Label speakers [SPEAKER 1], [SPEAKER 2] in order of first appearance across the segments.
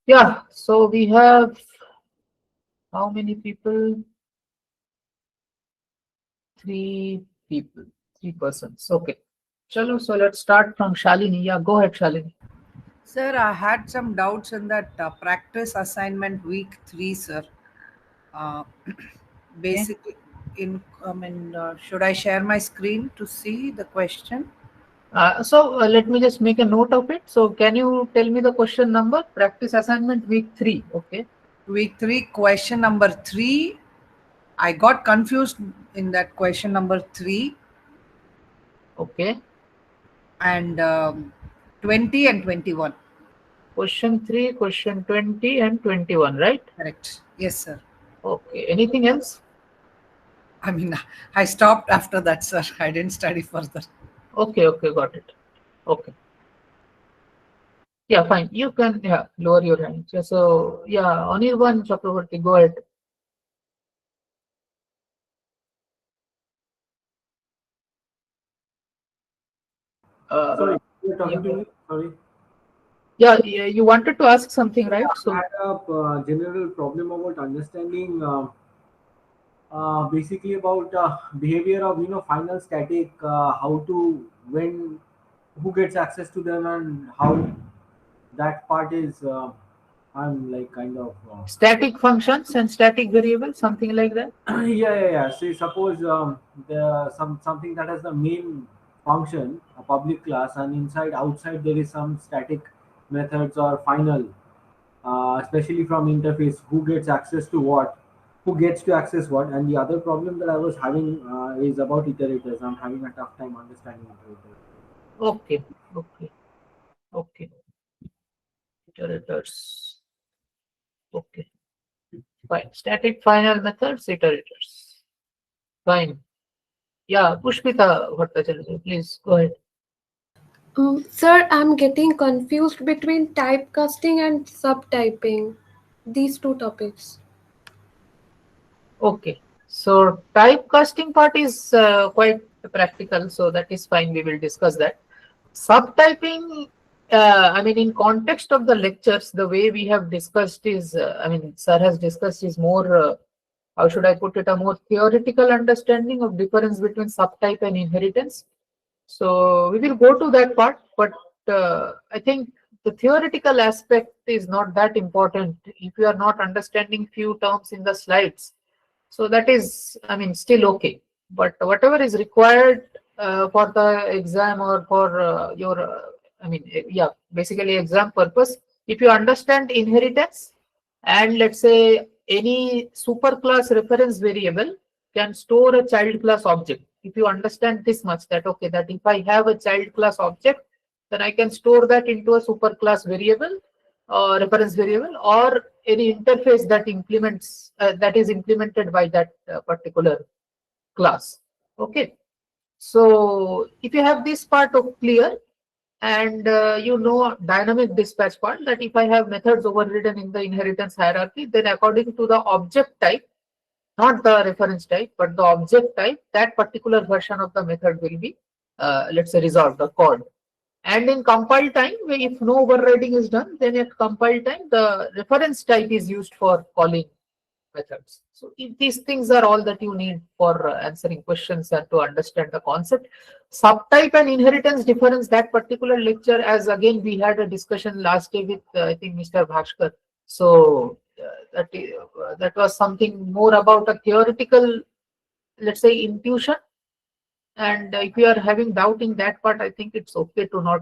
[SPEAKER 1] Yeah, so we have how many people? Three people, three persons. Okay. Chalo, so let's start from Shalini. Yeah, go ahead, Shalini.
[SPEAKER 2] Sir, I had some doubts in that practice assignment week 3, sir. Uh,
[SPEAKER 1] Okay.
[SPEAKER 2] basically, should I share my screen to see the question?
[SPEAKER 1] So let me just make a note of it. So can you tell me the question number? Practice assignment week 3. Okay.
[SPEAKER 2] Week 3, question number 3. I got confused in that question number 3
[SPEAKER 1] Okay.
[SPEAKER 2] and 20 and 21.
[SPEAKER 1] Question 3, question 20 and 21, right?
[SPEAKER 2] Correct. Yes, sir.
[SPEAKER 1] Okay. Anything else?
[SPEAKER 2] I mean, I stopped after that, sir. I didn't study further.
[SPEAKER 1] Okay, okay, got it. Okay. Yeah, fine. You can lower your hand. Yeah, so yeah, Anirban Chakraborty, go ahead.
[SPEAKER 3] Sorry,
[SPEAKER 1] Uh,
[SPEAKER 3] you're
[SPEAKER 1] yeah,
[SPEAKER 3] talking to me. Sorry.
[SPEAKER 1] yeah, you wanted to ask something,
[SPEAKER 3] Yeah,
[SPEAKER 1] right?
[SPEAKER 3] I
[SPEAKER 1] So
[SPEAKER 3] had a general problem about understanding, basically about behavior of final static, how to when who gets access to them and how that part is. I'm like kind of.
[SPEAKER 1] static functions and static variables, something like that.
[SPEAKER 3] Yeah. See, suppose the something that has the main function, a public class, and inside outside there is some static methods or final, especially from interface, who gets access to what, who gets to access what. And the other problem that I was having is about iterators. I'm having a tough time understanding iterators.
[SPEAKER 1] Okay, okay, okay. Iterators. Okay, fine. Static final methods, iterators. Fine. Yeah, Pushpita Bhattacharya, please go ahead.
[SPEAKER 4] Sir, I'm getting confused between typecasting and subtyping. These two topics.
[SPEAKER 1] Okay. So typecasting part is quite practical, so that is fine. We will discuss that. Subtyping, I mean, in context of the lectures, the way we have discussed is, I mean, sir has discussed is more, how should I put it, a more theoretical understanding of difference between subtype and inheritance. So we will go to that part, but I think the theoretical aspect is not that important if you are not understanding few terms in the slides. So that is, I mean, still okay. But whatever is required for the exam or for your, I mean, yeah, basically exam purpose, if you understand inheritance and let's say any superclass reference variable can store a child class object. If you understand this much that, okay, that if I have a child class object, then I can store that into a superclass variable reference variable or any interface that implements that is implemented by that particular class. Okay, so if you have this part of clear and you know dynamic dispatch part, that if I have methods overridden in the inheritance hierarchy, then according to the object type, not the reference type but the object type, that particular version of the method will be let's say resolved or called. And in compile time, if no overriding is done, then at compile time, the reference type is used for calling methods. So if these things are all that you need for answering questions and to understand the concept. Subtype and inheritance difference, that particular lecture, as again we had a discussion last day with I think Mr. Bhaskar. So that was something more about a theoretical, let's say, intuition. And if you are having doubt in that part, I think it's okay to not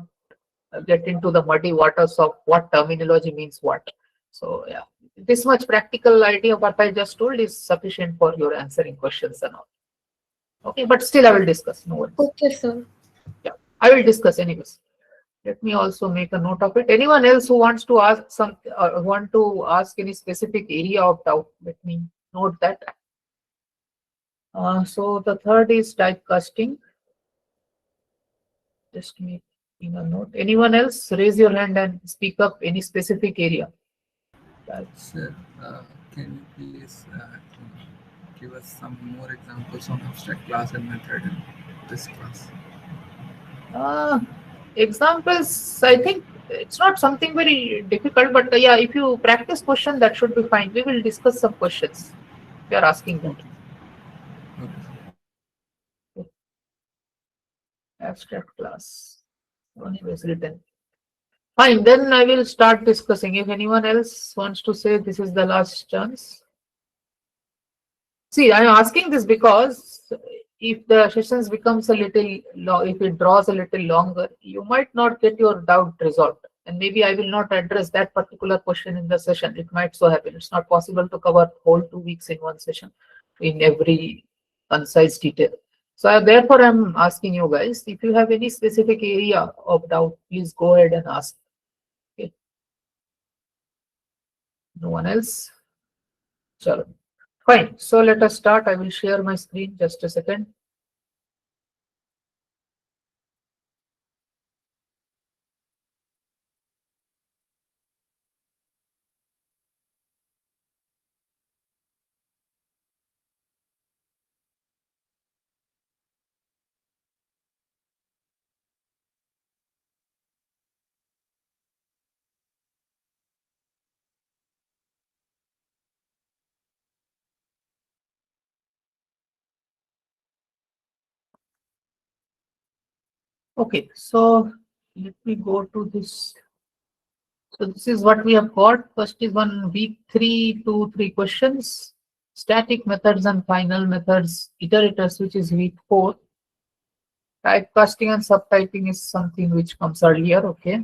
[SPEAKER 1] get into the muddy waters of what terminology means what. So yeah, this much practical idea what I just told is sufficient for your answering questions and all. Okay, but still I will discuss. No worries.
[SPEAKER 4] Okay, sir.
[SPEAKER 1] Yeah, I will discuss anyways. Let me also make a note of it. Anyone else who wants to ask some want to ask any specific area of doubt? Let me note that. So the third is typecasting. Just making a note. Anyone else? Raise your hand and speak up any specific area.
[SPEAKER 5] Sir, can you please give us some more examples on abstract class and method in this class?
[SPEAKER 1] Uh, Examples, I think it's not something very difficult, but yeah, if you practice question, that should be fine. We will discuss some questions. We are asking that. Abstract class. Only was written. Fine, then I will start discussing. If anyone else wants to say, this is the last chance. See, I am asking this because if the sessions becomes a little long, if it draws a little longer, you might not get your doubt resolved. And maybe I will not address that particular question in the session. It might so happen. It's not possible to cover whole 2 weeks in one session in every concise detail. So therefore, I'm asking you guys, if you have any specific area of doubt, please go ahead and ask. Okay. No one else? Sure. Fine. So let us start. I will share my screen just a second. Okay, so let me go to this. So this is what we have got. First is one week 3, 2, 3 questions. Static methods and final methods, iterators, which is week 4. Typecasting and subtyping is something which comes earlier. Okay.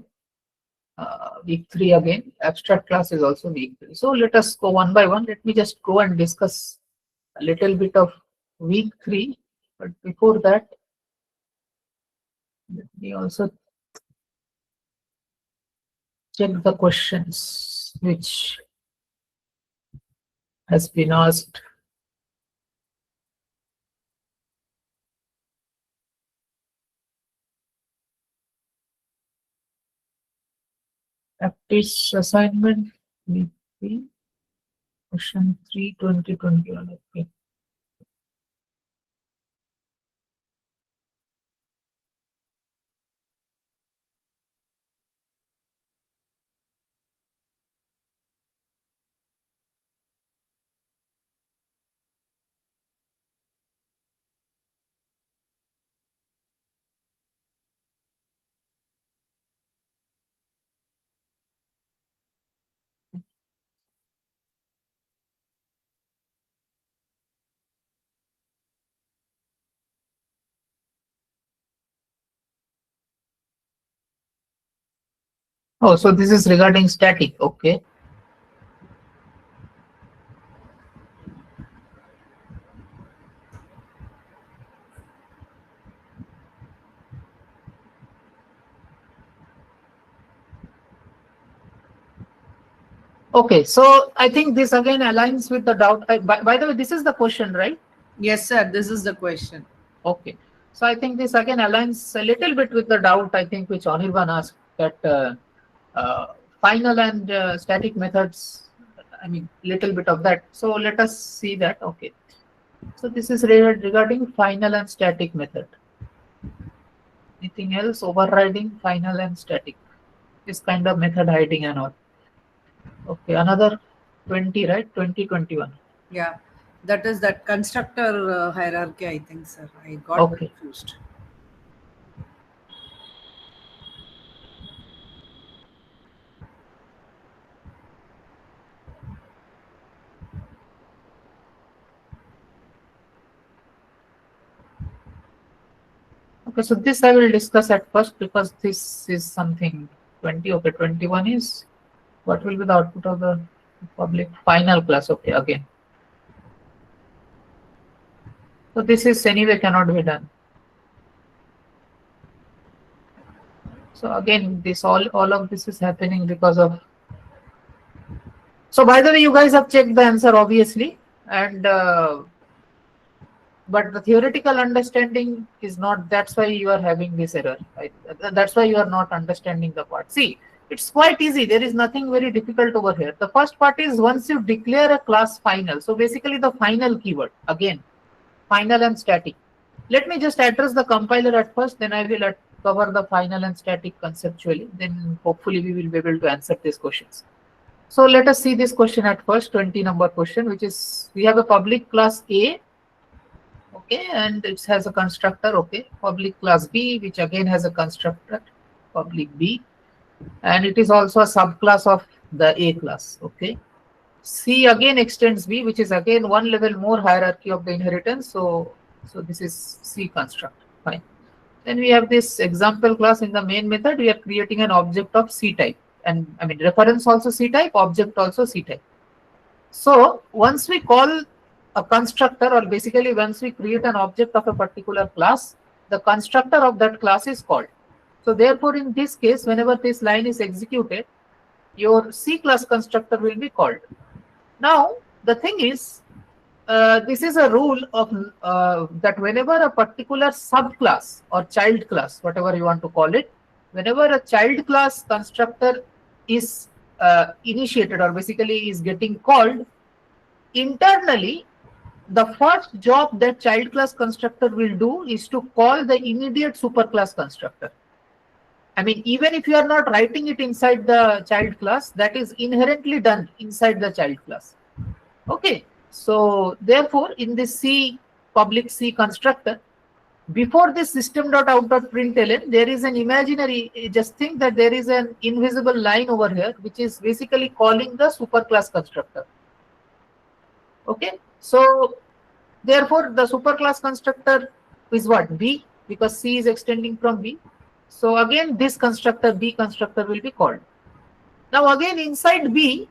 [SPEAKER 1] Week 3 again. Abstract class is also week 3. So let us go one by one. Let me just go and discuss a little bit of week 3. But before that, let me also check the questions which has been asked. Practice assignment week 3, question 3, 2021. Okay. Oh, so this is regarding static. Okay. Okay, so I think this again aligns with the doubt. By the way, this is the question, right?
[SPEAKER 2] Yes, sir. This is the question.
[SPEAKER 1] Okay. So I think this again aligns a little bit with the doubt, I think, which Anirban asked, that final and static methods, I mean, little bit of that. So let us see that. Okay. So this is regarding final and static method. Anything else? Overriding, final and static. This kind of method hiding and all. Okay, another 20, right? 2021.
[SPEAKER 2] Yeah, that is that constructor hierarchy, I think, sir. I got
[SPEAKER 1] Okay.
[SPEAKER 2] confused.
[SPEAKER 1] Okay, so this I will discuss at first because this is something 20. Okay, 21 is what will be the output of the public final class. Okay, again. So this is anyway cannot be done. So again, this all of this is happening because of. So by the way, you guys have checked the answer obviously, and but the theoretical understanding is not. That's why you are having this error. Right? That's why you are not understanding the part. See, it's quite easy. There is nothing very difficult over here. The first part is once you declare a class final. So basically the final keyword again, final and static. Let me just address the compiler at first, then I will cover the final and static conceptually, then hopefully we will be able to answer these questions. So let us see this question at first, 20 number question, which is, we have a public class A, okay, and it has a constructor, okay, public class B, which again has a constructor, public B, and it is also a subclass of the A class, okay. C again extends B, which is again one level more hierarchy of the inheritance, so this is C construct, fine. Then we have this example class. In the main method, we are creating an object of C type, and I mean reference also C type, object also C type. So once we call a constructor, or basically once we create an object of a particular class, the constructor of that class is called. So therefore, in this case, whenever this line is executed, your C class constructor will be called. Now, the thing is, this is a rule of that whenever a particular subclass or child class, whatever you want to call it, whenever a child class constructor is initiated, or basically is getting called, internally, the first job that child class constructor will do is to call the immediate superclass constructor. I mean, even if you are not writing it inside the child class, that is inherently done inside the child class. Okay, so therefore, in this C, public C constructor, before this system.out.println, there is an imaginary, just think that there is an invisible line over here, which is basically calling the superclass constructor. Okay, so therefore, the superclass constructor is what? B, because C is extending from B. So again, this constructor, B constructor, will be called. Now again, inside B,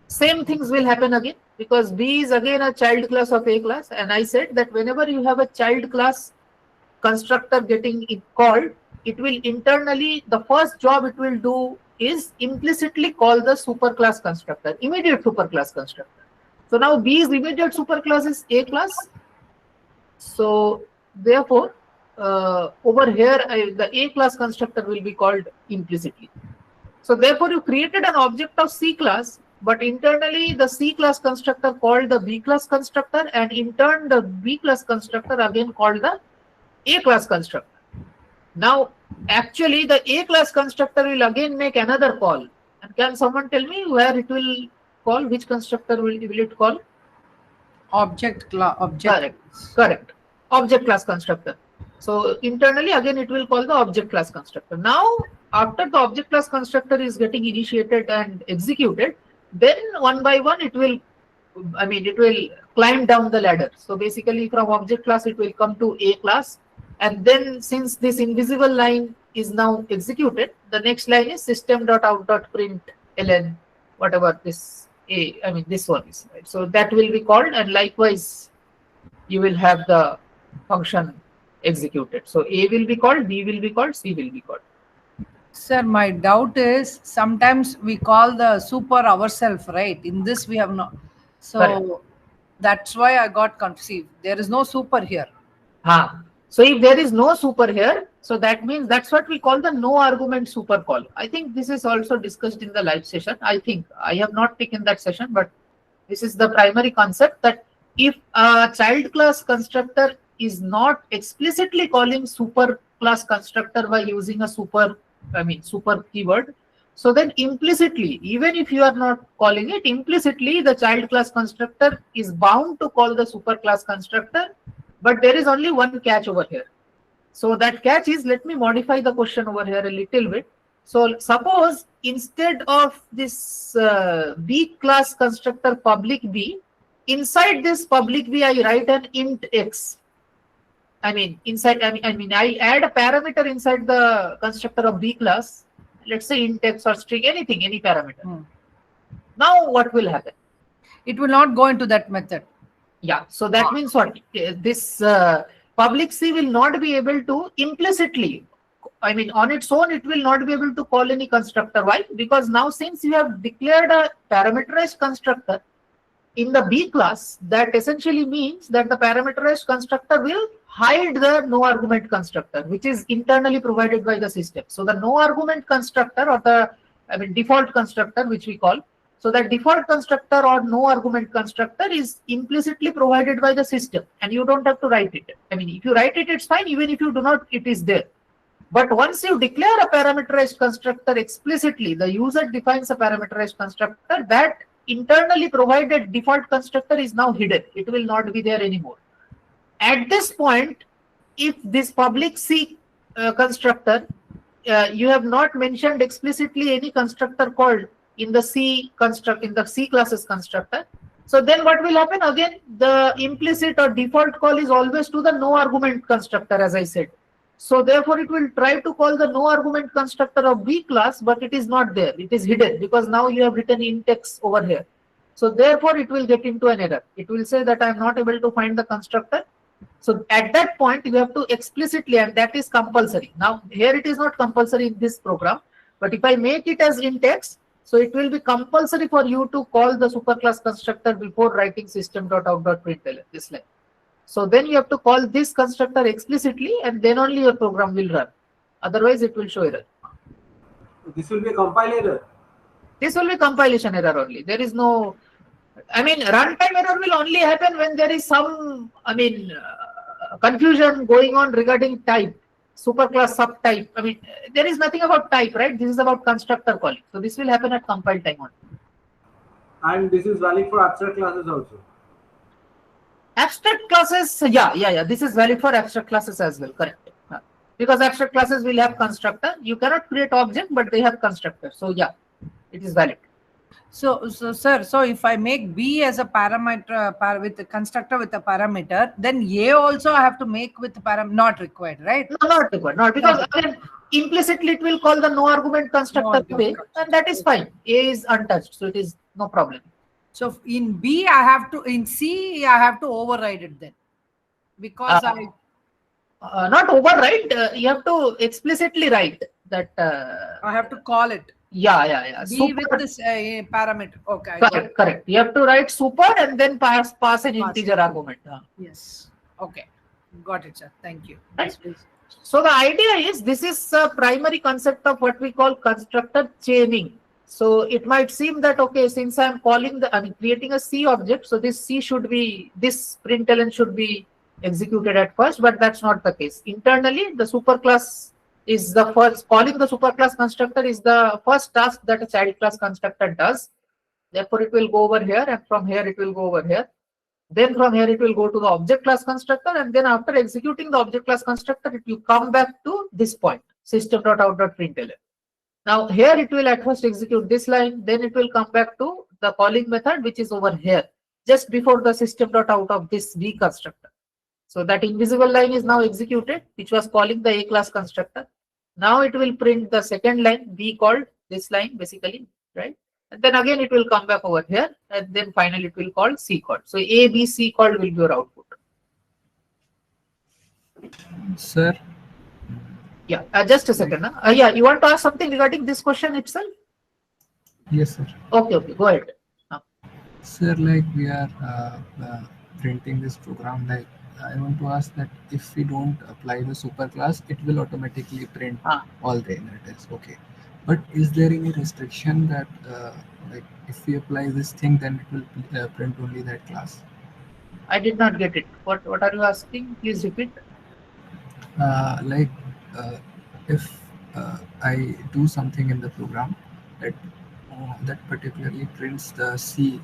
[SPEAKER 1] same things will happen again, because B is again a child class of A class. And I said that whenever you have a child class constructor getting called, it will internally, the first job it will do is implicitly call the superclass constructor, immediate superclass constructor. So now B's immediate superclass is A class. So therefore, over here, the A class constructor will be called implicitly. So therefore, you created an object of C class, but internally the C class constructor called the B class constructor, and in turn the B class constructor again called the A class constructor. Now, actually, the A class constructor will again make another call. And can someone tell me where it will call? Which constructor will it call?
[SPEAKER 2] Object class.
[SPEAKER 1] Correct. Object class constructor. So internally again it will call the object class constructor. Now after the object class constructor is getting initiated and executed, then one by one it will, I mean, it will climb down the ladder. So basically from object class it will come to A class, and then since this invisible line is now executed, the next line is system.out.println, whatever this A, I mean this one is, right? So that will be called, and likewise you will have the function executed. So A will be called, B will be called, C will be called.
[SPEAKER 2] Sir, my doubt is sometimes we call the super ourselves, right? In this we have not. So
[SPEAKER 1] Correct.
[SPEAKER 2] That's why I got confused. There is no super here.
[SPEAKER 1] So if there is no super here, so that means that's what we call the no argument super call. I think this is also discussed in the live session. I think I have not taken that session, but this is the primary concept, that if a child class constructor is not explicitly calling super class constructor by using a super keyword, so then implicitly, even if you are not calling it, implicitly the child class constructor is bound to call the super class constructor. But there is only one catch over here. So that catch is, let me modify the question over here a little bit. So suppose instead of this B class constructor public B, inside this public B I write an int x. I add a parameter inside the constructor of B class, let's say int x or string, anything, any parameter. Now what will happen?
[SPEAKER 2] It will not go into that method.
[SPEAKER 1] Yeah, so that means what? This public C will not be able to implicitly, on its own, it will not be able to call any constructor. Why? Because now since you have declared a parameterized constructor in the B class, that essentially means that the parameterized constructor will hide the no argument constructor, which is internally provided by the system. So the no argument constructor, or the default constructor, which we call, so that default constructor or no argument constructor is implicitly provided by the system, and you don't have to write it. If you write it, it's fine. Even if you do not, it is there. But once you declare a parameterized constructor explicitly, the user defines a parameterized constructor, that internally provided default constructor is now hidden. It will not be there anymore. At this point, if this public C constructor, you have not mentioned explicitly any constructor called in the C classes constructor. So then what will happen? Again, the implicit or default call is always to the no argument constructor, as I said. So therefore, it will try to call the no argument constructor of B class, but it is not there. It is hidden because now you have written int-x over here. So therefore, it will get into an error. It will say that I am not able to find the constructor. So at that point, you have to explicitly, and that is compulsory. Now here it is not compulsory in this program, but if I make it as int-x, so it will be compulsory for you to call the superclass constructor before writing system.out.println this line. So then you have to call this constructor explicitly, and then only your program will run. Otherwise, it will show error.
[SPEAKER 3] This will be a compile error.
[SPEAKER 1] This will be compilation error only. There is no, I mean, runtime error will only happen when there is some, confusion going on regarding type, superclass subtype. I mean, there is nothing about type, right? This is about constructor calling. So this will happen at compile time only.
[SPEAKER 3] And this is valid for abstract classes also.
[SPEAKER 1] Abstract classes, yeah. This is valid for abstract classes as well, correct? Because abstract classes will have constructor. You cannot create object, but they have constructor. So yeah, it is valid.
[SPEAKER 2] So sir, so if I make B as a parameter with a constructor with a parameter, then A also I have to make with not required, right?
[SPEAKER 1] No, not required. Not because again, implicitly it will call the no argument constructor of A, and that is fine. A is untouched, so it is no problem.
[SPEAKER 2] So in B, I have to, in C, I have to override it then, because
[SPEAKER 1] not override. You have to explicitly write that.
[SPEAKER 2] I have to call it.
[SPEAKER 1] Yeah.
[SPEAKER 2] B
[SPEAKER 1] Super,
[SPEAKER 2] with this parameter. Okay.
[SPEAKER 1] correct. You have to write super and then pass an integer argument.
[SPEAKER 2] Yes. Okay. Got it, sir. Thank you.
[SPEAKER 1] Right. So the idea is, this is a primary concept of what we call constructor chaining. So it might seem that, okay, since I'm creating a C object, so this println should be executed at first, but that's not the case. Internally, the superclass is the first, calling the superclass constructor is the first task that a child class constructor does. Therefore, it will go over here, and from here it will go over here. Then from here it will go to the object class constructor, and then after executing the object class constructor, it will come back to this point, system.out.println. Now here it will at first execute this line, then it will come back to the calling method, which is over here, just before the system.out of this B constructor. So that invisible line is now executed, which was calling the A class constructor. Now it will print the second line, B called this line basically, right? And then again it will come back over here, and then finally it will call C called. So A, B, C called will be your output.
[SPEAKER 5] Sir?
[SPEAKER 1] Yeah, just a second. Yeah, you want to ask something regarding this question itself?
[SPEAKER 5] Yes, sir.
[SPEAKER 1] Okay, go ahead.
[SPEAKER 5] Sir, like we are printing this program, like I want to ask that if we don't apply the superclass, it will automatically print all the inheritance. Okay. But is there any restriction that like if we apply this thing, then it will print only that class?
[SPEAKER 1] I did not get it. What are you asking? Please repeat.
[SPEAKER 5] If I do something in the program that particularly prints the C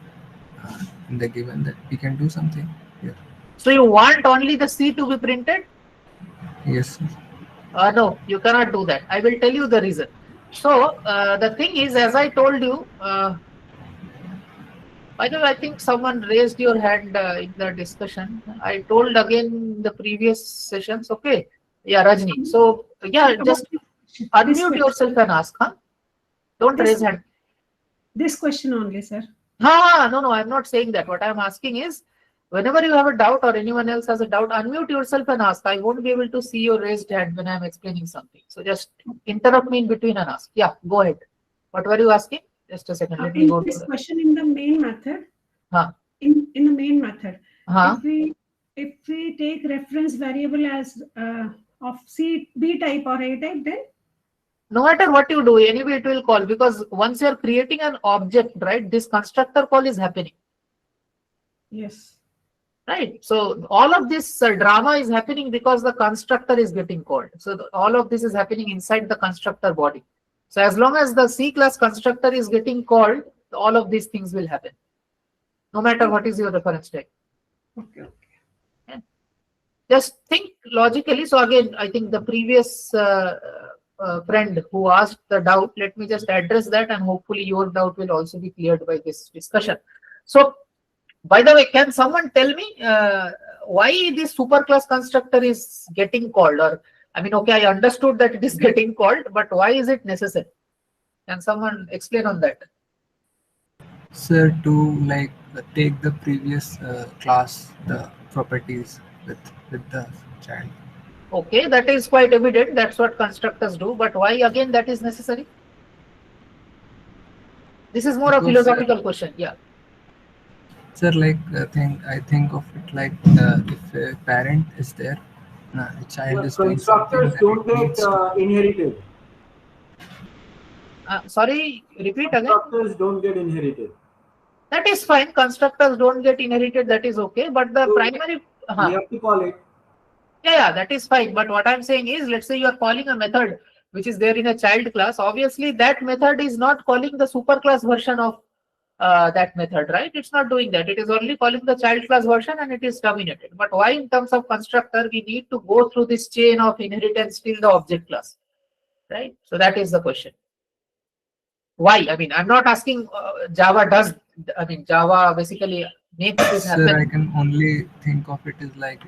[SPEAKER 5] in the given, that we can do something here.
[SPEAKER 1] So you want only the C to be printed?
[SPEAKER 5] Yes, sir.
[SPEAKER 1] No, you cannot do that. I will tell you the reason. So the thing is, as I told you, by the way, I think someone raised your hand in the discussion. I told again in the previous sessions. Okay. Yeah, Rajni. So yeah, just unmute yourself and ask. Don't raise hand.
[SPEAKER 6] This question only, sir.
[SPEAKER 1] No, I'm not saying that. What I'm asking is, whenever you have a doubt or anyone else has a doubt, unmute yourself and ask. I won't be able to see your raised hand when I'm explaining something. So just interrupt me in between and ask. Yeah, go ahead. What were you asking? Just a second. Let me go to
[SPEAKER 6] this question in the main method. In the main method, if we take reference variable as of C, B type or A type, then
[SPEAKER 1] no matter what you do, anyway it will call, because once you're creating an object, right, this constructor call is happening.
[SPEAKER 6] Yes.
[SPEAKER 1] right? So all of this drama is happening because the constructor is getting called. So all of this is happening inside the constructor body. So as long as the C class constructor is getting called, all of these things will happen, no matter what is your reference type.
[SPEAKER 6] Okay.
[SPEAKER 1] Yeah. Just think logically. So again, I think the previous friend who asked the doubt, let me just address that, and hopefully your doubt will also be cleared by this discussion. So by the way, can someone tell me why this superclass constructor is getting called? Or I mean, okay, I understood that it is getting called, but why is it necessary? Can someone explain on that?
[SPEAKER 5] Sir, to like take the previous class, the properties with the child.
[SPEAKER 1] Okay, that is quite evident. That's what constructors do. But why again that is necessary? This is more a philosophical question. Yeah.
[SPEAKER 5] Sir, like I think of it like if a parent is there, a child is doing something,
[SPEAKER 3] Constructors
[SPEAKER 5] then
[SPEAKER 3] don't
[SPEAKER 5] it
[SPEAKER 3] get
[SPEAKER 5] needs to.
[SPEAKER 3] inherited.
[SPEAKER 1] Sorry, repeat again.
[SPEAKER 3] Constructors don't get inherited.
[SPEAKER 1] That is fine. Constructors don't get inherited. That is okay. But the primary.
[SPEAKER 3] We have to call it.
[SPEAKER 1] Yeah, that is fine. But what I'm saying is, let's say you are calling a method which is there in a child class. Obviously, that method is not calling the superclass version of that method, right? It's not doing that. It is only calling the child class version and it is terminated. But why in terms of constructor, we need to go through this chain of inheritance till the object class, right? So that is the question. Why? I mean, I'm not asking Java does, I mean, Java basically makes this happen.
[SPEAKER 5] Sir, I can only think of it as like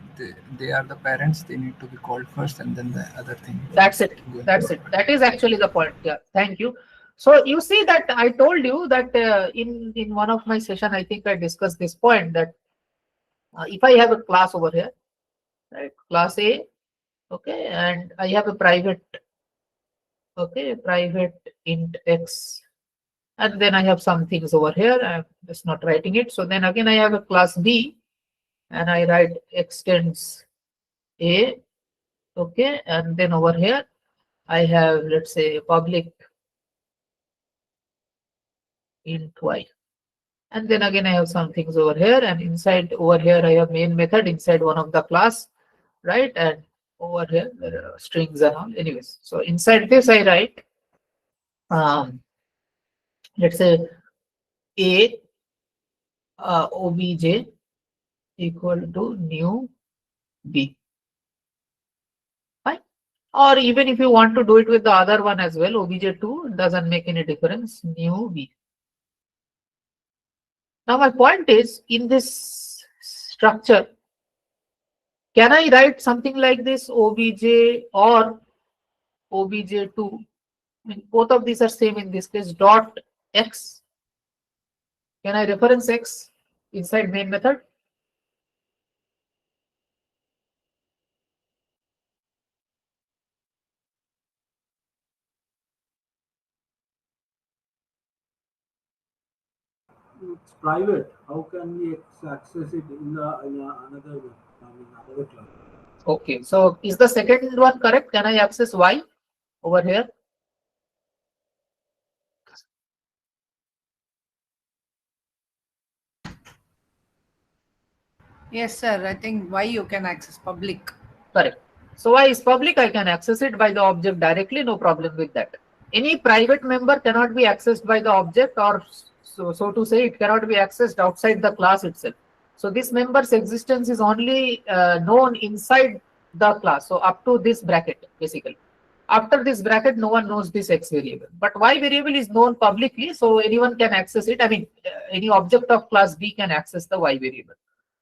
[SPEAKER 5] they are the parents, they need to be called first and then the other thing.
[SPEAKER 1] That's it. That's it. That is actually the point. Yeah. Thank you. So you see that I told you that in one of my session, I think I discussed this point that if I have a class over here, right, class A, okay, and I have a private, okay, private int x, and then I have some things over here. I'm just not writing it. So then again, I have a class B, and I write extends A, okay, and then over here I have, let's say, public int y. And then again, I have some things over here, and inside over here, I have main method inside one of the class, right? And over here, there are strings and all. Anyways, so inside this, I write, let's say, a obj equal to new b. Fine. Or even if you want to do it with the other one as well, obj2 doesn't make any difference. New b. Now my point is, in this structure, can I write something like this, obj or obj2? I mean, both of these are same in this case, dot x. Can I reference x inside main method?
[SPEAKER 3] It's private. How can we access it in another class?
[SPEAKER 1] Okay, so is the second one correct? Can I access y over here?
[SPEAKER 2] Yes, sir. I think why you can access public.
[SPEAKER 1] Correct. So y is public, I can access it by the object directly, no problem with that. Any private member cannot be accessed by the object, or so to say, it cannot be accessed outside the class itself. So this member's existence is only known inside the class. So up to this bracket, basically. After this bracket, no one knows this x variable. But y variable is known publicly, so anyone can access it. I mean, any object of class B can access the y variable.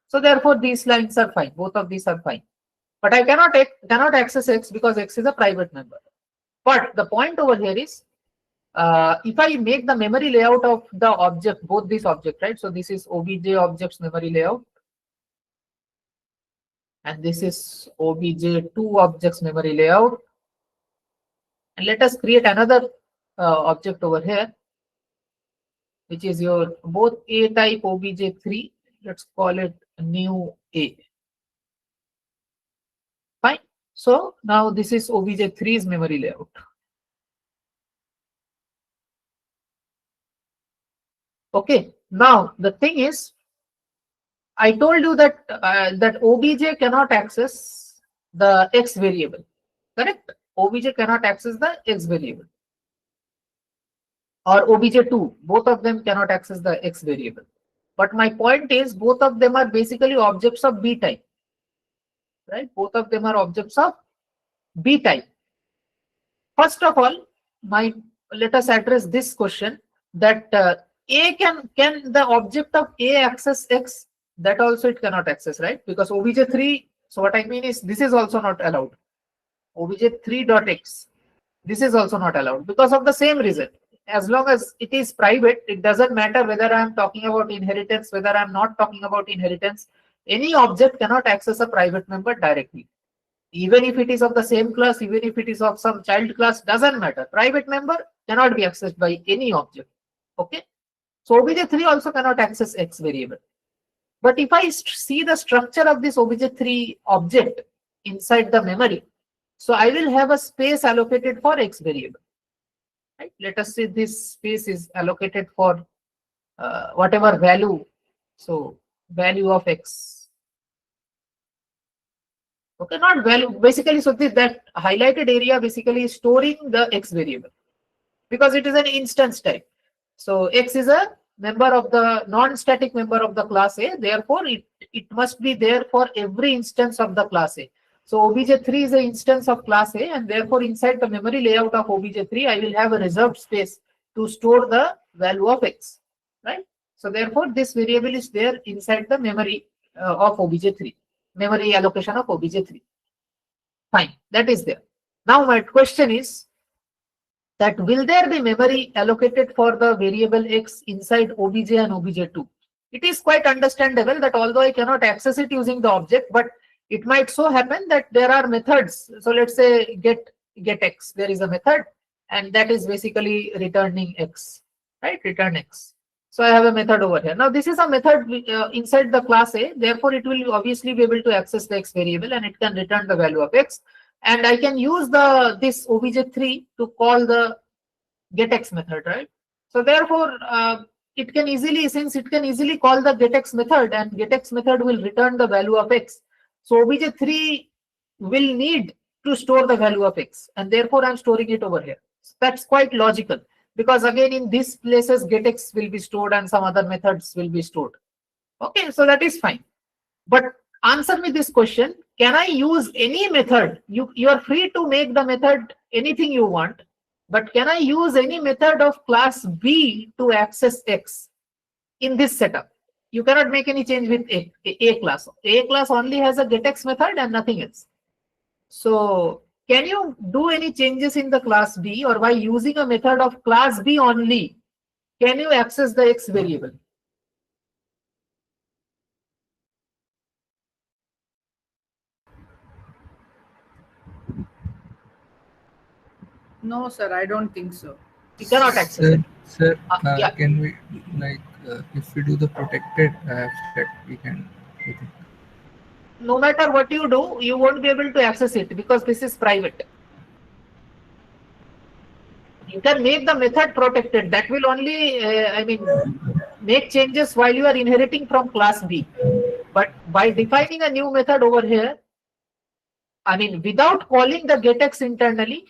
[SPEAKER 1] So therefore, these lines are fine. Both of these are fine. But I cannot access x because x is a private member. But the point over here is, if I make the memory layout of the object, both these objects, right? So this is obj objects memory layout, and this is obj2 objects memory layout. And let us create another object over here, which is your both A type obj3. Let's call it new A. Fine. So now this is obj3's memory layout. Okay. Now the thing is, I told you that that obj cannot access the x variable. Correct? Obj cannot access the x variable. Or obj2, both of them cannot access the x variable. But my point is, both of them are basically objects of B type. Right? Both of them are objects of B type. First of all, let us address this question that A can the object of A access X? That also it cannot access, right? Because obj3, so what I mean is this is also not allowed. obj3.x, this is also not allowed because of the same reason. As long as it is private, it doesn't matter whether I am talking about inheritance, whether I am not talking about inheritance. Any object cannot access a private member directly. Even if it is of the same class, even if it is of some child class, doesn't matter. Private member cannot be accessed by any object. Okay. So obj3 also cannot access X variable. But if I see the structure of this obj3 object inside the memory, so I will have a space allocated for X variable. Right? Let us say this space is allocated for whatever value. So value of X. Okay, not value. Basically, so that highlighted area basically is storing the X variable because it is an instance type. So X is a member of the non-static member of the class A. Therefore, it must be there for every instance of the class A. So obj3 is an instance of class A, and therefore inside the memory layout of obj3, I will have a reserved space to store the value of X. Right? So therefore, this variable is there inside the memory of obj3. Memory allocation of obj3. Fine, that is there. Now my question is that will there be memory allocated for the variable X inside obj and obj2? It is quite understandable that although I cannot access it using the object, but it might so happen that there are methods. So let's say get X, there is a method and that is basically returning X, right? Return X. So I have a method over here. Now this is a method inside the class A. Therefore, it will obviously be able to access the X variable and it can return the value of X. And I can use this obj3 to call the getX method, right? So therefore, it can easily, since it can easily call the getX method and getX method will return the value of X. So obj3 will need to store the value of X and therefore I'm storing it over here. So that's quite logical. Because again, in these places, getX will be stored and some other methods will be stored. Okay, so that is fine. But answer me this question. Can I use any method? You are free to make the method anything you want. But can I use any method of class B to access X in this setup? You cannot make any change with A class. A class only has a getX method and nothing else. So can you do any changes in the class B, or by using a method of class B only, can you access the X variable?
[SPEAKER 2] No, sir, I don't think so.
[SPEAKER 1] You cannot access it.
[SPEAKER 5] Sir,
[SPEAKER 1] Yeah.
[SPEAKER 5] Can we, like, if we do the protected abstract, we can do it.
[SPEAKER 1] No matter what you do, you won't be able to access it because this is private. You can make the method protected. That will only, make changes while you are inheriting from class B. But by defining a new method over here, without calling the getX internally,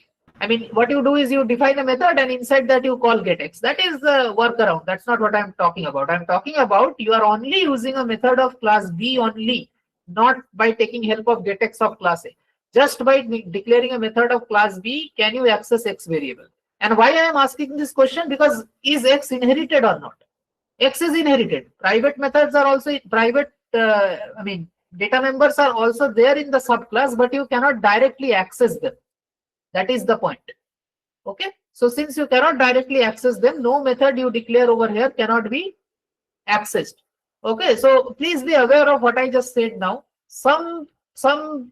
[SPEAKER 1] what you do is you define a method and inside that you call getX. That is the workaround. That's not what I'm talking about. I'm talking about you are only using a method of class B only, not by taking help of getX of class A. Just by declaring a method of class B, can you access X variable? And why I am asking this question? Because is X inherited or not? X is inherited. Private methods are also private, data members are also there in the subclass, but you cannot directly access them. That is the point. Okay. So since you cannot directly access them, no method you declare over here cannot be accessed. Okay. So please be aware of what I just said now. Some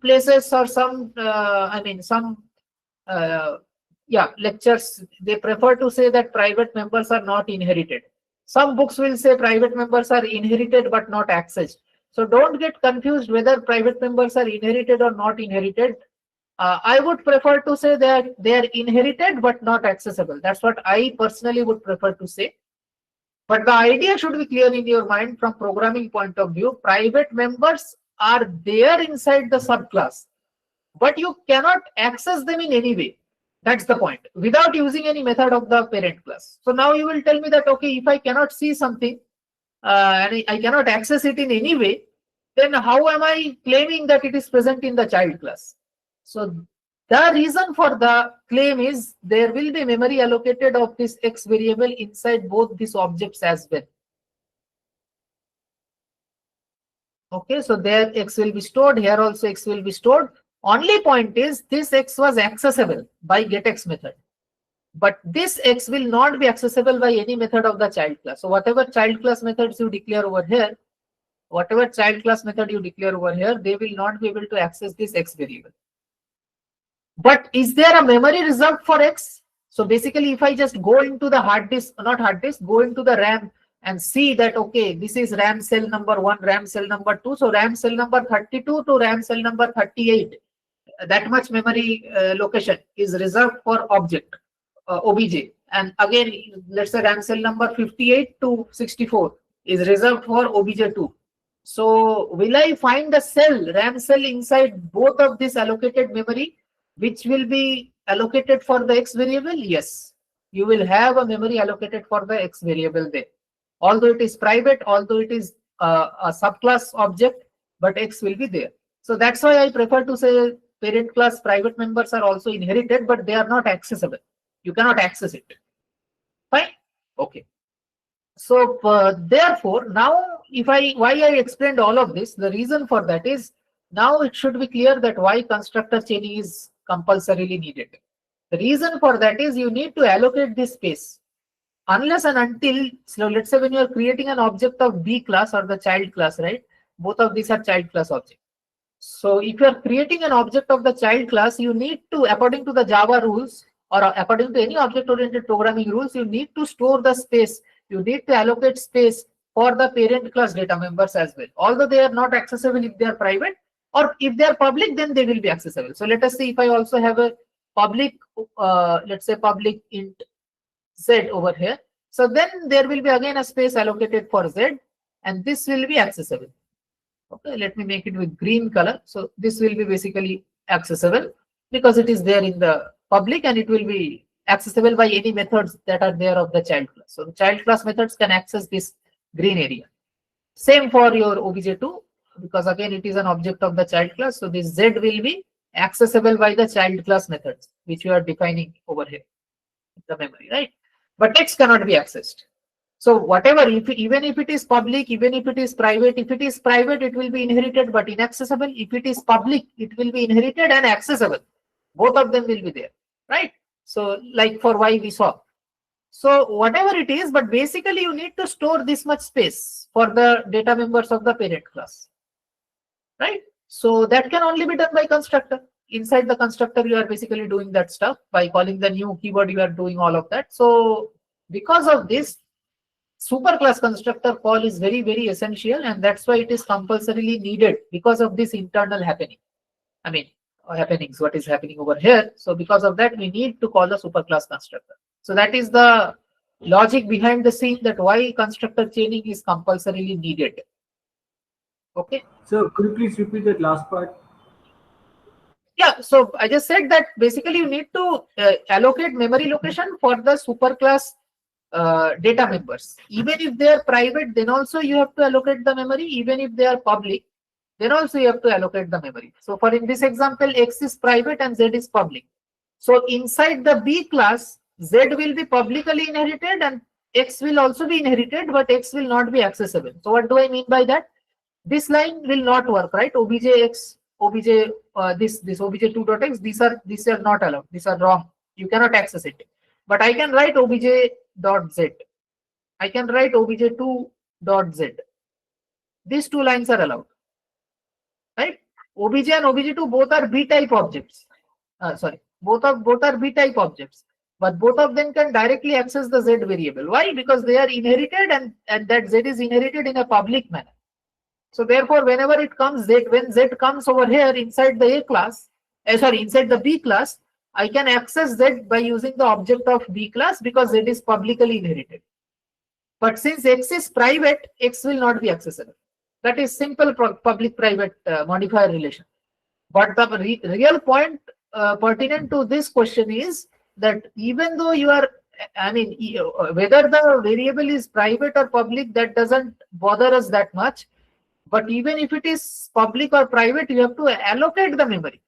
[SPEAKER 1] places or lectures, they prefer to say that private members are not inherited. Some books will say private members are inherited but not accessed. So don't get confused whether private members are inherited or not inherited. I would prefer to say that they are inherited but not accessible. That's what I personally would prefer to say. But the idea should be clear in your mind from programming point of view. Private members are there inside the subclass, but you cannot access them in any way. That's the point, without using any method of the parent class. So now you will tell me that, okay, if I cannot see something and I cannot access it in any way, then how am I claiming that it is present in the child class? So the reason for the claim is there will be memory allocated of this X variable inside both these objects as well. Okay, so there X will be stored, here also X will be stored. Only point is this X was accessible by getX method, but this X will not be accessible by any method of the child class. So whatever child class methods you declare over here, they will not be able to access this X variable. But is there a memory reserved for X? So basically, if I just go into the hard disk, not hard disk, go into the RAM and see that, okay, this is RAM cell number 1, RAM cell number 2. So RAM cell number 32 to RAM cell number 38. That much memory location is reserved for object OBJ. And again, let's say RAM cell number 58 to 64 is reserved for OBJ2. So will I find the cell, RAM cell inside both of this allocated memory, which will be allocated for the X variable? Yes, you will have a memory allocated for the X variable there. Although it is private, although it is a subclass object, but X will be there. So that's why I prefer to say parent class private members are also inherited, but they are not accessible. You cannot access it. Fine. Okay. So therefore, now why I explained all of this, the reason for that is now it should be clear that why constructor chaining is compulsorily needed. The reason for that is you need to allocate this space. Unless and until, so let's say when you are creating an object of B class or the child class, right? Both of these are child class objects. So if you are creating an object of the child class, you need to, according to the Java rules or according to any object-oriented programming rules, you need to store the space. You need to allocate space for the parent class data members as well. Although they are not accessible if they are private, or if they are public, then they will be accessible. So let us see if I also have a public, let's say public int Z over here. So then there will be again a space allocated for Z, and this will be accessible. Okay, let me make it with green color. So this will be basically accessible because it is there in the public, and it will be accessible by any methods that are there of the child class. So the child class methods can access this green area. Same for your OBJ2, because again it is an object of the child class. So this Z will be accessible by the child class methods, which you are defining over here in the memory, right? But X cannot be accessed. So whatever, even if it is public, even if it is private, if it is private, it will be inherited but inaccessible. If it is public, it will be inherited and accessible. Both of them will be there, right? So like for Y we saw. So whatever it is, but basically you need to store this much space for the data members of the parent class, right? So that can only be done by constructor. Inside the constructor, you are basically doing that stuff by calling the new keyword. You are doing all of that. So because of this, superclass constructor call is very, very essential, and that's why it is compulsorily needed because of this internal happening. I mean, happenings, what is happening over here. So because of that, we need to call the superclass constructor. So that is the logic behind the scene, that why constructor chaining is compulsorily needed. Okay.
[SPEAKER 3] So could you please repeat that last part?
[SPEAKER 1] Yeah, so I just said that basically you need to allocate memory location for the superclass data members. Even if they are private, then also you have to allocate the memory. Even if they are public, then also you have to allocate the memory. So for in this example, X is private and Z is public. So inside the B class, Z will be publicly inherited and X will also be inherited, but X will not be accessible. So what do I mean by that? This line will not work, right? OBJX, OBJ, this OBJ2.x, these are not allowed. These are wrong. You cannot access it. But I can write obj.z. I can write obj2.z. These two lines are allowed, right? Obj and obj2 both are B-type objects. Both are B-type objects, but both of them can directly access the Z variable. Why? Because they are inherited, and that Z is inherited in a public manner. So therefore, whenever it comes Z, when Z comes over here inside the A class, inside the B class, I can access Z by using the object of B class because Z is publicly inherited. But since X is private, X will not be accessible. That is simple public-private modifier relation. But the real point pertinent to this question is that even though you are, I mean, whether the variable is private or public, that doesn't bother us that much. But even if it is public or private, you have to allocate the memory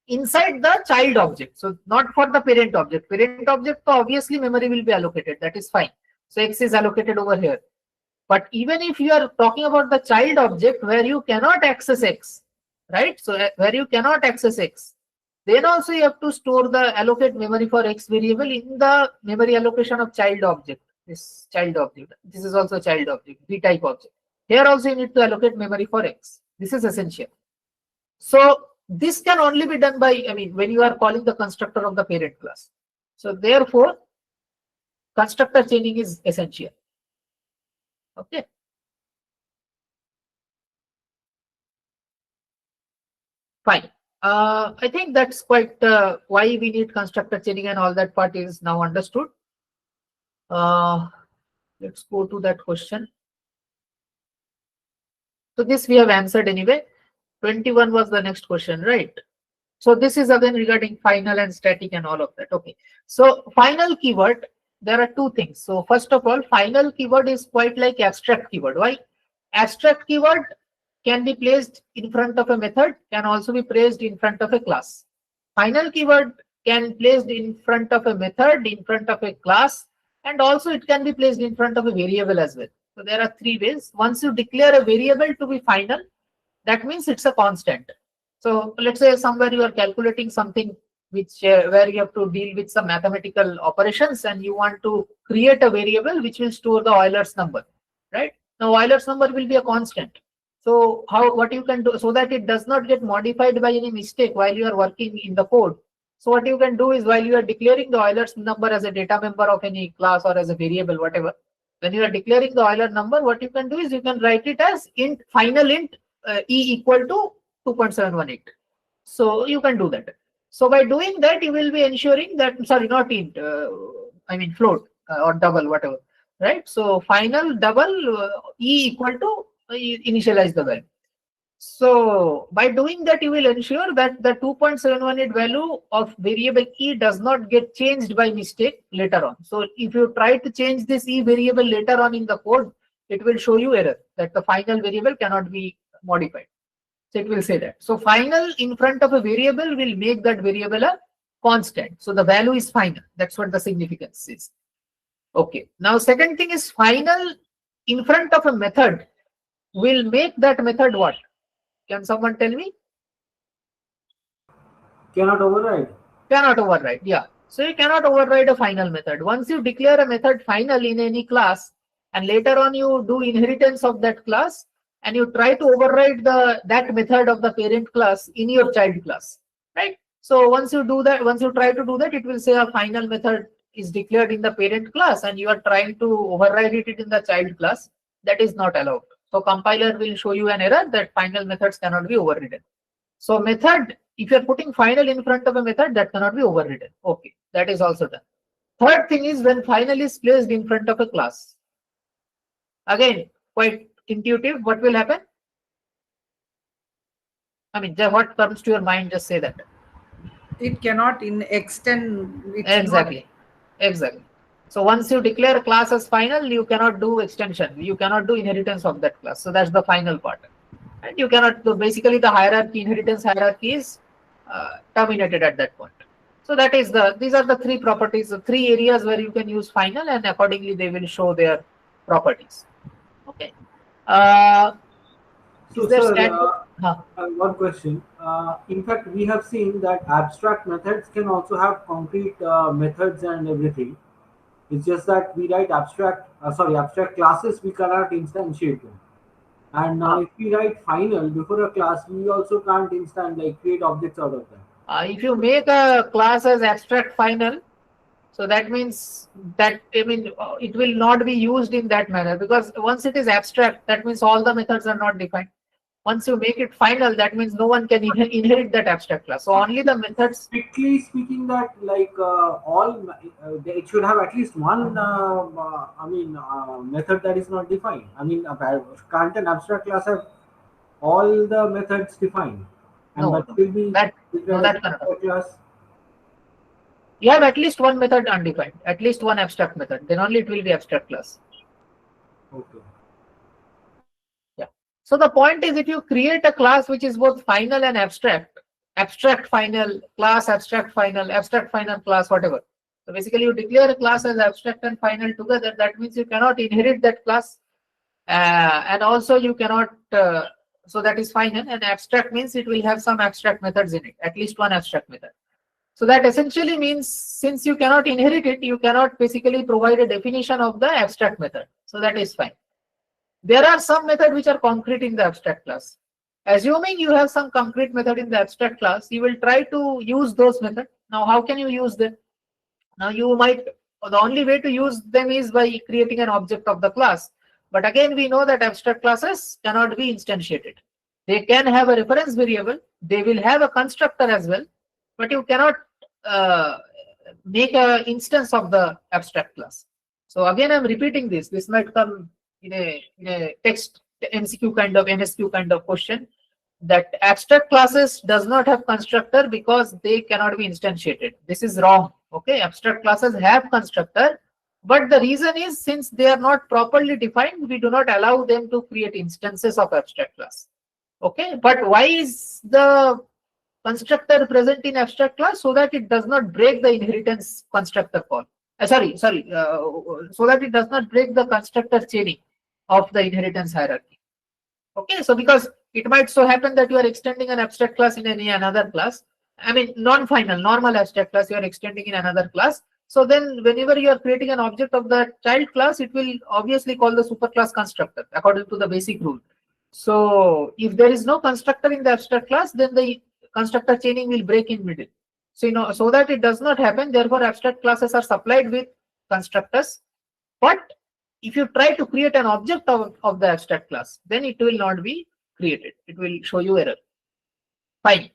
[SPEAKER 1] inside the child object. So not for the parent object. Parent object, so obviously memory will be allocated. That is fine. So X is allocated over here. But even if you are talking about the child object where you cannot access X, right? So where you cannot access X, then also you have to store the allocate memory for X variable in the memory allocation of child object. This child object. This is also child object, B type object. Here also you need to allocate memory for X. This is essential. So this can only be done by, I mean, when you are calling the constructor of the parent class. So therefore, constructor chaining is essential. Okay. Fine. I think that's quite why we need constructor chaining and all that part is now understood. Let's go to that question. So this we have answered anyway. 21 was the next question, right? So this is again regarding final and static and all of that. Okay. So final keyword, there are two things. So first of all, final keyword is quite like abstract keyword. Why? Abstract keyword can be placed in front of a method, can also be placed in front of a class. Final keyword can be placed in front of a method, in front of a class, and also it can be placed in front of a variable as well. So there are three ways. Once you declare a variable to be final, that means it's a constant. So let's say somewhere you are calculating something which where you have to deal with some mathematical operations and you want to create a variable which will store the Euler's number, right? Now Euler's number will be a constant. So what you can do so that it does not get modified by any mistake while you are working in the code. So what you can do is while you are declaring the Euler's number as a data member of any class or as a variable, whatever, when you are declaring the Euler number, what you can do is you can write it as int final int e equal to 2.718. So you can do that. So by doing that, you will be ensuring that, sorry, not int, I mean float or double, whatever, right? So final double e equal to initialize the value. So by doing that, you will ensure that the 2.718 value of variable e does not get changed by mistake later on. So if you try to change this e variable later on in the code, it will show you error that the final variable cannot be modified. So it will say that. So final in front of a variable will make that variable a constant. So the value is final. That's what the significance is. Okay. Now second thing is final in front of a method will make that method what? Can someone tell me?
[SPEAKER 3] Cannot override.
[SPEAKER 1] Cannot override, yeah. So you cannot override a final method. Once you declare a method final in any class and later on you do inheritance of that class and you try to override that method of the parent class in your child class, right? So once you do that, once you try to do that, it will say a final method is declared in the parent class and you are trying to override it in the child class. That is not allowed. So compiler will show you an error that final methods cannot be overridden. So method, if you're putting final in front of a method, that cannot be overridden. Okay, that is also done. Third thing is when final is placed in front of a class. Again, quite intuitive. What will happen? I mean, what comes to your mind, just say that.
[SPEAKER 2] It cannot extend.
[SPEAKER 1] Exactly. Exactly. So once you declare a class as final, you cannot do extension. You cannot do inheritance of that class. So that's the final part. And you cannot do, basically the hierarchy, inheritance hierarchy is terminated at that point. So that is these are the three properties, the three areas where you can use final and accordingly they will show their properties. Okay.
[SPEAKER 3] So sir, one question. In fact, we have seen that abstract methods can also have concrete methods and everything. It's just that we write abstract classes, we cannot instantiate them. And now if we write final before a class, we also can't create objects out of that.
[SPEAKER 1] If you make a class as abstract final, so that means that, I mean, it will not be used in that manner because once it is abstract, that means all the methods are not defined. Once you make it final, that means no one can inherit that abstract class. So only the methods.
[SPEAKER 3] Strictly speaking, that like it should have at least one. Method that is not defined. I mean, can't an abstract class have all the methods defined? And
[SPEAKER 1] No,
[SPEAKER 3] that will be
[SPEAKER 1] that
[SPEAKER 3] abstract class.
[SPEAKER 1] You have at least one method undefined, at least one abstract method. Then only it will be abstract class.
[SPEAKER 3] Okay.
[SPEAKER 1] Yeah. So the point is, if you create a class which is both final and abstract, abstract final class, abstract final class, whatever. So basically, you declare a class as abstract and final together. That means you cannot inherit that class, and also you cannot. So that is final. And abstract means it will have some abstract methods in it, at least one abstract method. So that essentially means, since you cannot inherit it, you cannot basically provide a definition of the abstract method. So that is fine. There are some methods which are concrete in the abstract class. Assuming you have some concrete method in the abstract class, you will try to use those methods. Now, how can you use them? Now, the only way to use them is by creating an object of the class. But again, we know that abstract classes cannot be instantiated. They can have a reference variable. They will have a constructor as well, but you cannot make an instance of the abstract class. So again, I'm repeating this. This might come in a text MCQ kind of MSQ kind of question, that abstract classes does not have constructor because they cannot be instantiated. This is wrong. Okay, abstract classes have constructor, but the reason is, since they are not properly defined, we do not allow them to create instances of abstract class. Okay, but why is the constructor present in abstract class? So that it does not break the inheritance constructor call. So that it does not break the constructor chaining of the inheritance hierarchy. Okay, so because it might so happen that you are extending an abstract class in another class. I mean, non-final, normal abstract class you are extending in another class. So then whenever you are creating an object of the child class, it will obviously call the superclass constructor according to the basic rule. So if there is no constructor in the abstract class, then the constructor chaining will break in middle. So so that it does not happen, therefore abstract classes are supplied with constructors. But if you try to create an object of the abstract class, then it will not be created. It will show you error. Fine.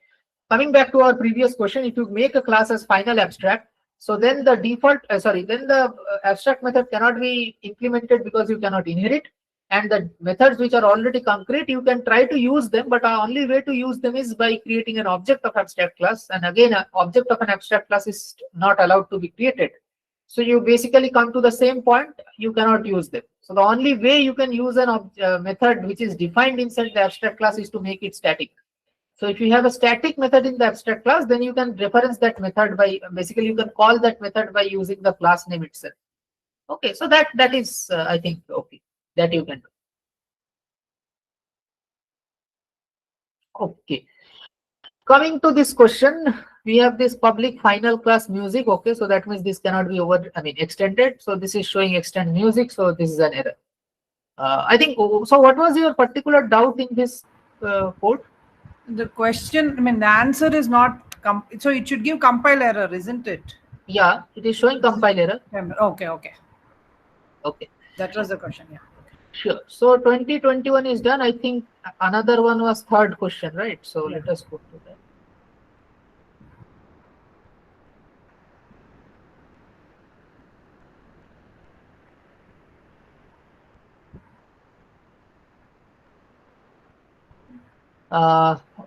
[SPEAKER 1] Coming back to our previous question, if you make a class as final abstract, so then the default, then the abstract method cannot be implemented because you cannot inherit. And the methods which are already concrete, you can try to use them, but our only way to use them is by creating an object of abstract class. And again, an object of an abstract class is not allowed to be created. So you basically come to the same point, you cannot use them. So the only way you can use an method which is defined inside the abstract class is to make it static. So if you have a static method in the abstract class, then you can reference that method by, basically you can call that method by using the class name itself. Okay, so that is, I think, okay, that you can do. Okay. Coming to this question, we have this public final class music. Okay, so that means this cannot be extended. So this is showing extend music. So this is an error. I think, so what was your particular doubt in this code?
[SPEAKER 2] The question, the answer is not, so it should give compile error, isn't it?
[SPEAKER 1] Yeah, it is showing compile error.
[SPEAKER 2] Okay. That was the question, yeah.
[SPEAKER 1] Sure. So 2021 is done. I think another one was third question, right? So let us go to that.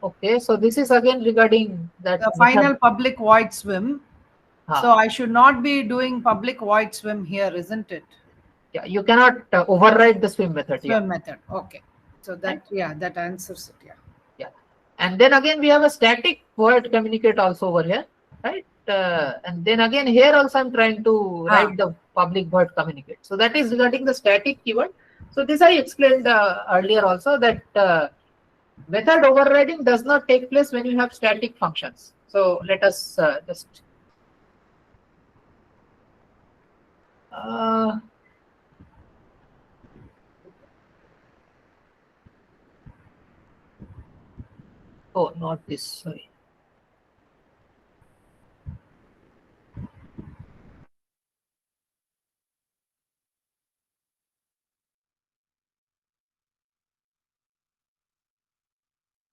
[SPEAKER 1] Okay, so this is again regarding that
[SPEAKER 2] the final public void swim. So I should not be doing public void swim here, isn't it?
[SPEAKER 1] Yeah, you cannot override the swim method.
[SPEAKER 2] Swim method. Okay. So that, that answers it.
[SPEAKER 1] Yeah. And then again, we have a static void communicate also over here, right? And then again, here also I'm trying to write the public void communicate. So that is regarding the static keyword. So this I explained earlier also, that method overriding does not take place when you have static functions. So let us just oh, not this, sorry.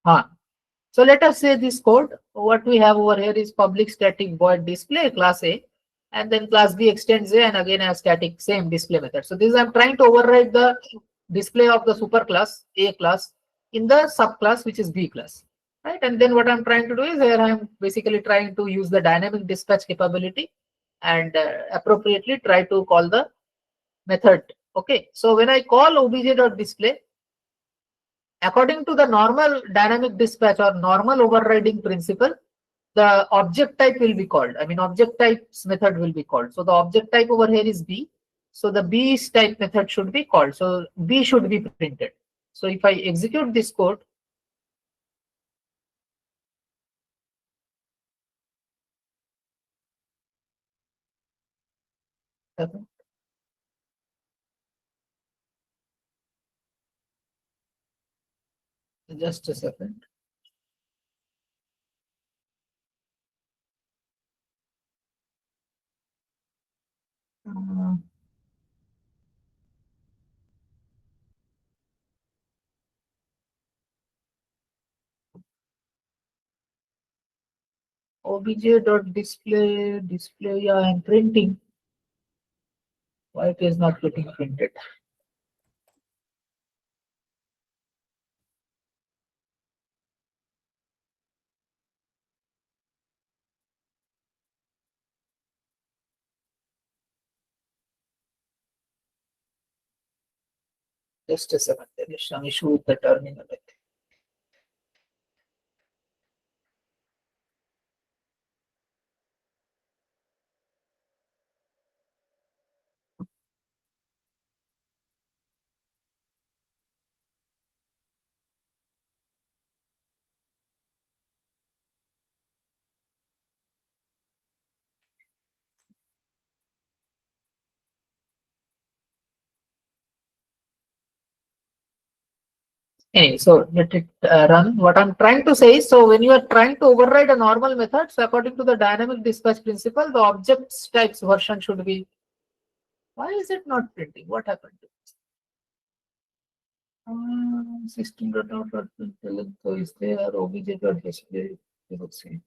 [SPEAKER 1] So let us say this code, what we have over here is public static void display class A, and then class B extends A, and again a static same display method. So this I'm trying to override the display of the super class A class in the subclass which is B class, right? And then what I'm trying to do is here I'm basically trying to use the dynamic dispatch capability and appropriately try to call the method. Okay, so when I call obj.display, according to the normal dynamic dispatch or normal overriding principle, the object type will be called. I mean, object types method will be called. So the object type over here is B. So the B type method should be called. So B should be printed. So if I execute this code, just a second. Obj.display, yeah, I'm printing. Why it is not getting printed? Just a second, there is some issue with the terminal. Anyway, so let it run. What I'm trying to say is, so when you are trying to override a normal method, so according to the dynamic dispatch principle, the objects types version should be. Why is it not printing? What happened to it? 16.out so is there obj.display? Let's see.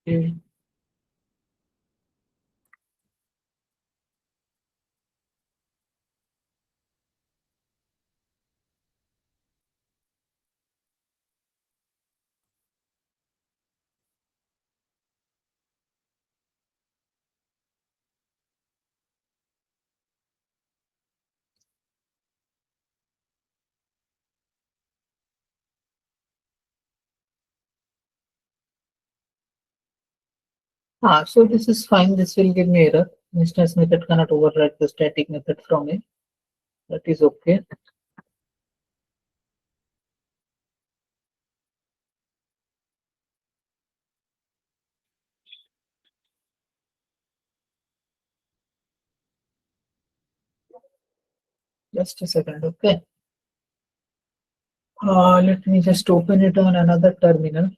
[SPEAKER 1] Okay. So this is fine. This will give me error. Instance method cannot override the static method from it. That is okay. Just a second, okay. Let me just open it on another terminal.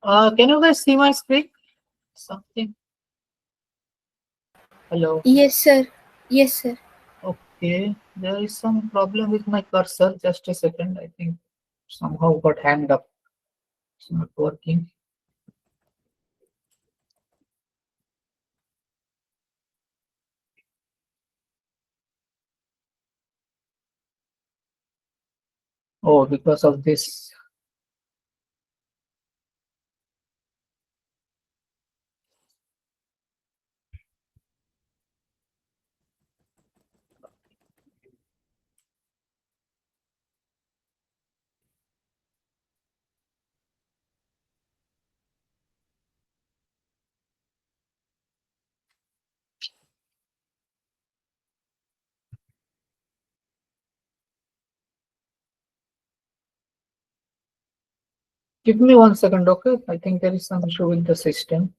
[SPEAKER 1] Can you guys see my screen? Something. Hello.
[SPEAKER 7] Yes, sir. Yes, sir.
[SPEAKER 1] Okay, there is some problem with my cursor. Just a second. I think somehow got hanged up. It's not working. Oh, because of this. Give me 1 second, okay? I think there is some issue with the system.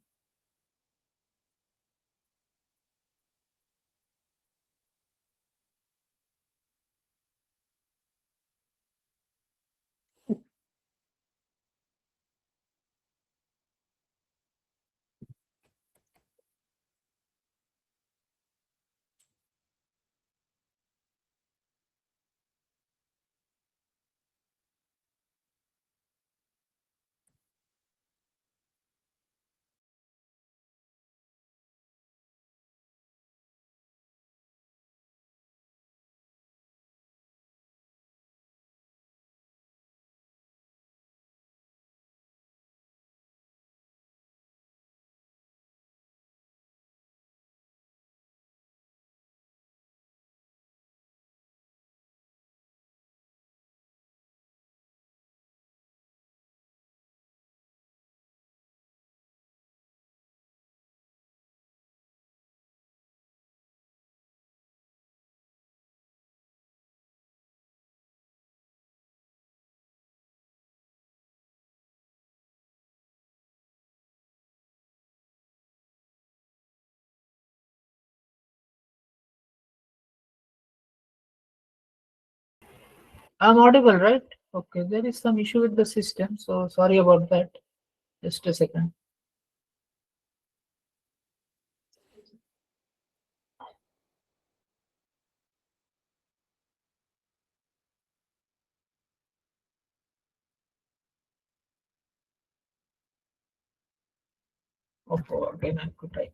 [SPEAKER 1] I'm audible, right? Okay, there is some issue with the system, so sorry about that. Just a second. Oh, again, I have to try.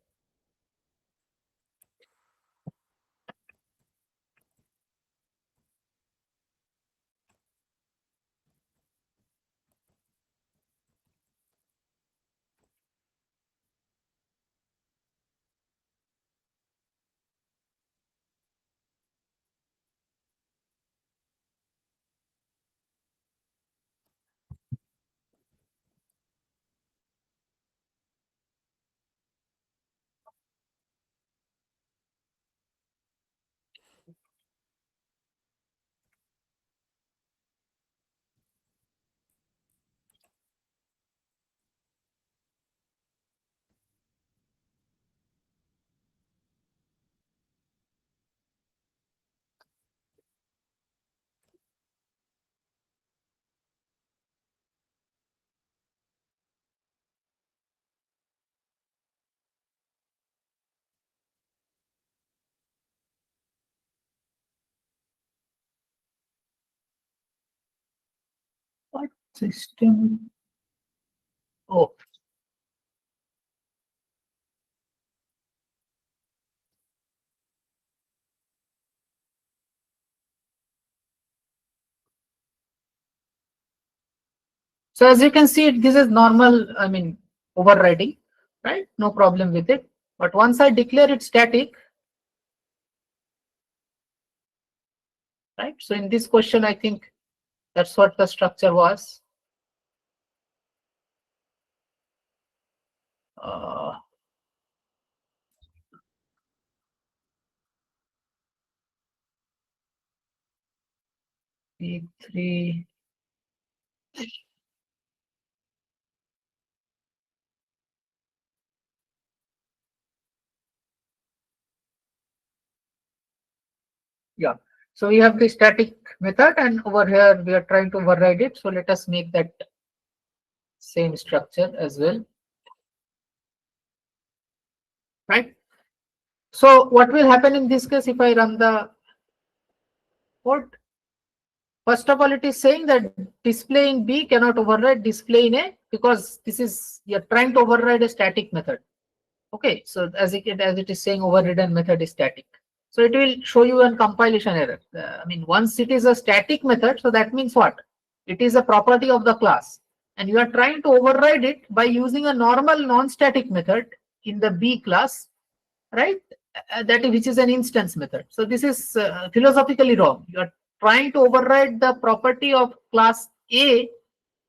[SPEAKER 1] What system? Oh, so as you can see, this is normal, I mean, overriding, right? No problem with it. But once I declare it static, right? So in this question, I think that's what the structure was. P3. Yeah. So we have the static method, and over here we are trying to override it. So let us make that Same structure as well. Right? So what will happen in this case if I run the code? First of all, it is saying that display in B cannot override display in A because this is, you're trying to override a static method. Okay, so as it is saying, overridden method is static. So it will show you a compilation error. I mean, once it is a static method, so that means what? It is a property of the class. And you are trying to override it by using a normal non-static method in the B class, right? Which is an instance method. So this is philosophically wrong. You are trying to override the property of class A,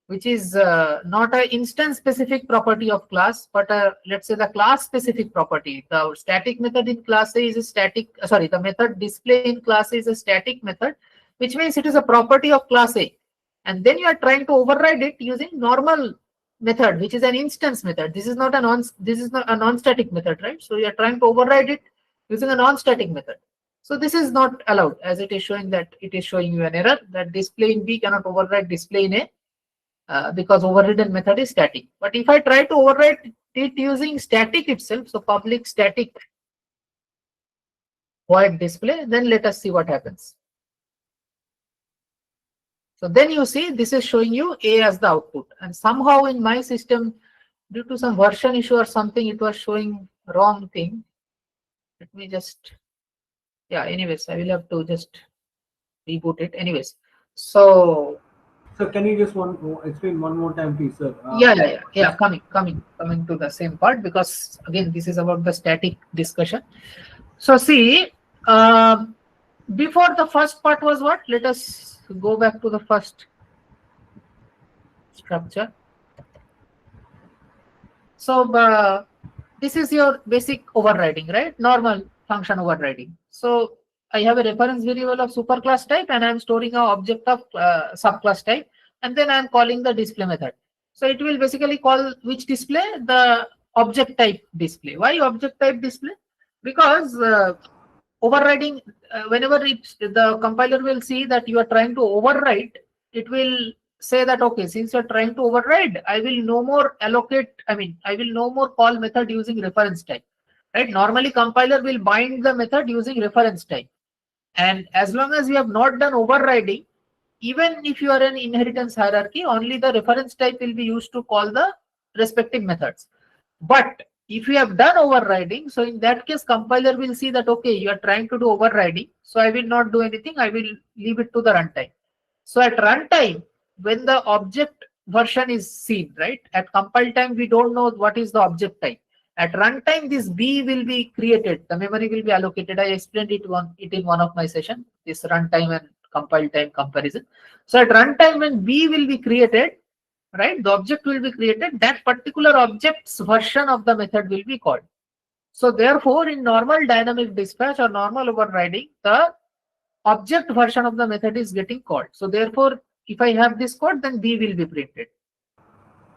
[SPEAKER 1] which is not an instance specific property of class, but let's say the class specific property. The static method in class A is a static, the method display in class A is a static method, which means it is a property of class A. And then you are trying to override it using normal method, which is an instance method. This is not a non-static method, right? So you are trying to override it using a non-static method. So this is not allowed, as it is showing that it is showing you an error that display in B cannot override display in A because overridden method is static. But if I try to override it using static itself, so public static void display, then let us see what happens. So then you see this is showing you A as the output, and somehow in my system, due to some version issue or something, it was showing wrong thing. Let me just, yeah, anyways, I will have to just reboot it. Anyways, so
[SPEAKER 3] can you just explain one more time, please, sir?
[SPEAKER 1] Yeah. Coming to the same part, because again, this is about the static discussion. So see, before the first part was what? Let us go back to the first structure. So this is your basic overriding, right? Normal function overriding. So I have a reference variable of superclass type, and I'm storing an object of subclass type, and then I'm calling the display method. So it will basically call which display? The object type display. Why object type display? Because overriding, whenever the compiler will see that you are trying to override, it will say that, okay, since you're trying to override, I will no more call method using reference type, right? Normally compiler will bind the method using reference type. And as long as you have not done overriding, even if you are an inheritance hierarchy, only the reference type will be used to call the respective methods. But if you have done overriding, so in that case, compiler will see that, okay, you are trying to do overriding, so I will not do anything, I will leave it to the runtime. So at runtime, when the object version is seen, right? At compile time, we don't know what is the object type. At runtime, this B will be created, the memory will be allocated. I explained it in one of my sessions, this runtime and compile time comparison. So at runtime, when B will be created, right, the object will be created, that particular object's version of the method will be called. So therefore, in normal dynamic dispatch or normal overriding, the object version of the method is getting called. So therefore, if I have this code, then B will be printed.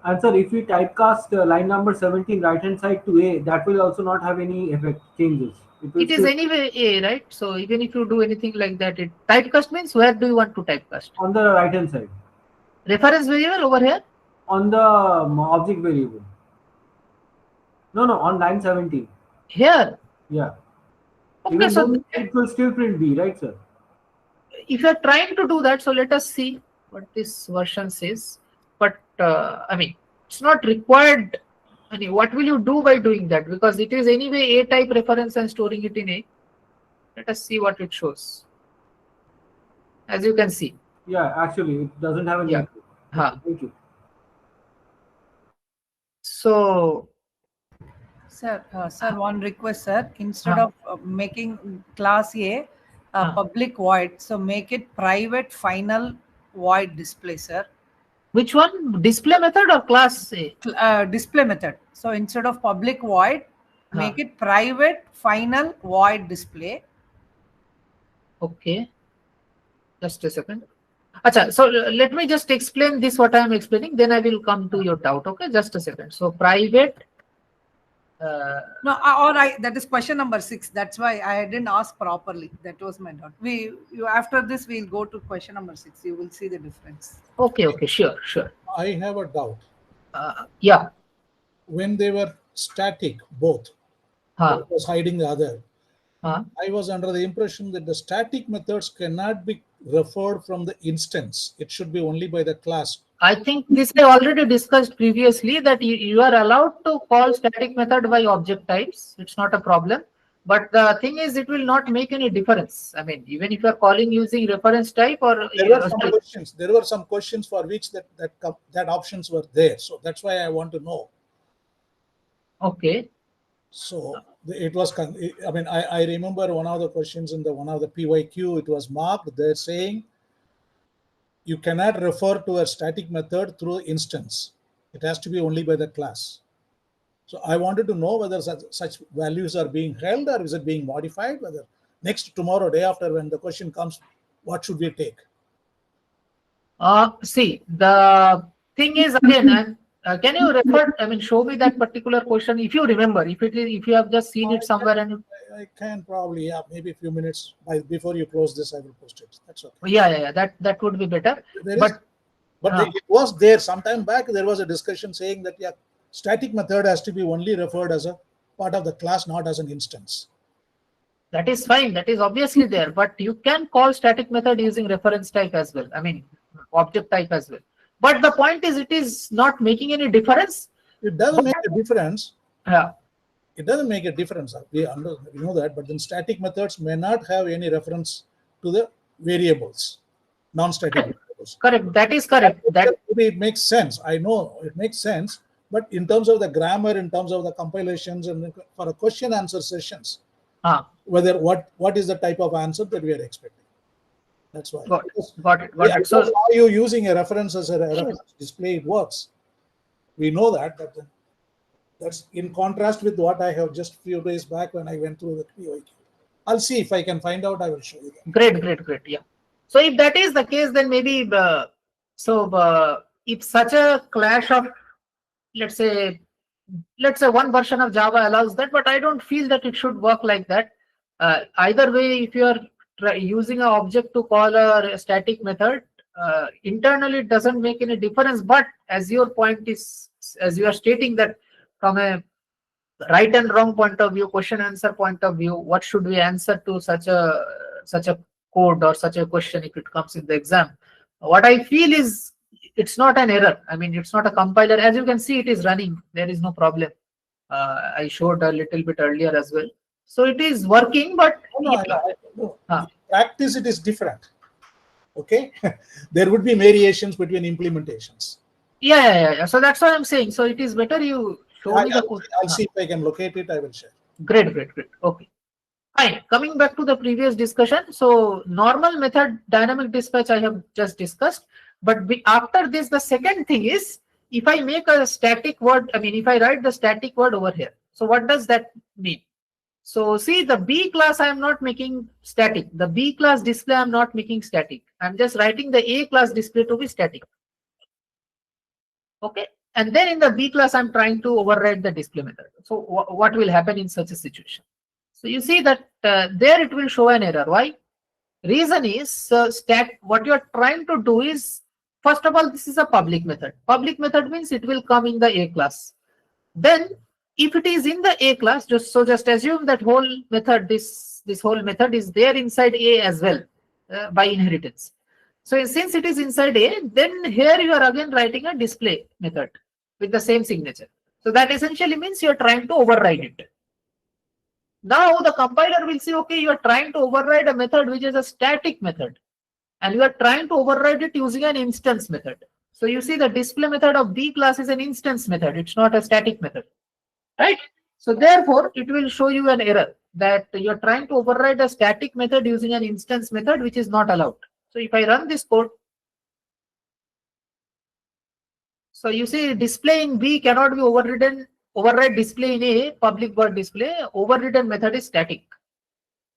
[SPEAKER 3] And sir, if we typecast line number 17 right hand side to A, that will also not have any effect changes.
[SPEAKER 1] It is anyway A, right? So even if you do anything like that, typecast means where do you want to typecast?
[SPEAKER 3] On the right hand side.
[SPEAKER 1] Reference variable over here?
[SPEAKER 3] On the object variable. No, on line 17.
[SPEAKER 1] Here?
[SPEAKER 3] Yeah.
[SPEAKER 1] Okay,
[SPEAKER 3] even
[SPEAKER 1] so
[SPEAKER 3] it will still print B, right, sir?
[SPEAKER 1] If you are trying to do that, so let us see what this version says. But it's not required. What will you do by doing that? Because it is anyway A type reference and storing it in A. Let us see what it shows. As you can see.
[SPEAKER 3] Yeah, actually, it doesn't have any.
[SPEAKER 1] Yeah.
[SPEAKER 3] Thank you.
[SPEAKER 1] So,
[SPEAKER 2] sir, one request, sir. Instead of making class A public void, so make it private final void display, sir.
[SPEAKER 1] Which one? Display method or class A?
[SPEAKER 2] Display method. So instead of public void, make it private final void display.
[SPEAKER 1] Okay. Just a second. Achha, so let me just explain this, what I am explaining, then I will come to your doubt. Okay, just a second. So private.
[SPEAKER 2] No, all right. That is question number 6. That's why I didn't ask properly. That was my doubt. After this, we'll go to question number 6. You will see the difference.
[SPEAKER 1] Okay, sure.
[SPEAKER 8] I have a doubt.
[SPEAKER 1] Yeah.
[SPEAKER 8] When they were static, both, one was hiding the other. I was under the impression that the static methods cannot be referred from the instance. It should be only by the class.
[SPEAKER 1] I think this I already discussed previously, that you are allowed to call static method by object types. It's not a problem. But the thing is, it will not make any difference. I mean, even if you are calling using reference type or
[SPEAKER 8] there were some questions for which that options were there. So that's why I want to know.
[SPEAKER 1] Okay.
[SPEAKER 8] So it was. I mean, I remember one of the questions in one of the PYQ. It was marked. They're saying you cannot refer to a static method through instance. It has to be only by the class. So I wanted to know whether such values are being held or is it being modified, whether tomorrow, day after, when the question comes, what should we take?
[SPEAKER 1] See, the thing is, again, can you refer, I mean, show me that particular question if you remember, if you have just seen it somewhere. And
[SPEAKER 8] I can probably, maybe a few minutes before you close this, I will post it. That's okay.
[SPEAKER 1] Yeah, that would be better.
[SPEAKER 8] But it was there some time back. There was a discussion saying that static method has to be only referred as a part of the class, not as an instance.
[SPEAKER 1] That is fine. That is obviously there. But you can call static method using reference type as well. I mean, object type as well. But the point is, it is not making any difference.
[SPEAKER 8] It doesn't make a difference.
[SPEAKER 1] Yeah.
[SPEAKER 8] It doesn't make a difference. We know that. But then static methods may not have any reference to the variables, non-static variables.
[SPEAKER 1] Correct. That is correct. That
[SPEAKER 8] it makes sense. I know it makes sense. But in terms of the grammar, in terms of the compilations, and for a question answer sessions, whether what is the type of answer that we are expecting? That's why.
[SPEAKER 1] Got it.
[SPEAKER 8] So are you using a reference as a reference display? It works. We know that. That's in contrast with what I have just few days back when I went through the PYQ. I'll see if I can find out. I will show you that.
[SPEAKER 1] Great. Yeah. So if that is the case, then maybe if such a clash of, let's say one version of Java allows that, but I don't feel that it should work like that. Either way, if you are using an object to call a static method, internally it doesn't make any difference. But as your point is, as you are stating that from a right and wrong point of view, question answer point of view, what should we answer to such a code or such a question if it comes in the exam? What I feel is, it's not an error. I mean, it's not a compiler. As you can see, it is running. There is no problem. I showed a little bit earlier as well. So it is working, but
[SPEAKER 8] practice it is different. Okay, there would be variations between implementations.
[SPEAKER 1] Yeah. So that's what I'm saying. So it is better you show me the code.
[SPEAKER 8] I'll see if I can locate it. I will share.
[SPEAKER 1] Great. Okay. Fine. Coming back to the previous discussion. So normal method dynamic dispatch I have just discussed. But after this, the second thing is, if I make a static word, I mean, if I write the static word over here, so what does that mean? So see, the B class I am not making static. The B class display I am not making static. I'm just writing the A class display to be static. Okay. And then in the B class, I'm trying to override the display method. So what will happen in such a situation? So you see that there it will show an error. Why? Reason is, what you are trying to do is, first of all, this is a public method. Public method means it will come in the A class. Then if it is in the A class, just assume that whole method, this whole method is there inside A as well by inheritance. So since it is inside A, then here you are again writing a display method with the same signature. So that essentially means you are trying to override it. Now the compiler will say, okay, you are trying to override a method which is a static method, and you are trying to override it using an instance method. So you see the display method of B class is an instance method. It's not a static method, right? So therefore, it will show you an error that you are trying to override a static method using an instance method, which is not allowed. So if I run this code, so you see display in B cannot be overridden. Override display in A, public word display, overridden method is static.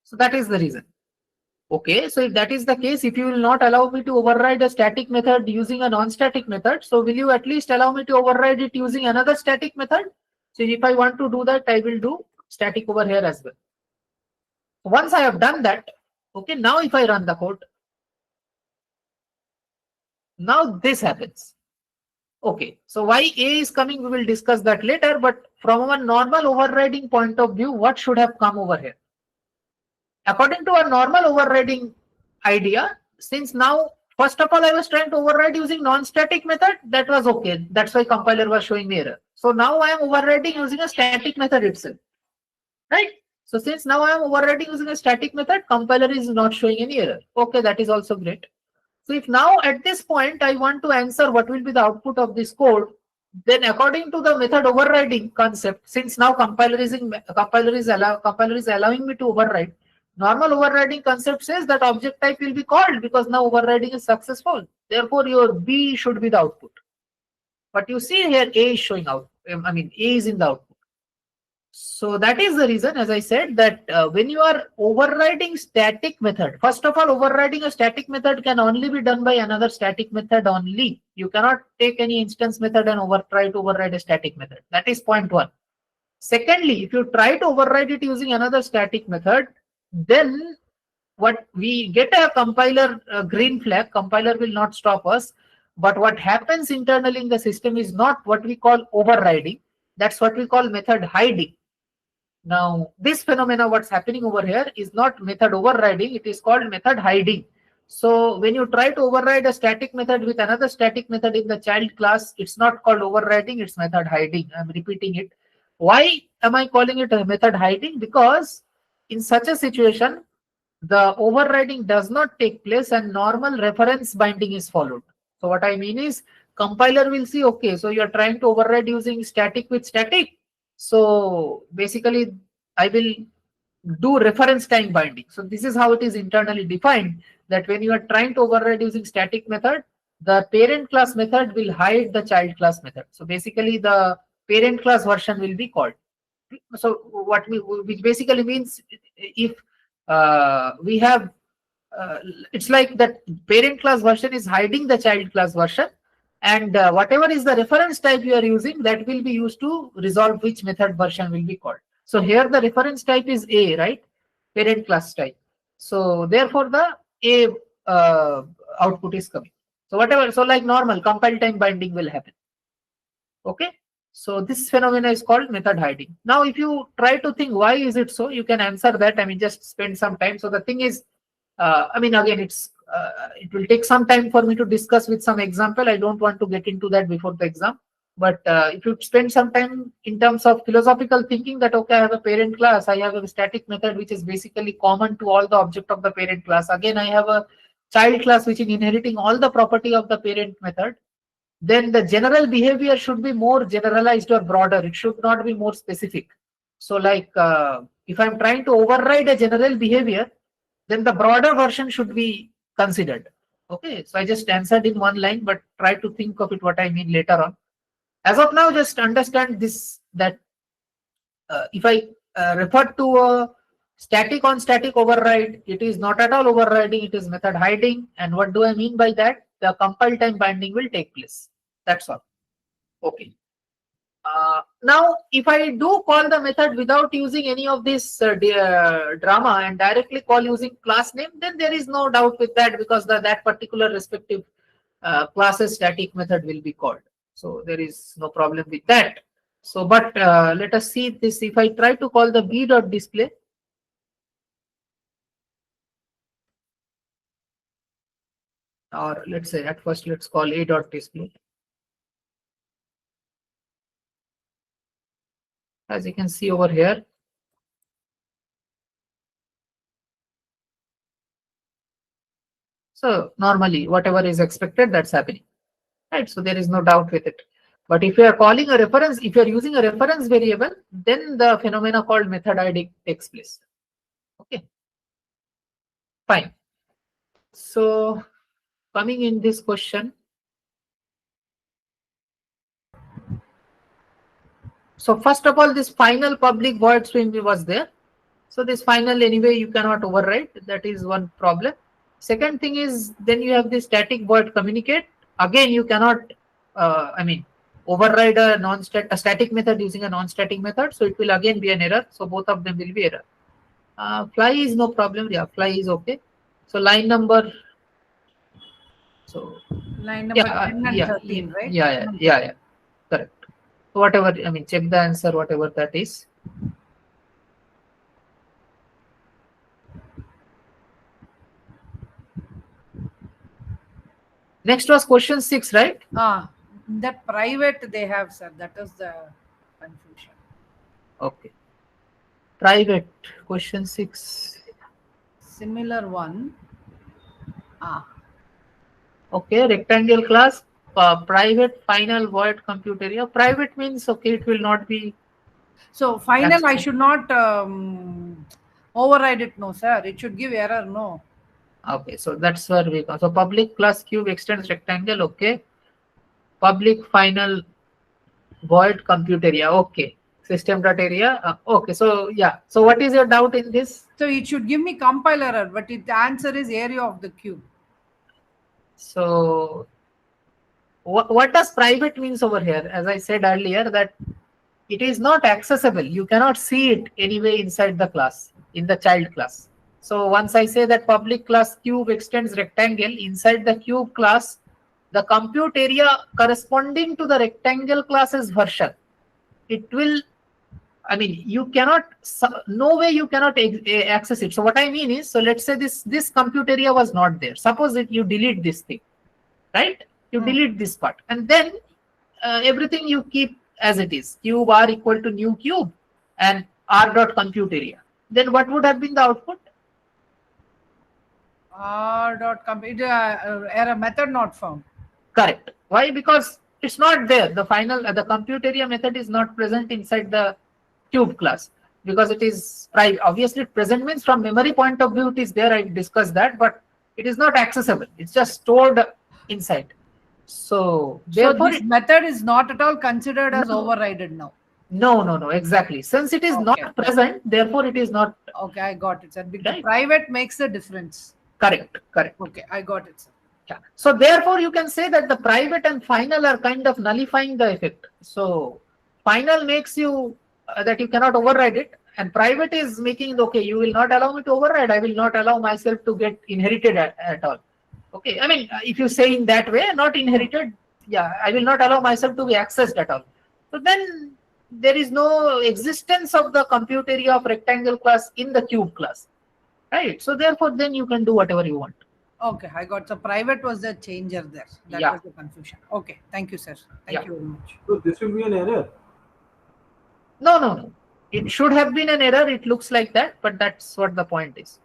[SPEAKER 1] So that is the reason. Okay, so if that is the case, if you will not allow me to override a static method using a non-static method, so will you at least allow me to override it using another static method? So if I want to do that, I will do static over here as well. Once I have done that, okay, now if I run the code, now this happens. Okay, so why A is coming, we will discuss that later, but from a normal overriding point of view, what should have come over here? According to our normal overriding idea, since now, first of all, I was trying to override using non-static method, that was okay. That's why compiler was showing me error. So now I am overriding using a static method itself, right? So since now I am overriding using a static method, compiler is not showing any error. Okay, that is also great. So if now at this point I want to answer what will be the output of this code, then according to the method overriding concept, since now compiler is allowing me to override, normal overriding concept says that object type will be called because now overriding is successful. Therefore, your B should be the output. But you see here A is showing out. I mean, A is in the output. So that is the reason, as I said, that when you are overriding static method, first of all, overriding a static method can only be done by another static method only. You cannot take any instance method and try to override a static method. That is point one. Secondly, if you try to override it using another static method, then what we get a compiler green flag, compiler will not stop us. But what happens internally in the system is not what we call overriding. That's what we call method hiding. Now, this phenomena, what's happening over here is not method overriding, it is called method hiding. So when you try to override a static method with another static method in the child class, it's not called overriding, it's method hiding. I'm repeating it. Why am I calling it a method hiding? Because in such a situation, the overriding does not take place and normal reference binding is followed. So what I mean is, compiler will see, okay, so you're trying to override using static with static. So basically, I will do reference time binding. So this is how it is internally defined, that when you are trying to override using static method, the parent class method will hide the child class method. So basically, the parent class version will be called. So which basically means if we have, it's like that parent class version is hiding the child class version, and whatever is the reference type you are using, that will be used to resolve which method version will be called. So here the reference type is A, right? Parent class type. So therefore the A output is coming. So whatever, so like normal compile time binding will happen. Okay. So this phenomena is called method hiding. Now, if you try to think why is it so, you can answer that. I mean, just spend some time. So the thing is, I mean, again, it will take some time for me to discuss with some example. I don't want to get into that before the exam. But if you spend some time in terms of philosophical thinking that, okay, I have a parent class, I have a static method which is basically common to all the object of the parent class. Again, I have a child class which is inheriting all the property of the parent method. Then the general behavior should be more generalized or broader. It should not be more specific. So like if I'm trying to override a general behavior, then the broader version should be considered. Okay, so I just answered in one line, but try to think of it what I mean later on. As of now, just understand this, that if I refer to a static on static override, it is not at all overriding, it is method hiding. And what do I mean by that? The compile time binding will take place. That's all. Okay. Now, if I do call the method without using any of this drama and directly call using class name, then there is no doubt with that, because that particular respective class's static method will be called. So there is no problem with that. So, but let us see this. If I try to call the b.display, or let's say at first let's call a.display. As you can see over here, so normally whatever is expected, that's happening, right? So there is no doubt with it. But if you are calling a reference, if you are using a reference variable, then the phenomena called method hiding takes place. Okay, fine. So coming in this question, so first of all, this final public void string was there. So this final anyway you cannot override. That is one problem. Second thing is, then you have this static void communicate. Again, you cannot, I mean, override a static method using a non-static method. So it will again be an error. So both of them will be error. Fly is no problem. Yeah, fly is okay. So line number So
[SPEAKER 2] line number 10 and 13, right?
[SPEAKER 1] Yeah. Correct. Whatever, I mean, check the answer, whatever that is. Next was question 6, right?
[SPEAKER 2] The private they have, sir. That is the confusion.
[SPEAKER 1] Okay. Private, question 6.
[SPEAKER 2] Similar one.
[SPEAKER 1] Okay, rectangle class, private final void compute area. Private means, okay, it will not be.
[SPEAKER 2] So final, I should not override it, no, sir. It should give error, no.
[SPEAKER 1] Okay, so that's where we go. So public class cube extends rectangle, okay. Public final void compute area, okay. System.area, okay. So yeah. So what is your doubt in this?
[SPEAKER 2] So it should give me compile error, but the answer is area of the cube.
[SPEAKER 1] So what does private means over here? As I said earlier, that it is not accessible. You cannot see it anyway inside the class, in the child class. So once I say that public class cube extends rectangle, inside the cube class, the compute area corresponding to the rectangle class's version, it will, I mean, you cannot, no way you cannot access it. So what I mean is, so let's say this compute area was not there. Suppose that you delete this thing, right? You delete this part, and then everything you keep as it is. Cube r equal to new cube and r dot compute area. Then what would have been the output?
[SPEAKER 2] R dot compute error method not found.
[SPEAKER 1] Correct. Why? Because it's not there. The final, the compute area method is not present inside the cube class because it is private. Obviously, present means from memory point of view it is there. I discussed that, but it is not accessible. It's just stored inside. So therefore,
[SPEAKER 2] this method is not at all considered as overridden now.
[SPEAKER 1] No, exactly. Since it is not present, therefore it is not.
[SPEAKER 2] Okay, I got it, sir. Because private makes a difference.
[SPEAKER 1] Correct.
[SPEAKER 2] Okay, I got it, sir.
[SPEAKER 1] Yeah. So therefore, you can say that the private and final are kind of nullifying the effect. So final makes you that you cannot override it, and private is making okay, you will not allow me to override. I will not allow myself to get inherited at all. Okay, I mean, if you say in that way, not inherited, yeah, I will not allow myself to be accessed at all. So then there is no existence of the compute area of rectangle class in the cube class, right? So therefore, then you can do whatever you want.
[SPEAKER 2] Okay, I got. So private was the changer there. That was the confusion. Okay, thank you, sir. Thank you very much.
[SPEAKER 3] So this will be an error.
[SPEAKER 1] No. It should have been an error. It looks like that, but that's what the point is.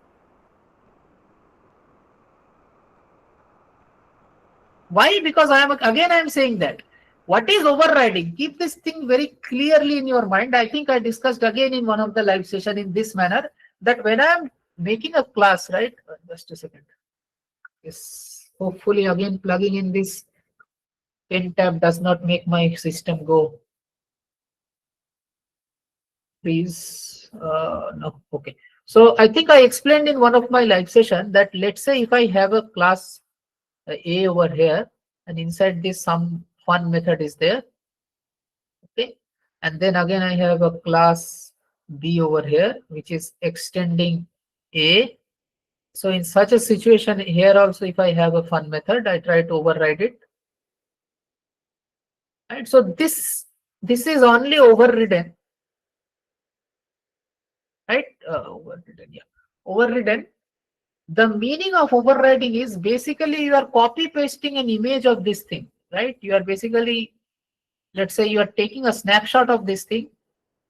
[SPEAKER 1] Why? Because I am saying that what is overriding? Keep this thing very clearly in your mind. I think I discussed again in one of the live session in this manner that when I am making a class, right? Just a second. Yes. Hopefully, again plugging in this pen tab does not make my system go. Please, no. Okay. So I think I explained in one of my live session that let's say if I have a class A over here, and inside this some fun method is there. Okay, and then again I have a class B over here, which is extending A. So in such a situation here also, if I have a fun method, I try to override it. Right. So this is only overridden. Right. Overridden. Yeah. Overridden. The meaning of overriding is basically you are copy pasting an image of this thing, right? You are basically, let's say you are taking a snapshot of this thing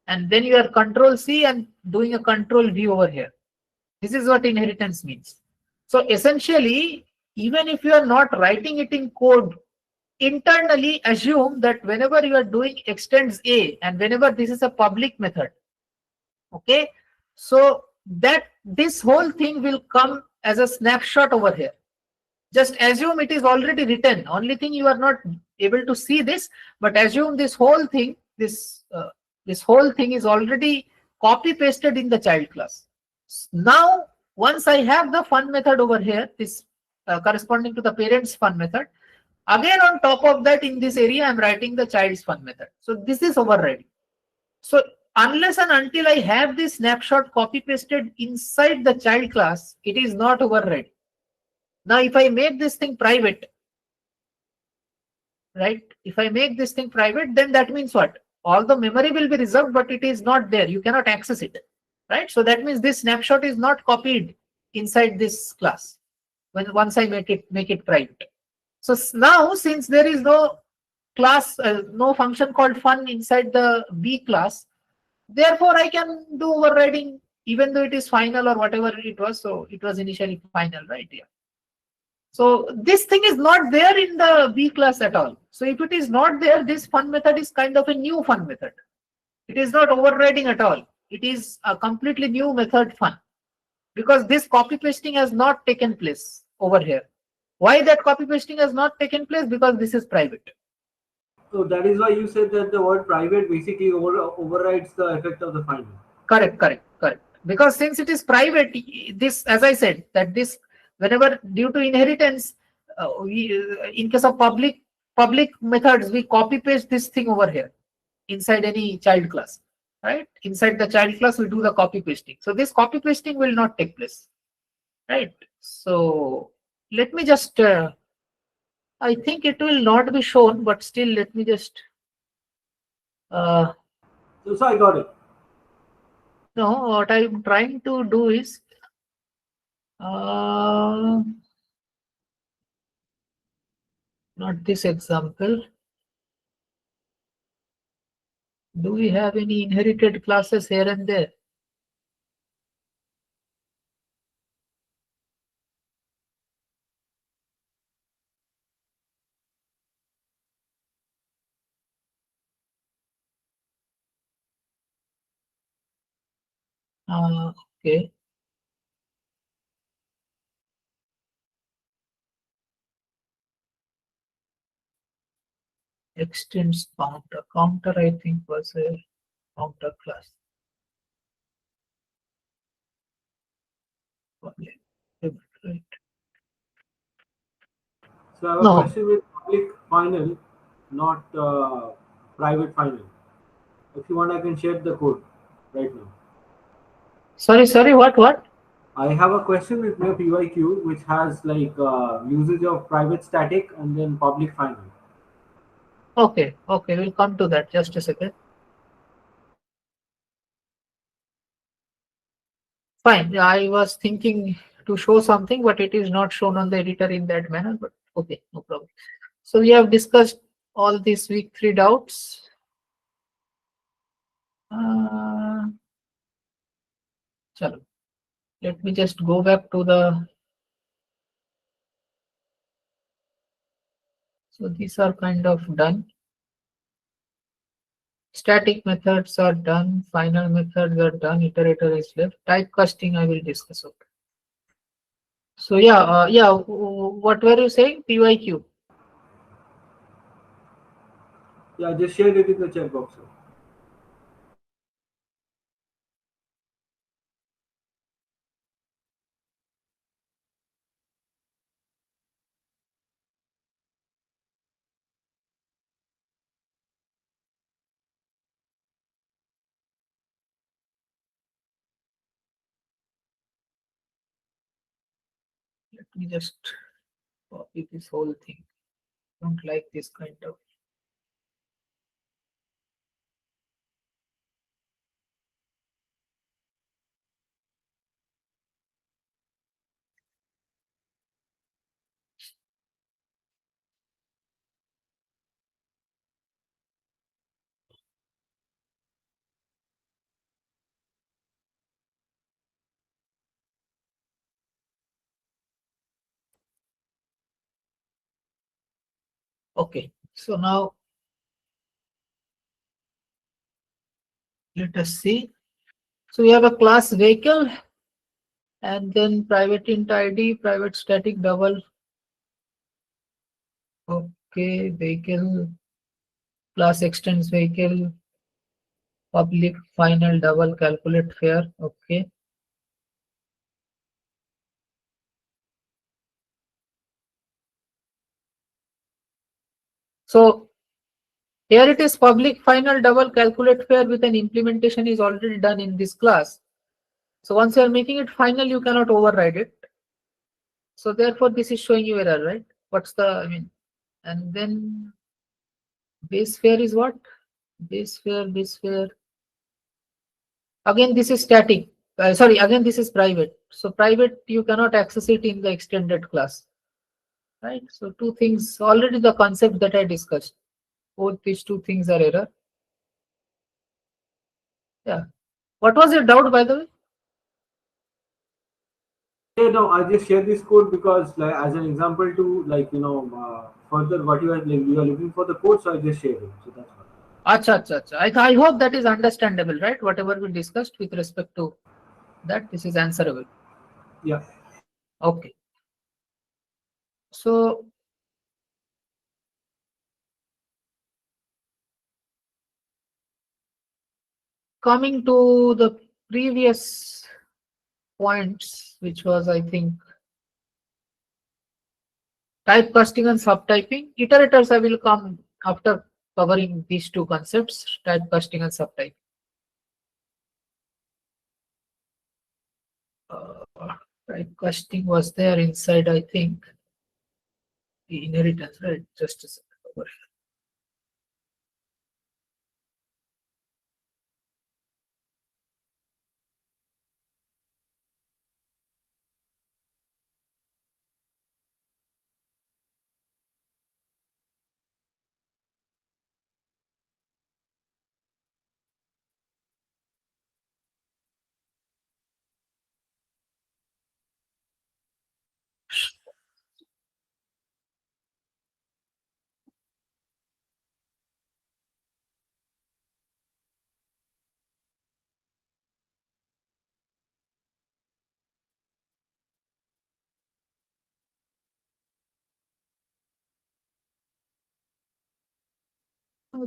[SPEAKER 1] and then you are Control C and doing a Control V over here. This is what inheritance means. So essentially, even if you are not writing it in code, internally assume that whenever you are doing extends A and whenever this is a public method, okay, so that this whole thing will come as a snapshot over here. Just assume it is already written. Only thing you are not able to see this, but assume this whole thing, this whole thing is already copy pasted in the child class. Now, once I have the fun method over here, this corresponding to the parent's fun method, again on top of that in this area, I'm writing the child's fun method. So this is overriding. So unless and until I have this snapshot copy pasted inside the child class, it is not overriding. Now, if I make this thing private, right? If I make this thing private, then that means what? All the memory will be reserved, but it is not there. You cannot access it, right? So that means this snapshot is not copied inside this class when once I make it private. So now, since there is no class, no function called fun inside the B class, therefore I can do overriding even though it is final or whatever it was. So it was initially final, right? Yeah. So this thing is not there in the B class at all. So if it is not there, this fun method is kind of a new fun method. It is not overriding at all. It is a completely new method fun, because this copy pasting has not taken place over here. Why that copy pasting has not taken place? Because this is private.
[SPEAKER 3] So that is why you said that the word private basically overrides the effect of the final.
[SPEAKER 1] Correct. Because since it is private, this, as I said, that this, whenever due to inheritance, in case of public methods, we copy paste this thing over here inside any child class, right? Inside the child class, we do the copy pasting. So this copy pasting will not take place, right? So let me just, I think it will not be shown, but still let me just.
[SPEAKER 3] So I got it.
[SPEAKER 1] No, what I'm trying to do is, not this example. Do we have any inherited classes here and there? Okay. Extends counter. Counter, I think, was a counter class. Right.
[SPEAKER 3] So I have a question with public final, not private final. If you want, I can share the code right now.
[SPEAKER 1] Sorry, what?
[SPEAKER 3] I have a question with my PYQ which has like usage of private static and then public final.
[SPEAKER 1] Okay, we'll come to that. Just a second. Fine. I was thinking to show something, but it is not shown on the editor in that manner. But okay, no problem. So we have discussed all these week 3 doubts. Chalo. Let me just go back to the. So these are kind of done. Static methods are done. Final methods are done. Iterator is left. Typecasting I will discuss. Okay. So yeah, what were you saying? PYQ.
[SPEAKER 3] Yeah, just share it in the chat box.
[SPEAKER 1] Let me just copy this whole thing. Don't like this kind of. Okay, so now let us see. So we have a class vehicle and then private int ID, private static double. Okay, vehicle, class extends vehicle, public final double calculate fare. Okay. So here it is public final double calculate fare with an implementation is already done in this class. So once you are making it final, you cannot override it. So therefore this is showing you error, right? What's the, and then Base fare is what? Base fare. Again, this is static. Sorry, again, this is private. So private, you cannot access it in the extended class. Right? So two things, already the concept that I discussed. Both these two things are error. Yeah. What was your doubt, by the way?
[SPEAKER 3] Yeah, no, I just share this code because, like, as an example to, like, further what you are looking for the code, so I just shared it. So that's why.
[SPEAKER 1] Acha. I hope that is understandable, right? Whatever we discussed with respect to that, this is answerable.
[SPEAKER 3] Yeah.
[SPEAKER 1] Okay. So coming to the previous points, which was, I think, typecasting and subtyping. Iterators, I will come after covering these two concepts, typecasting and subtyping. Typecasting was there inside, I think, the inheritance, right? Just a second. Over here.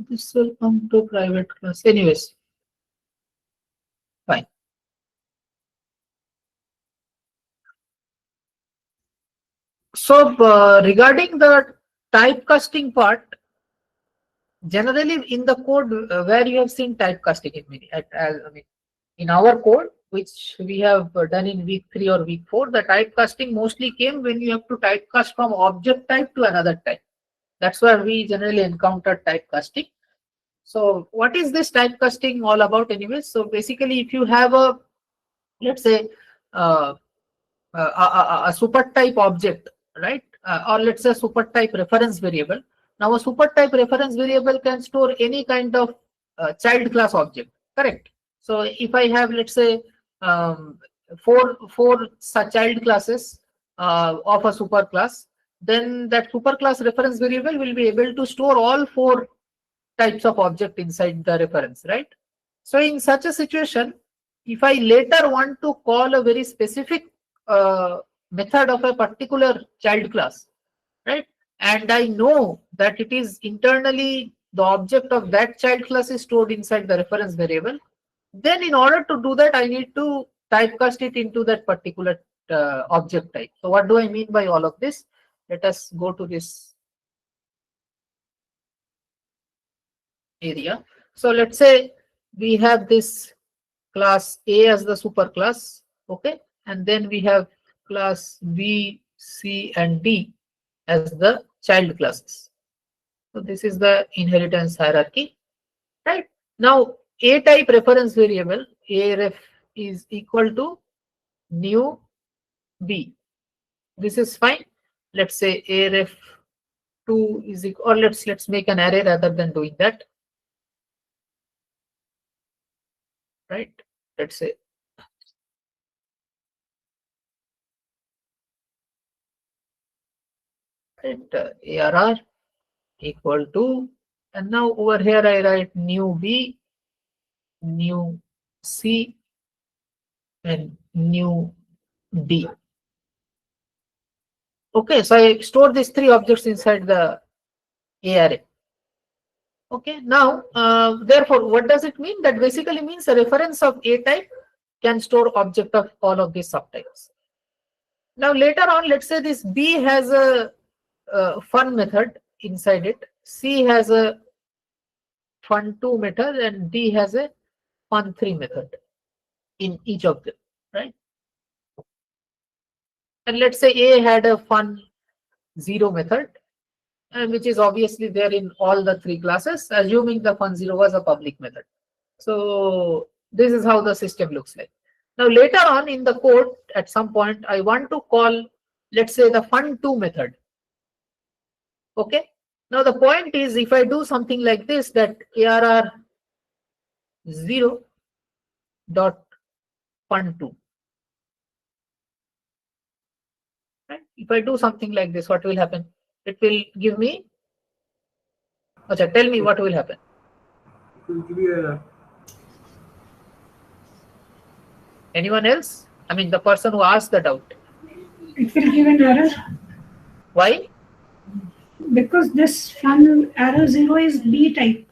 [SPEAKER 1] This will come to private class. Anyways, fine. So regarding the typecasting part, generally in the code where you have seen typecasting in many, I mean, in our code, which we have done in week 3 or week 4, the typecasting mostly came when you have to typecast from object type to another type. That's where we generally encountered typecasting. So what is this typecasting all about anyways? So basically, if you have a, let's say, a super type object, right? Or let's say super type reference variable. Now a super type reference variable can store any kind of child class object, correct? So if I have, let's say, four such child classes of a super class, then that super class reference variable will be able to store all 4 types of object inside the reference, right? So in such a situation, if I later want to call a very specific method of a particular child class, right? And I know that it is internally the object of that child class is stored inside the reference variable, then in order to do that, I need to typecast it into that particular object type. So what do I mean by all of this? Let us go to this area. So let's say we have this class A as the superclass, okay, and then we have class B, C, and D as the child classes. So this is the inheritance hierarchy, right? Now A type reference variable aref is equal to new B. This is fine. Let's say aref2 is equal, or let's make an array rather than doing that, right? Let's say arr equal to, and now over here I write new B, new C, and new D. Okay, so I store these 3 objects inside the A array. Okay, now therefore what does it mean? That basically means a reference of A type can store object of all of these subtypes. Now later on, let's say this B has a fun method inside it, C has a fun2 method, and D has a fun3 method in each of them, right? And let's say A had a fun0 method, and which is obviously there in all the three classes, assuming the fun0 was a public method. So this is how the system looks like. Now later on in the code, at some point, I want to call, let's say, the fun2 method. Okay. Now the point is, if I do something like this, that ARR 0 dot fun2. Right? If I do something like this, what will happen? It will give me. Acha, tell me what will happen.
[SPEAKER 3] It will give you error.
[SPEAKER 1] Anyone else? I mean, the person who asked the doubt.
[SPEAKER 6] It will give an error.
[SPEAKER 1] Why?
[SPEAKER 6] Because this fun arrow 0 is B type.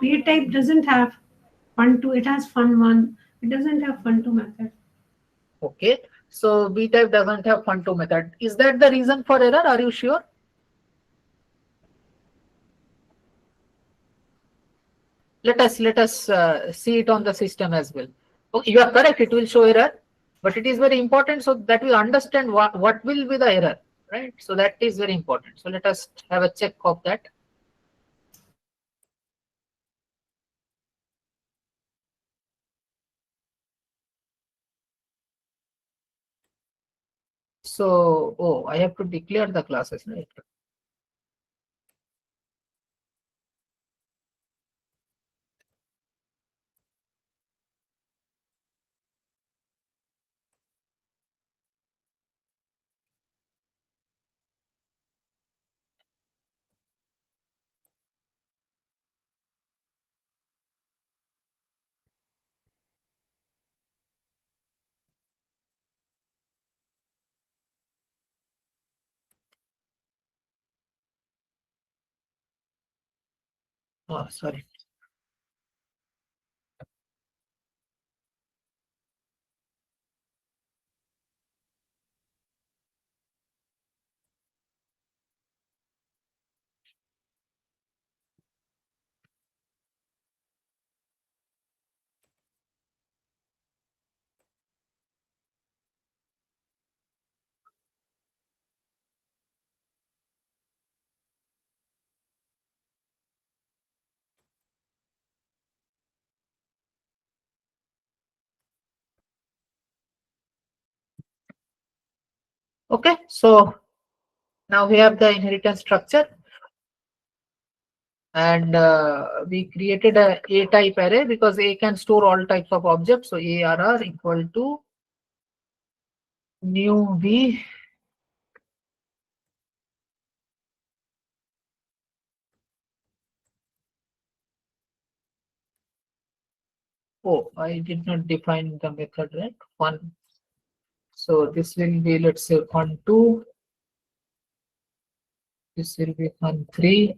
[SPEAKER 6] B type doesn't have fun2. It has fun1. It doesn't have fun2 method.
[SPEAKER 1] Okay. So B type doesn't have fun2 method. Is that the reason for error? Are you sure? Let us see it on the system as well. Okay, you are correct. It will show error, but it is very important so that we understand what will be the error, right? So that is very important. So let us have a check of that. So, oh, I have to declare the classes, right? Oh, sorry. Okay, so now we have the inheritance structure, and we created a type array because A can store all types of objects. So ARR equal to new B Oh, I did not define the method, right? Fun. So this will be, let's say, fun2. This will be fun3.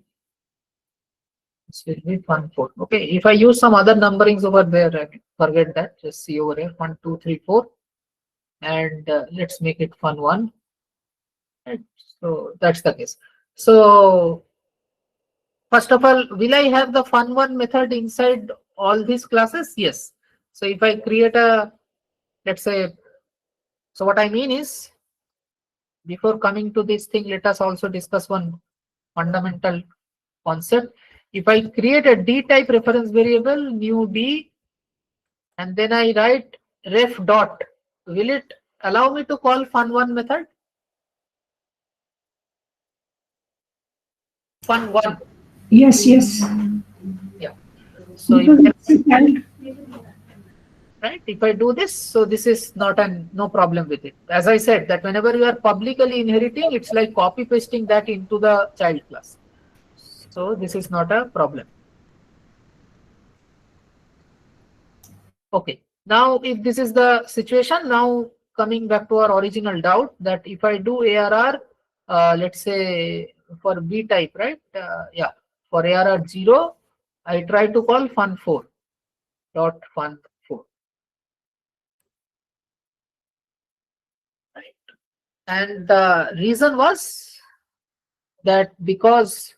[SPEAKER 1] This will be fun4. Okay, if I use some other numberings over there, forget that. Just see over here, 1, 2, 3, 4. And let's make it fun1. Right? So that's the case. So first of all, will I have the fun1 method inside all these classes? Yes. So if I create a, let's say, so what I mean is, before coming to this thing, let us also discuss one fundamental concept. If I create a D type reference variable, new D, and then I write ref dot, will it allow me to call fun1 method? Fun1.
[SPEAKER 6] Yes, yes.
[SPEAKER 1] Yeah. So right, if I do this, so this is not no problem with it. As I said, that whenever you are publicly inheriting, it's like copy pasting that into the child class. So this is not a problem. Okay, now if this is the situation, now coming back to our original doubt, that if I do ARR, let's say for B type, right? Yeah, for ARR 0, I try to call fun4 dot fun4. Right. And the reason was that because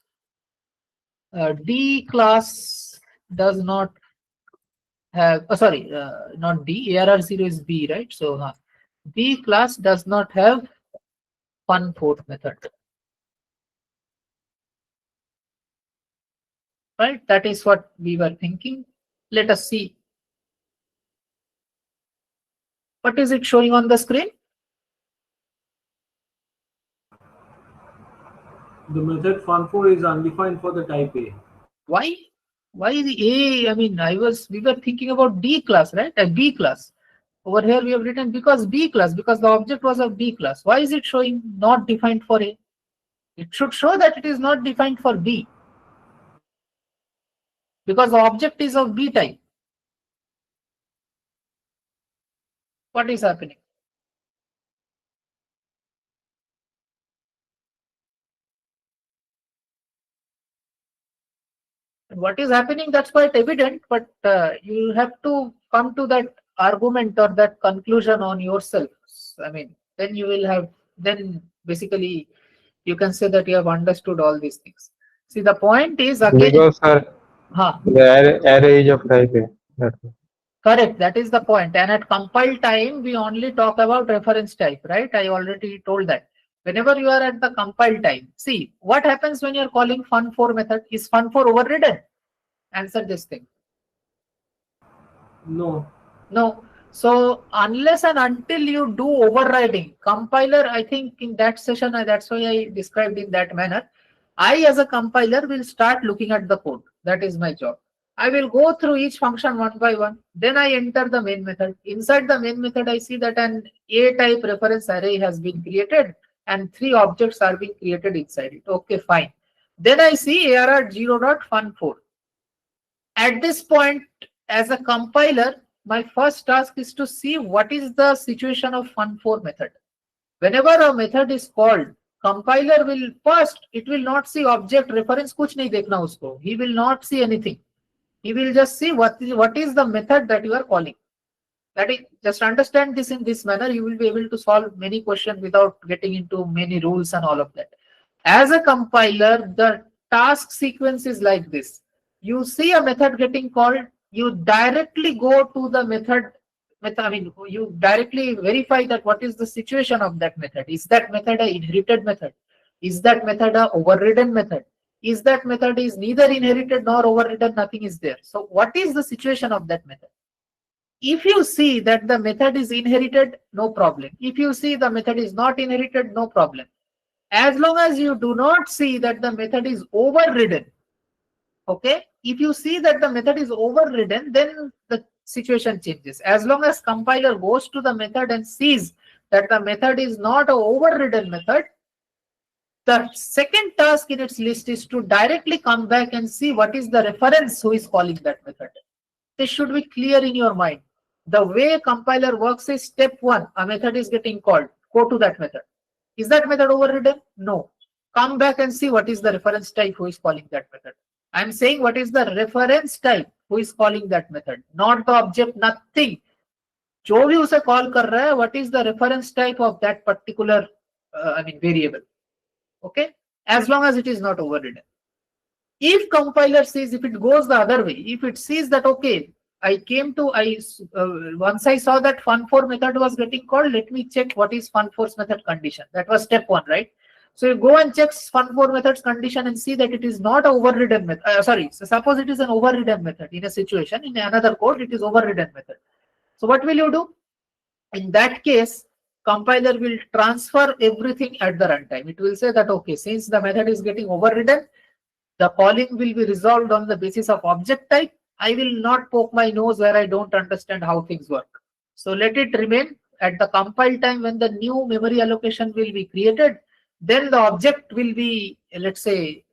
[SPEAKER 1] D class does not have, sorry, not D, ARR 0 is B, right? So B class does not have fun4 method. right? That is what we were thinking. Let us see. What is it showing on the screen?
[SPEAKER 3] The method fun4 is undefined for the type A.
[SPEAKER 1] Why? Why the A? I mean, we were thinking about D class, right? A B class. Over here we have written because B class, because the object was of B class. Why is it showing not defined for A? It should show that it is not defined for B, because the object is of B type. What is happening? What is happening, that's quite evident, but you have to come to that argument or that conclusion on yourself. I mean, then you will have, then basically you can say that you have understood all these things. See, the point is again.
[SPEAKER 9] Because the array is of type A. That's all.
[SPEAKER 1] Correct, that is the point. And at compile time, we only talk about reference type, right? I already told that. Whenever you are at the compile time, see what happens when you are calling fun4 method. Is fun4 overridden? Answer this thing.
[SPEAKER 3] No.
[SPEAKER 1] No. So unless and until you do overriding, compiler, I think in that session, that's why I described in that manner. I as a compiler will start looking at the code. That is my job. I will go through each function one by one. Then I enter the main method. Inside the main method, I see that an A-type reference array has been created and 3 objects are being created inside it. Okay, fine. Then I see arr0.fun4. At this point, as a compiler, my first task is to see what is the situation of fun4 method. Whenever a method is called, compiler will first, it will not see object reference, kuch nahi dekhna usko. He will not see anything. He will just see what is the method that you are calling. That is, just understand this in this manner, you will be able to solve many questions without getting into many rules and all of that. As a compiler, the task sequence is like this. You see a method getting called, you directly go to the method. I mean, you directly verify that what is the situation of that method. Is that method an inherited method? Is that method an overridden method? Is that method is neither inherited nor overridden, nothing is there. So what is the situation of that method? If you see that the method is inherited, no problem. If you see the method is not inherited, no problem. As long as you do not see that the method is overridden, okay? If you see that the method is overridden, then the situation changes. As long as compiler goes to the method and sees that the method is not an overridden method, the second task in its list is to directly come back and see what is the reference who is calling that method. This should be clear in your mind. The way compiler works is step 1, a method is getting called. Go to that method. Is that method overridden? No. Come back and see what is the reference type who is calling that method. I am saying what is the reference type who is calling that method, not the object, nothing. जो भी उसे call कर रहा है, what is the reference type of that particular variable. Okay, as long as it is not overridden. If compiler says, if it goes the other way, if it sees that, okay, once I saw that fun4 method was getting called, let me check what is fun4's method condition. That was step 1, right? So you go and check fun4 method's condition and see that it is not an overridden method. So suppose it is an overridden method in a situation, in another code, it is overridden method. So what will you do? In that case, compiler will transfer everything at the runtime. It will say that, okay, since the method is getting overridden, the calling will be resolved on the basis of object type. I will not poke my nose where I don't understand how things work. So let it remain. At the compile time, when the new memory allocation will be created, then the object will be, let's say,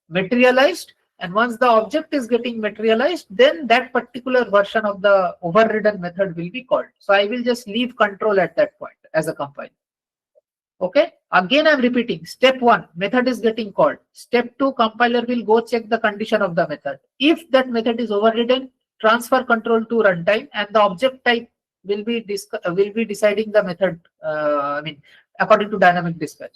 [SPEAKER 1] materialized. And once the object is getting materialized, then that particular version of the overridden method will be called. So I will just leave control at that point as a compiler. Okay, again I'm repeating. Step 1, method is getting called. Step 2, compiler will go check the condition of the method. If that method is overridden, transfer control to runtime, and the object type will be deciding the method. According to dynamic dispatch.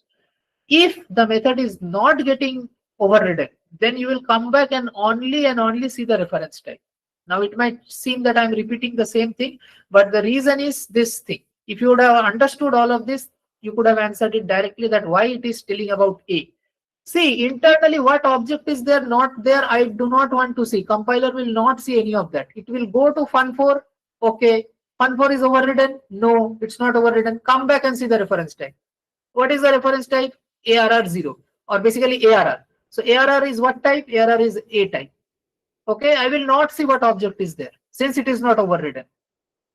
[SPEAKER 1] If the method is not getting overridden, then you will come back and only see the reference type. Now it might seem that I'm repeating the same thing, but the reason is this thing. If you would have understood all of this, you could have answered it directly that why it is telling about A. See, internally what object is there, not there, I do not want to see. Compiler will not see any of that. It will go to fun4. Okay, fun4 is overridden. No, it's not overridden. Come back and see the reference type. What is the reference type? ARR0, or basically ARR. So ARR is what type? ARR is A type. Okay, I will not see what object is there since it is not overridden.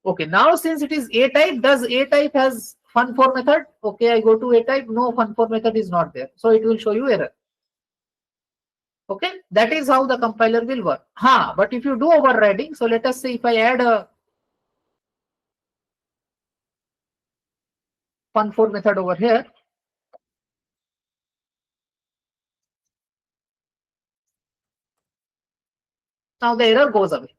[SPEAKER 1] Okay, now since it is A type, does A type has fun4 method? Okay, I go to A type. No, fun4 method is not there. So it will show you error. Okay, that is how the compiler will work. But if you do overriding, so let us say if I add a fun4 method over here. Now the error goes away.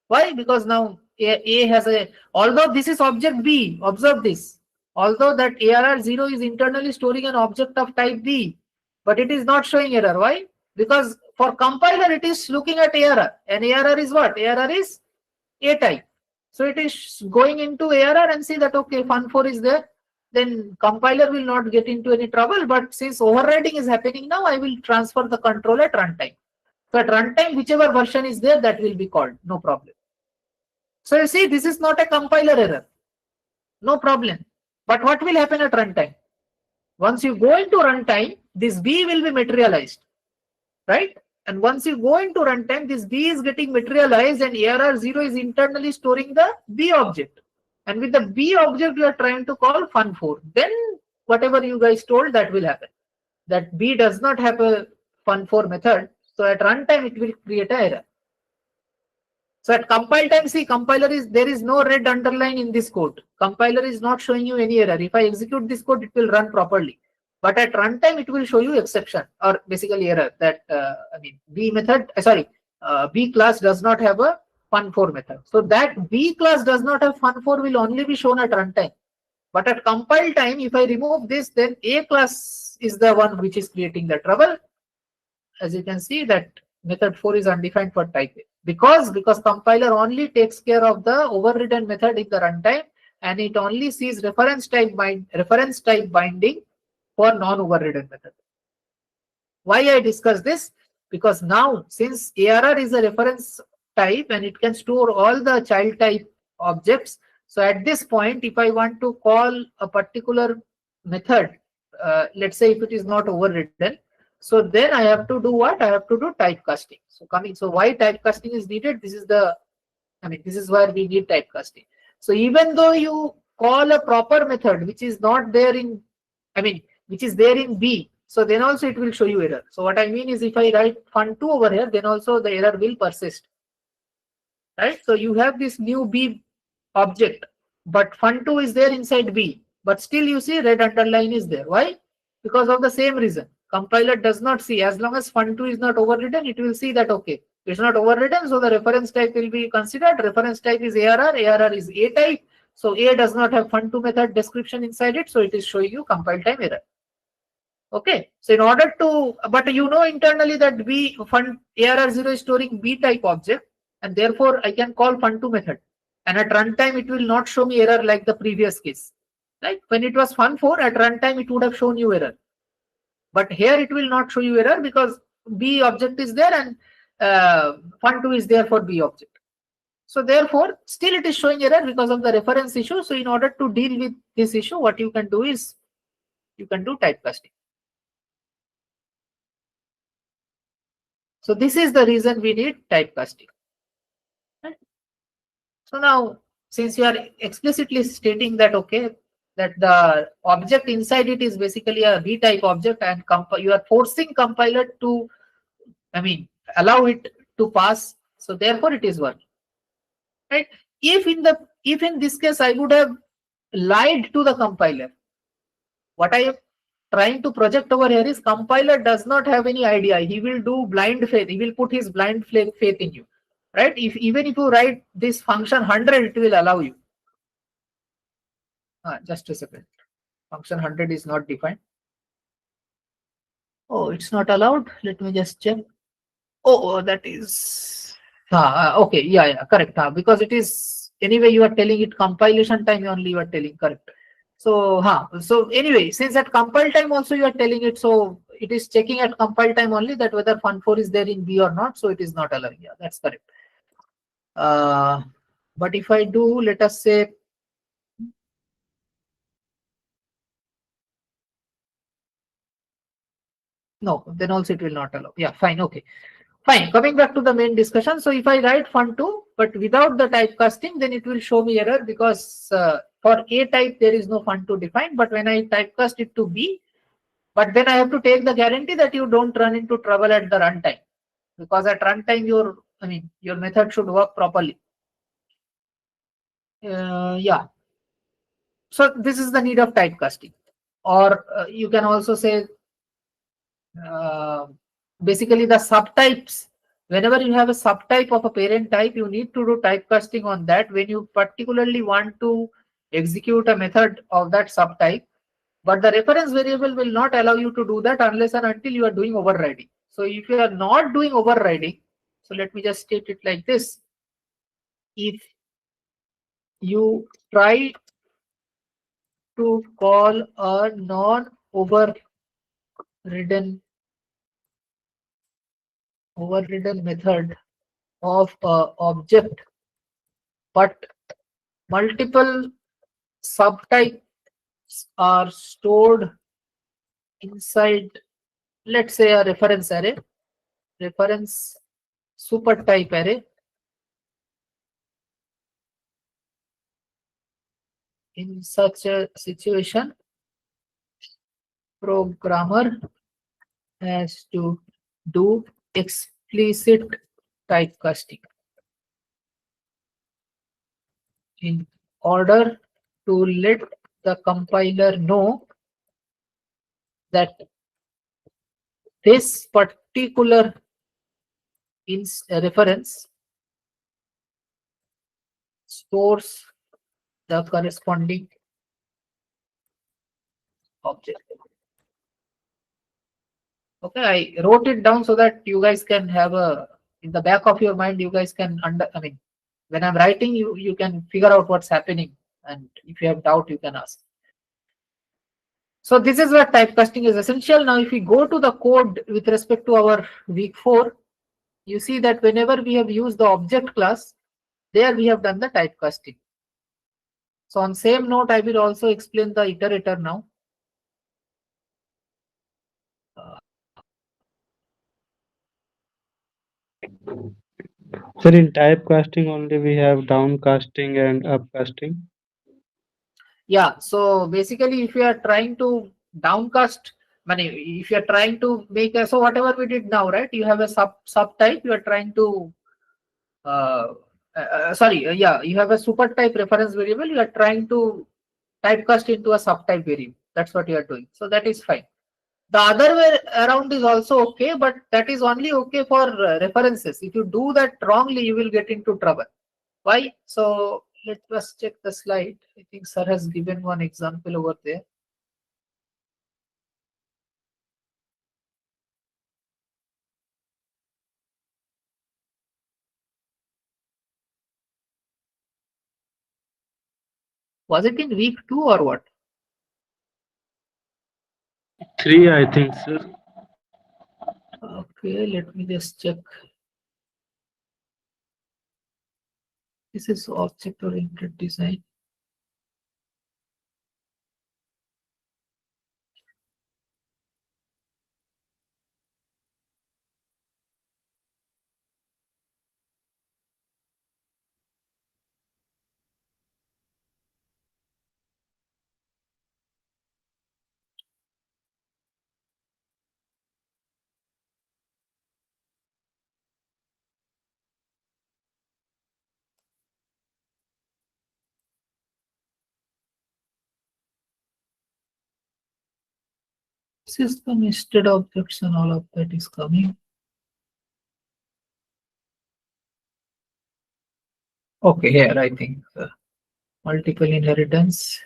[SPEAKER 1] Why? Because now A has a, although this is object B, observe this. Although that ARR0 is internally storing an object of type B, but it is not showing error. Why? Because for compiler it is looking at ARR, and ARR is what? ARR is A type. So it is going into ARR and see that okay, fun4 is there. Then compiler will not get into any trouble. But since overriding is happening now, I will transfer the control at runtime. So at runtime, whichever version is there, that will be called. No problem. So you see, this is not a compiler error. No problem. But what will happen at runtime? Once you go into runtime, this B will be materialized, right? And once you go into runtime, this B is getting materialized and ARR0 is internally storing the B object. And with the B object, you are trying to call fun4. Then whatever you guys told, that will happen. That B does not have a fun4 method. So at runtime, it will create an error. So at compile time, see, compiler is, there is no red underline in this code. Compiler is not showing you any error. If I execute this code, it will run properly. But at runtime, it will show you exception or basically error that, B method, B class does not have a fun4 method. So that B class does not have fun4 will only be shown at runtime. But at compile time, if I remove this, then A class is the one which is creating the trouble. As you can see that method 4 is undefined for type A. Because compiler only takes care of the overridden method in the runtime, and it only sees reference type binding for non-overridden method. Why I discuss this? Because now since ARR is a reference type and it can store all the child type objects, so at this point, if I want to call a particular method, let's say if it is not overridden, so then I have to do what? I have to do typecasting. So why typecasting is needed? This is this is where we need typecasting. So even though you call a proper method which is not there in, which is there in B, so then also it will show you error. So what I mean is if I write fun2 over here, then also the error will persist. Right? So you have this new B object, but fun2 is there inside B, but still you see red underline is there. Why? Because of the same reason. Compiler does not see, as long as fun2 is not overridden, it will see that okay, it's not overridden, so the reference type will be considered. Reference type is ARR, ARR is A type, so A does not have fun2 method description inside it, so it is showing you compile time error. Okay, so in order to, but you know internally that ARR0 is storing B type object, and therefore I can call fun2 method, and at runtime it will not show me error like the previous case. Like when it was fun4, at runtime it would have shown you error. But here it will not show you error because B object is there and fun2 is there for B object. So therefore, still it is showing error because of the reference issue. So in order to deal with this issue, what you can do is you can do typecasting. So this is the reason we need typecasting. Right? So now, since you are explicitly stating that, okay, that the object inside it is basically a B type object and you are forcing compiler to, allow it to pass. So therefore it is working. Right? If in this case I would have lied to the compiler, what I am trying to project over here is compiler does not have any idea. He will do blind faith. He will put his blind faith in you. Right? Even if you write this function 100, it will allow you. Just a second. Function 100 is not defined. Oh, it's not allowed. Let me just check. Oh, that is. Okay, yeah, correct. Because it is, anyway, you are telling it compilation time only you are telling, correct. So, so anyway, since at compile time also you are telling it, so it is checking at compile time only that whether fun4 is there in B or not, so it is not allowing. Yeah, that's correct. But if I do, let us say, no, then also it will not allow. Yeah, fine, okay. Fine, coming back to the main discussion. So if I write fun2, but without the typecasting, then it will show me error because for A type, there is no fun2 defined. But when I typecast it to B, but then I have to take the guarantee that you don't run into trouble at the runtime. Because at runtime, your method should work properly. Yeah. So this is the need of typecasting. Or you can also say, basically the subtypes. Whenever you have a subtype of a parent type, you need to do typecasting on that when you particularly want to execute a method of that subtype. But the reference variable will not allow you to do that unless and until you are doing overriding. So if you are not doing overriding, so let me just state it like this. If you try to call a non-overridden method of object, but multiple subtypes are stored inside, let's say, a reference array, reference supertype array. In such a situation, programmer has to do explicit typecasting in order to let the compiler know that this particular reference stores the corresponding object. Okay, I wrote it down so that you guys can have in the back of your mind, you guys can when I'm writing, you can figure out what's happening, and if you have doubt, you can ask. So this is where typecasting is essential. Now, if we go to the code with respect to our week 4, you see that whenever we have used the object class, there we have done the typecasting. So on same note, I will also explain the iterator now.
[SPEAKER 9] Sir, in typecasting only we have downcasting and upcasting.
[SPEAKER 1] Yeah, so basically if you are trying to downcast, if you are trying to make a, so whatever we did now, right? You have a subtype, you are trying to, you have a super type reference variable, you are trying to typecast into a subtype variable. That's what you are doing. So that is fine. The other way around is also okay, but that is only okay for references. If you do that wrongly, you will get into trouble. Why? So let us check the slide. I think sir has given one example over there. Was it in week 2 or what?
[SPEAKER 9] 3, I think, sir.
[SPEAKER 1] Okay, let me just check. This is object-oriented design. System nested objects and all of that is coming. Okay, here I think multiple inheritance.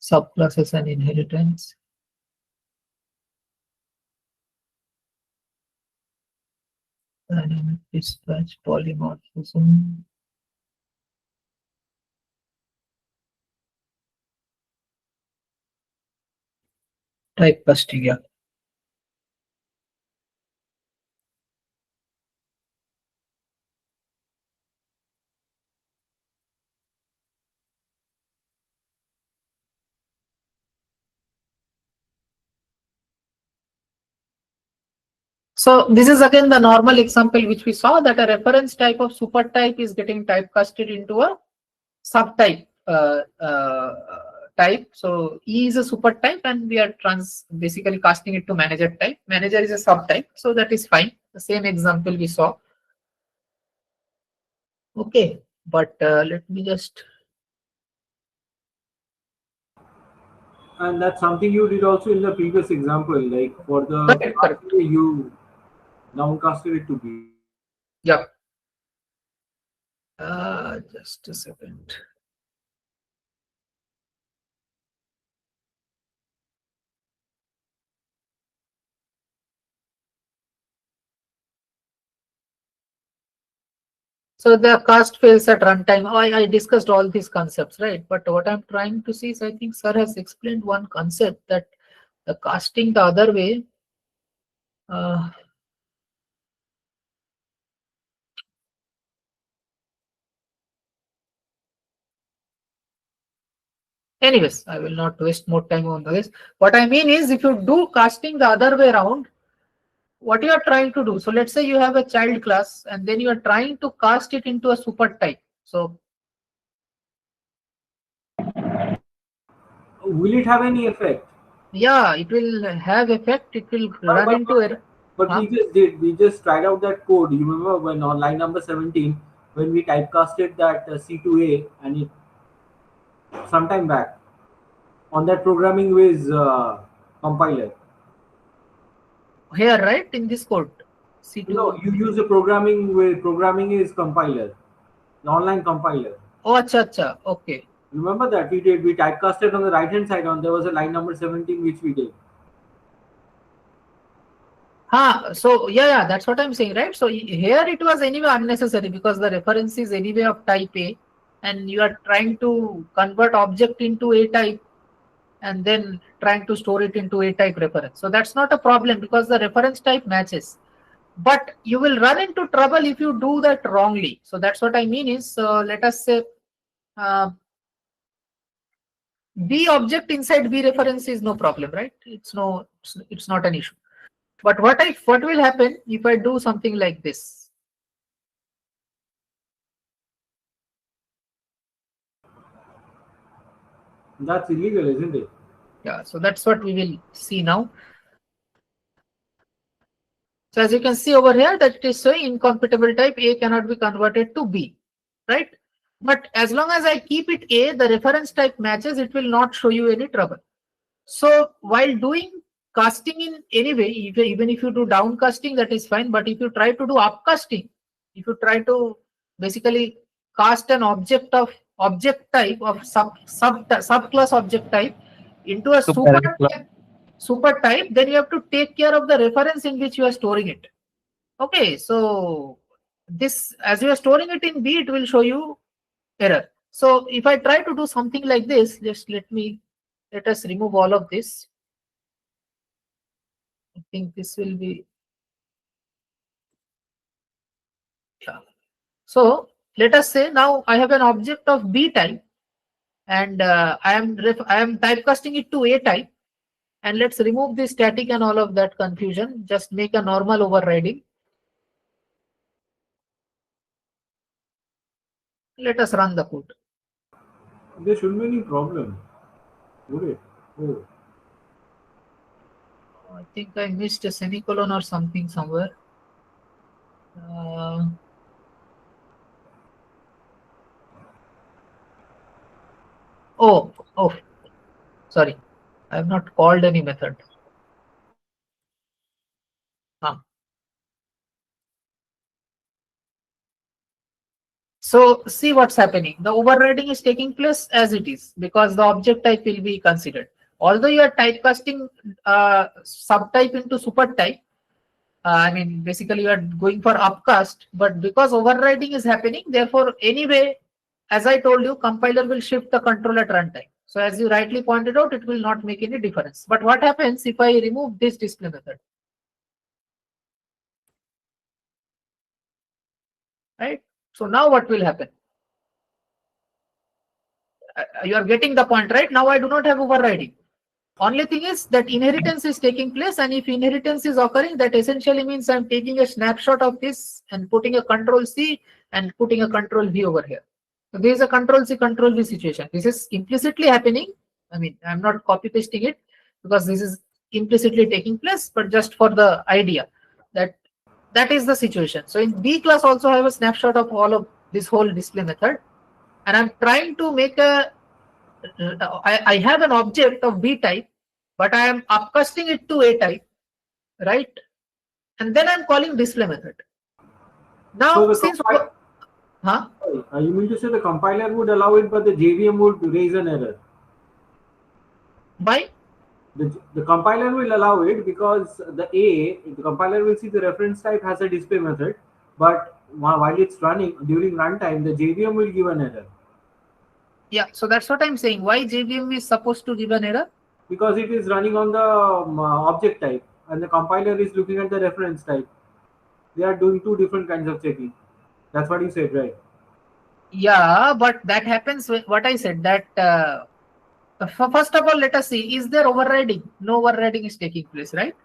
[SPEAKER 1] Subclasses and inheritance. Dynamic dispatch, polymorphism. Typecasting, yeah. So this is again the normal example which we saw, that a reference type of super type is getting typecasted into a subtype type. So E is a super type and we are basically casting it to manager type. Manager is a subtype, so that is fine. The same example we saw. Okay, but let me just.
[SPEAKER 3] And that's something you did also in the previous example, like for the
[SPEAKER 1] Correct.
[SPEAKER 3] you downcasted it to B.
[SPEAKER 1] Yeah. Just a second. So the cast fails at runtime. I discussed all these concepts, right? But what I'm trying to see is, I think sir has explained one concept, that the casting the other way. Anyways, I will not waste more time on this. What I mean is, if you do casting the other way around, what you are trying to do. So let's say you have a child class and then you are trying to cast it into a super type. So
[SPEAKER 3] will it have any effect?
[SPEAKER 1] Yeah, it will have effect. It will run into error.
[SPEAKER 3] But we just did. We just tried out that code. You remember when on line number 17, when we typecasted that C2A, and it sometime back on that programming with compiler.
[SPEAKER 1] Here, right, in this code.
[SPEAKER 3] C2. No, you use the programming is compiler, the online compiler.
[SPEAKER 1] Oh, acha, okay.
[SPEAKER 3] Remember that we typecasted on the right hand side. There was a line number 17 which we did.
[SPEAKER 1] So yeah, that's what I'm saying, right? So here it was anyway unnecessary because the reference is anyway of type A, and you are trying to convert object into A type and then trying to store it into A type reference. So that's not a problem because the reference type matches. But you will run into trouble if you do that wrongly. So that's what I mean is, let us say B object inside B reference is no problem, right? It's not an issue. But what will happen if I do something like this?
[SPEAKER 3] That's illegal, isn't it?
[SPEAKER 1] Yeah, so that's what we will see now. So as you can see over here, that it is showing incompatible type A cannot be converted to B, right? But as long as I keep it A, the reference type matches, it will not show you any trouble. So while doing casting in any way, even if you do downcasting, that is fine. But if you try to do upcasting, if you try to basically cast an object type of subclass object type into a super type, then you have to take care of the reference in which you are storing it. Okay, so this, as you are storing it in B, it will show you error. So if I try to do something like this, just let us remove all of this. I think this will be, yeah. So let us say now I have an object of B type, and I am typecasting it to A type. And let's remove the static and all of that confusion. Just make a normal overriding. Let us run the code.
[SPEAKER 3] There shouldn't be any problem, would it? Oh.
[SPEAKER 1] I think I missed a semicolon or something somewhere. Oh, sorry. I have not called any method. So see what's happening. The overriding is taking place as it is because the object type will be considered. Although you are typecasting subtype into super type, I mean basically you are going for upcast, but because overriding is happening, therefore anyway, as I told you, compiler will shift the control at runtime. So as you rightly pointed out, it will not make any difference. But what happens if I remove this display method? Right? So now what will happen? You are getting the point, right? Now I do not have overriding. Only thing is that inheritance is taking place, and if inheritance is occurring, that essentially means I'm taking a snapshot of this and putting a control C and putting a control V over here. So there is a control C, control V situation. This is implicitly happening. I mean, I'm not copy pasting it because this is implicitly taking place, but just for the idea that that is the situation. So in B class also I have a snapshot of all of this whole display method, and I'm trying to make a I have an object of B type, but I am upcasting it to A type, right? And then I'm calling display method. Now,
[SPEAKER 3] so
[SPEAKER 1] since
[SPEAKER 3] you mean to say the compiler would allow it, but the JVM would raise an error?
[SPEAKER 1] By
[SPEAKER 3] the compiler will allow it because the compiler will see the reference type has a display method, but while it's running during runtime, the JVM will give an error.
[SPEAKER 1] Yeah, so that's what I'm saying. Why JVM is supposed to give an error?
[SPEAKER 3] Because it is running on the object type, and the compiler is looking at the reference type. They are doing two different kinds of checking. That's what you said, right?
[SPEAKER 1] Yeah, but that happens with what I said, that first of all, let us see, is there overriding? No overriding is taking place, right?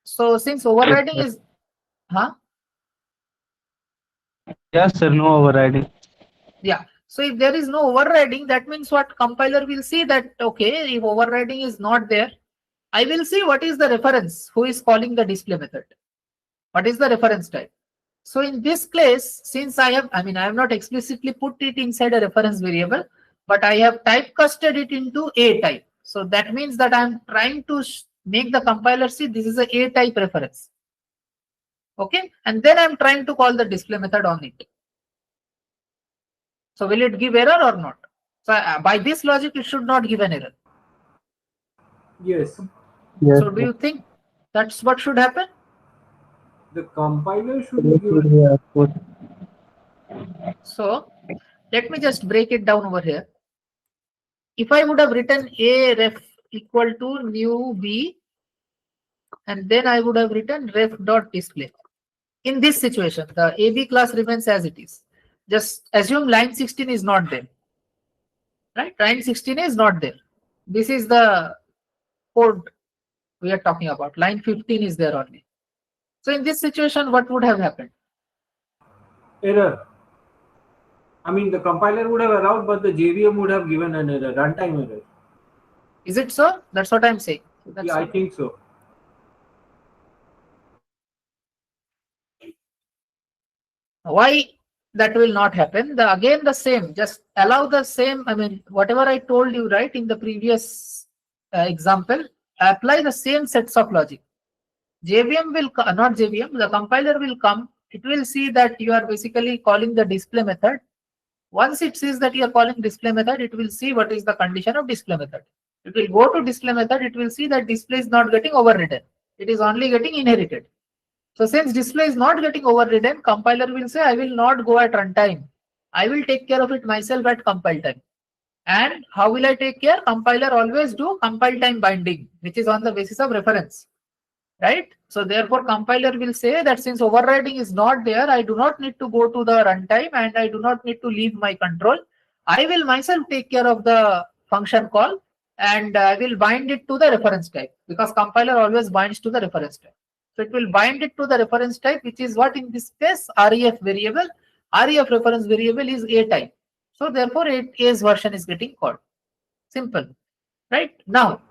[SPEAKER 1] So since overriding is,
[SPEAKER 9] Yes, sir, no overriding.
[SPEAKER 1] Yeah. So if there is no overriding, that means what? Compiler will see that, okay, if overriding is not there, I will see what is the reference, who is calling the display method. What is the reference type? So in this case, since I have not explicitly put it inside a reference variable, but I have typecasted it into A type. So that means that I'm trying to make the compiler see this is a A type reference. Okay. And then I'm trying to call the display method on it. So will it give error or not? So by this logic, it should not give an error.
[SPEAKER 3] Yes.
[SPEAKER 1] So do you think that's what should happen?
[SPEAKER 3] The compiler should give.
[SPEAKER 1] So let me just break it down over here. If I would have written A ref equal to new B, and then I would have written ref dot display. In this situation, the AB class remains as it is. Just assume line 16 is not there. Right? Line 16 is not there. This is the code we are talking about. Line 15 is there only. So in this situation, what would have happened?
[SPEAKER 3] Error. I mean, the compiler would have allowed, but the JVM would have given an error, runtime error.
[SPEAKER 1] Is it so? That's what I'm saying.
[SPEAKER 3] Yeah, I think so.
[SPEAKER 1] Why that will not happen? Again, the same. Just allow the same. I mean, whatever I told you, right, in the previous example, apply the same sets of logic. JVM will not JVM. The compiler will come. It will see that you are basically calling the display method. Once it sees that you are calling display method, it will see what is the condition of display method. It will go to display method. It will see that display is not getting overridden. It is only getting inherited. So since display is not getting overridden, compiler will say, I will not go at runtime. I will take care of it myself at compile time. And how will I take care? Compiler always do compile time binding, which is on the basis of reference. Right? So therefore, compiler will say that since overriding is not there, I do not need to go to the runtime and I do not need to leave my control. I will myself take care of the function call and I will bind it to the reference type, because compiler always binds to the reference type. So it will bind it to the reference type, which is what in this case ref variable. Ref reference variable is A type. So therefore, A's version is getting called. Simple. Right? Now,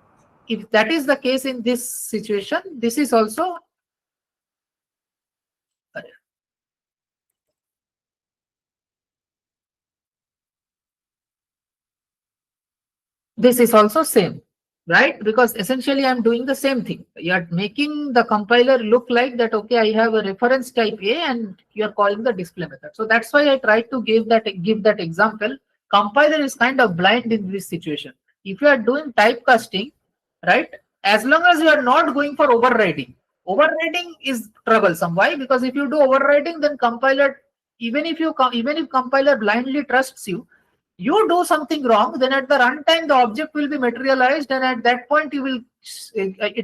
[SPEAKER 1] if that is the case in this situation, this is also same, right? Because essentially I'm doing the same thing. You are making the compiler look like that, okay, I have a reference type A and you are calling the display method. So that's why I tried to give that example. Compiler is kind of blind in this situation. If you are doing typecasting, right, as long as you are not going for overriding is troublesome. Why? Because if you do overriding, then compiler, even if compiler blindly trusts you, You do something wrong, then at the runtime the object will be materialized, and at that point it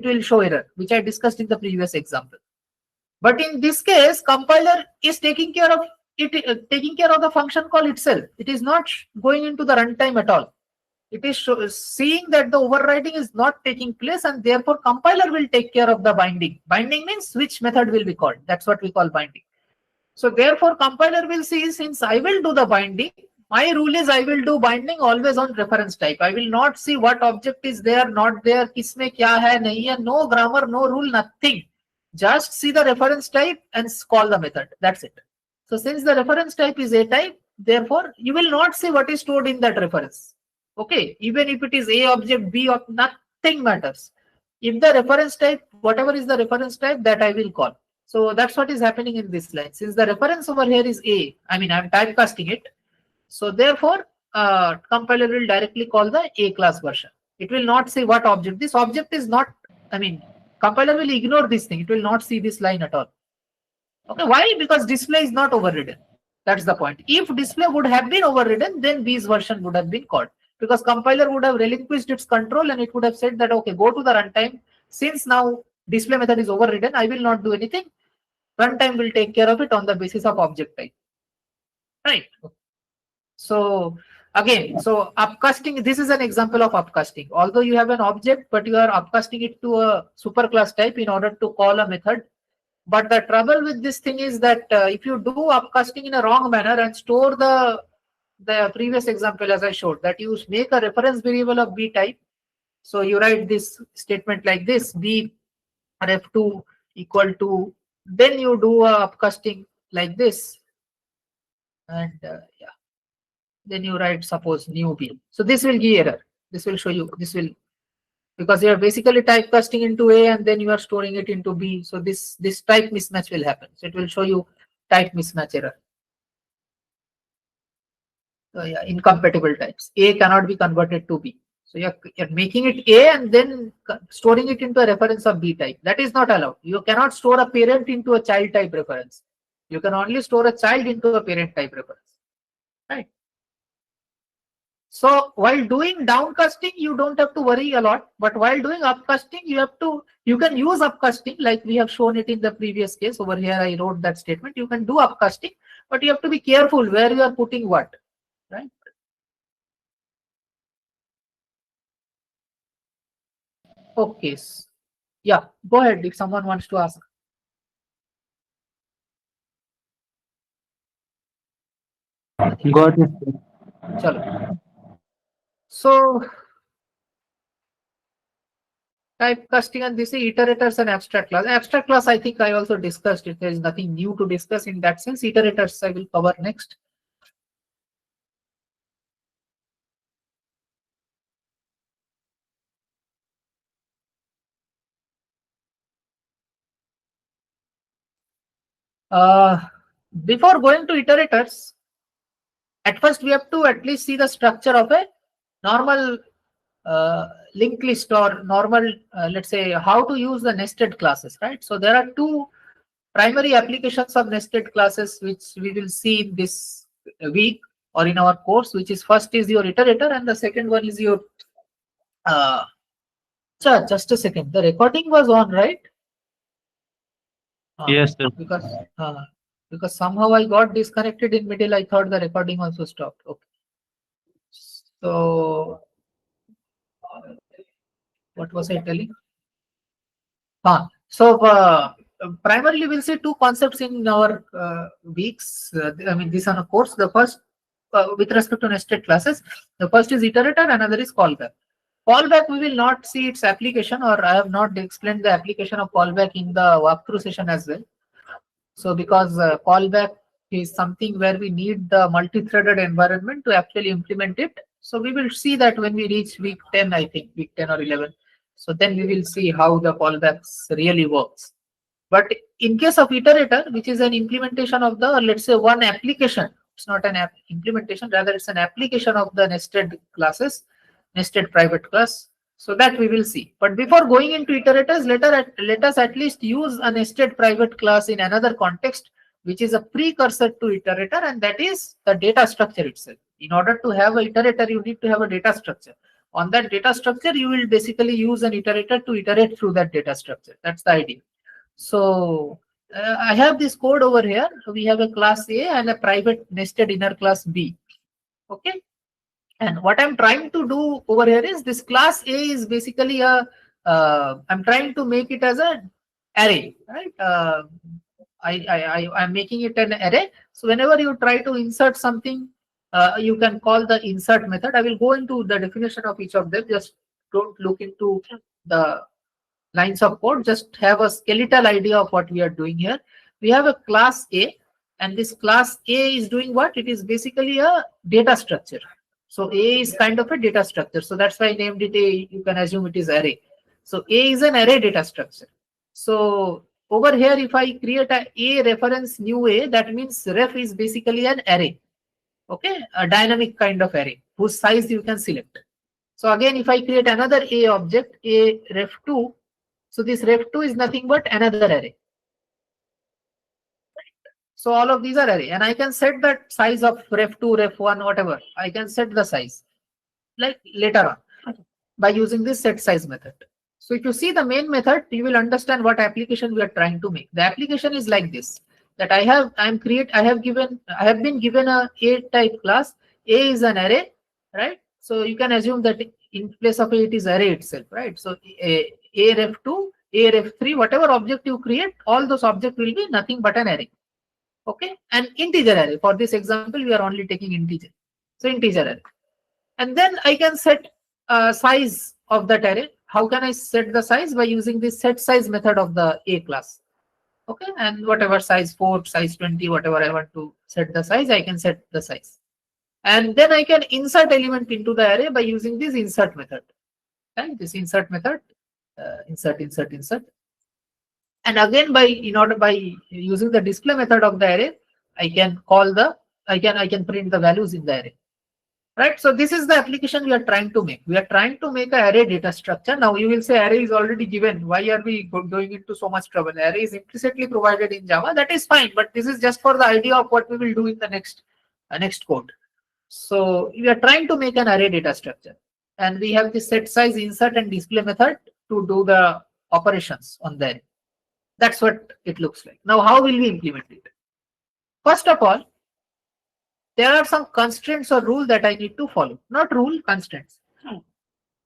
[SPEAKER 1] will show error, which I discussed in the previous example. But in this case, compiler is taking care of it, taking care of the function call itself. It is not going into the runtime at all. It is seeing that the overriding is not taking place, and therefore compiler will take care of the binding. Binding means which method will be called. That's what we call binding. So therefore compiler will see, since I will do the binding, my rule is I will do binding always on reference type. I will not see what object is there, not there, kisme kya hai, nahi hai, no grammar, no rule, nothing. Just see the reference type and call the method. That's it. So since the reference type is A type, therefore you will not see what is stored in that reference. Okay, even if it is A object, B object, nothing matters. If the reference type, whatever is the reference type, that I will call. So that's what is happening in this line. Since the reference over here is A, I mean I'm typecasting it. So therefore, compiler will directly call the A class version. It will not say what object. This object is not, I mean, compiler will ignore this thing. It will not see this line at all. Okay, why? Because display is not overridden. That's the point. If display would have been overridden, then B's version would have been called. Because compiler would have relinquished its control and it would have said that, okay, go to the runtime. Since now display method is overridden, I will not do anything. Runtime will take care of it on the basis of object type. Right. So again, so upcasting, this is an example of upcasting. Although you have an object, but you are upcasting it to a superclass type in order to call a method. But the trouble with this thing is that if you do upcasting in a wrong manner and store the previous example as I showed, that you make a reference variable of B type. So you write this statement like this, B ref2 equal to, then you do a upcasting like this. And yeah, then you write suppose new B. So this will give error. This will show you, this will, because you are basically typecasting into A and then you are storing it into B. So this type mismatch will happen. So it will show you type mismatch error. So yeah, incompatible types. A cannot be converted to B. So you're making it A and then storing it into a reference of B type. That is not allowed. You cannot store a parent into a child type reference. You can only store a child into a parent type reference. Right. So while doing downcasting, you don't have to worry a lot. But while doing upcasting, you can use upcasting like we have shown it in the previous case. Over here, I wrote that statement. You can do upcasting, but you have to be careful where you are putting what. Right. Okay. Yeah, go ahead if someone wants to ask.
[SPEAKER 9] Got it.
[SPEAKER 1] Chalo. So typecasting, and this is iterators and abstract class. Abstract class, I think I also discussed it. There is nothing new to discuss in that sense. Iterators I will cover next. Before going to iterators, at first we have to at least see the structure of a normal linked list or normal, let's say, how to use the nested classes, right? So there are two primary applications of nested classes which we will see in this week or in our course, which is first is your iterator and the second one is your just a second, the recording was on, right?
[SPEAKER 9] Yes, sir.
[SPEAKER 1] Because somehow I got disconnected in middle. I thought the recording also stopped. Okay. So what was I telling? So primarily we'll see two concepts in our weeks. I mean, this on a course. The first, with respect to nested classes, the first is iterator, another is callback. Callback, we will not see its application, or I have not explained the application of callback in the walkthrough session as well. So because callback is something where we need the multi-threaded environment to actually implement it. So we will see that when we reach week 10, I think, week 10 or 11. So then we will see how the callbacks really works. But in case of iterator, which is an implementation of the, let's say, one application, it's not an implementation, rather it's an application of the nested classes, nested private class. So that we will see. But before going into iterators, let us at least use a nested private class in another context, which is a precursor to iterator, and that is the data structure itself. In order to have an iterator, you need to have a data structure. On that data structure, you will basically use an iterator to iterate through that data structure. That's the idea. So I have this code over here. We have a class A and a private nested inner class B. Okay. And what I'm trying to do over here is this class A is basically a, I'm trying to make it as an array, right? I'm making it an array. So whenever you try to insert something, you can call the insert method. I will go into the definition of each of them. Just don't look into the lines of code. Just have a skeletal idea of what we are doing here. We have a class A, and this class A is doing what? It is basically a data structure. So A is kind of a data structure. So that's why I named it A. You can assume it is array. So A is an array data structure. So over here, if I create a reference new A, that means ref is basically an array. Okay, a dynamic kind of array whose size you can select. So again, if I create another A object, A ref2, so this ref2 is nothing but another array. So all of these are array, and I can set that size of ref2, ref1, whatever. I can set the size like later on by using this set size method. So if you see the main method, you will understand what application we are trying to make. The application is like this: that I have been given a type class. A is an array, right? So you can assume that in place of A, it is array itself, right? So a ref2, a ref3, whatever object you create, all those objects will be nothing but an array. Okay, an integer array. For this example, we are only taking integer. So integer array. And then I can set size of that array. How can I set the size? By using this set size method of the A class. Okay, and whatever size 4, size 20, whatever I want to set the size, I can set the size. And then I can insert element into the array by using this insert method. Right? This insert method, insert. And again, by using the display method of the array, I can print the values in the array. Right, so this is the application we are trying to make. We are trying to make an array data structure. Now you will say array is already given. Why are we going into so much trouble? Array is implicitly provided in Java. That is fine, but this is just for the idea of what we will do in the next code. So we are trying to make an array data structure, and we have the set size, insert, and display method to do the operations on the array. That's what it looks like. Now, how will we implement it? First of all, there are some constraints or rule that I need to follow. Not rule, constraints.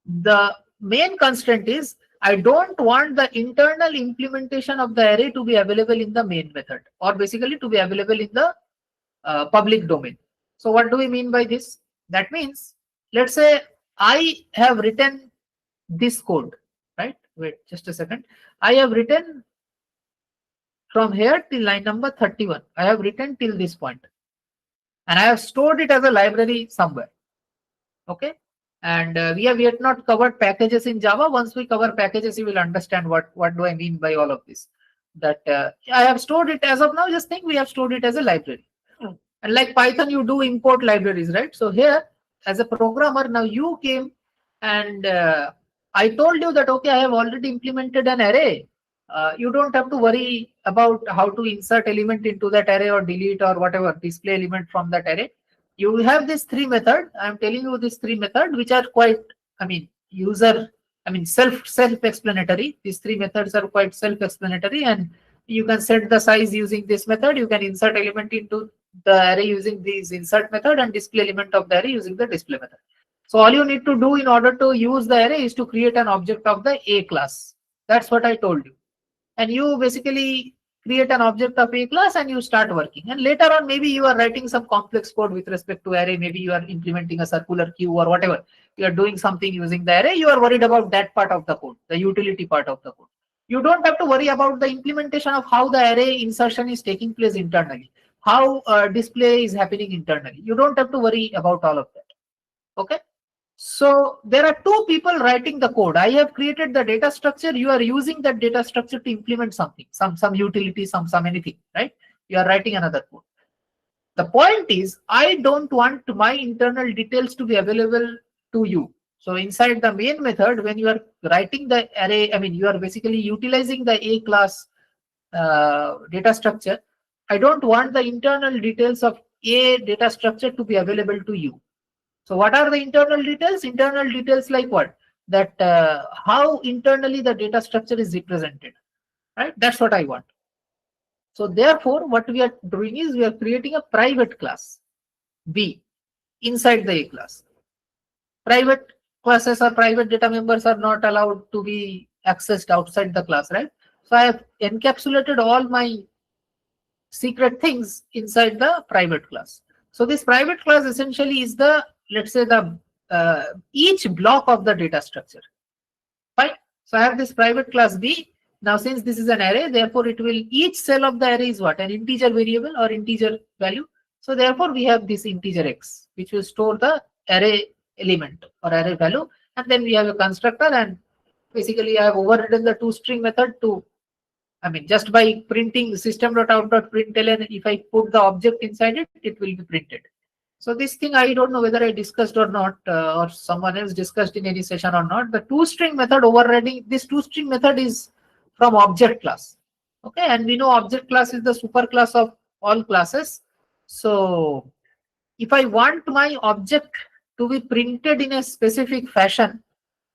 [SPEAKER 1] The main constraint is I don't want the internal implementation of the array to be available in the main method, or basically to be available in the public domain. So what do we mean by this? That means, let's say I have written this code, right? Wait, just a second. I have written from here till line number 31. I have written till this point. And I have stored it as a library somewhere. Okay. And we have yet not covered packages in Java. Once we cover packages, you will understand what do I mean by all of this. That I have stored it as of now. Just think we have stored it as a library. And like Python, you do import libraries, right? So here, as a programmer, now you came and I told you that, okay, I have already implemented an array. You don't have to worry about how to insert element into that array or delete or whatever, display element from that array. You have these three methods. I'm telling you these three methods, which are quite, self-explanatory. These three methods are quite self-explanatory, and you can set the size using this method. You can insert element into the array using this insert method, and display element of the array using the display method. So all you need to do in order to use the array is to create an object of the A class. That's what I told you. And you basically create an object of A class and you start working. And later on, maybe you are writing some complex code with respect to array. Maybe you are implementing a circular queue or whatever. You are doing something using the array. You are worried about that part of the code, the utility part of the code. You don't have to worry about the implementation of how the array insertion is taking place internally, how display is happening internally. You don't have to worry about all of that. Okay. So there are two people writing the code. I have created the data structure. You are using that data structure to implement something, some utility, some anything, right? You are writing another code. The point is, I don't want my internal details to be available to you. So inside the main method, when you are writing the array, you are basically utilizing the A class data structure. I don't want the internal details of A data structure to be available to you. So what are the internal details? Internal details like what? That how internally the data structure is represented, right? That's what I want. So therefore, what we are doing is we are creating a private class B inside the A class. Private classes or private data members are not allowed to be accessed outside the class, right? So I have encapsulated all my secret things inside the private class. So this private class essentially is the, let's say, the each block of the data structure. Fine. So I have this private class B. Now since this is an array, therefore it will, each cell of the array is what? An integer variable or integer value. So therefore we have this integer x, which will store the array element or array value. And then we have a constructor, and basically I have overridden the toString method to, I mean, just by printing system.out.println, if I put the object inside it, it will be printed. So this thing, I don't know whether I discussed or not, or someone else discussed in any session or not. The toString method overriding, this toString method is from object class. Okay, and we know object class is the super class of all classes. So if I want my object to be printed in a specific fashion,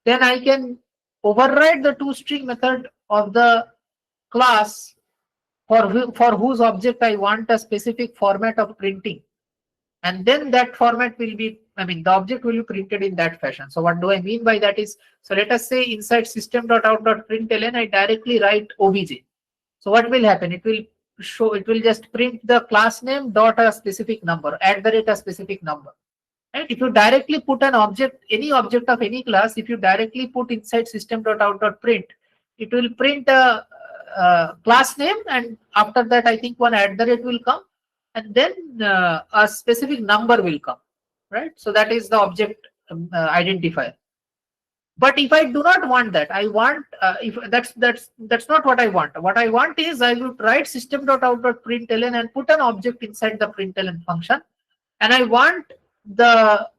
[SPEAKER 1] then I can override the toString method of the class for whose object I want a specific format of printing. And then that format will be, I mean, the object will be printed in that fashion. So what do I mean by that is, so let us say inside system.out.println, I directly write obj. So what will happen? It will show, it will just print the class name dot a specific number, @ a specific number. Right? If you directly put an object, any object of any class, if you directly put inside system.out.print, it will print a class name, and after that I think one @ will come, and then a specific number will come, right? So that is the object identifier. But if I do not want that, I want if that's not what I want. What I want is I would write system.out.println and put an object inside the println function, and I want the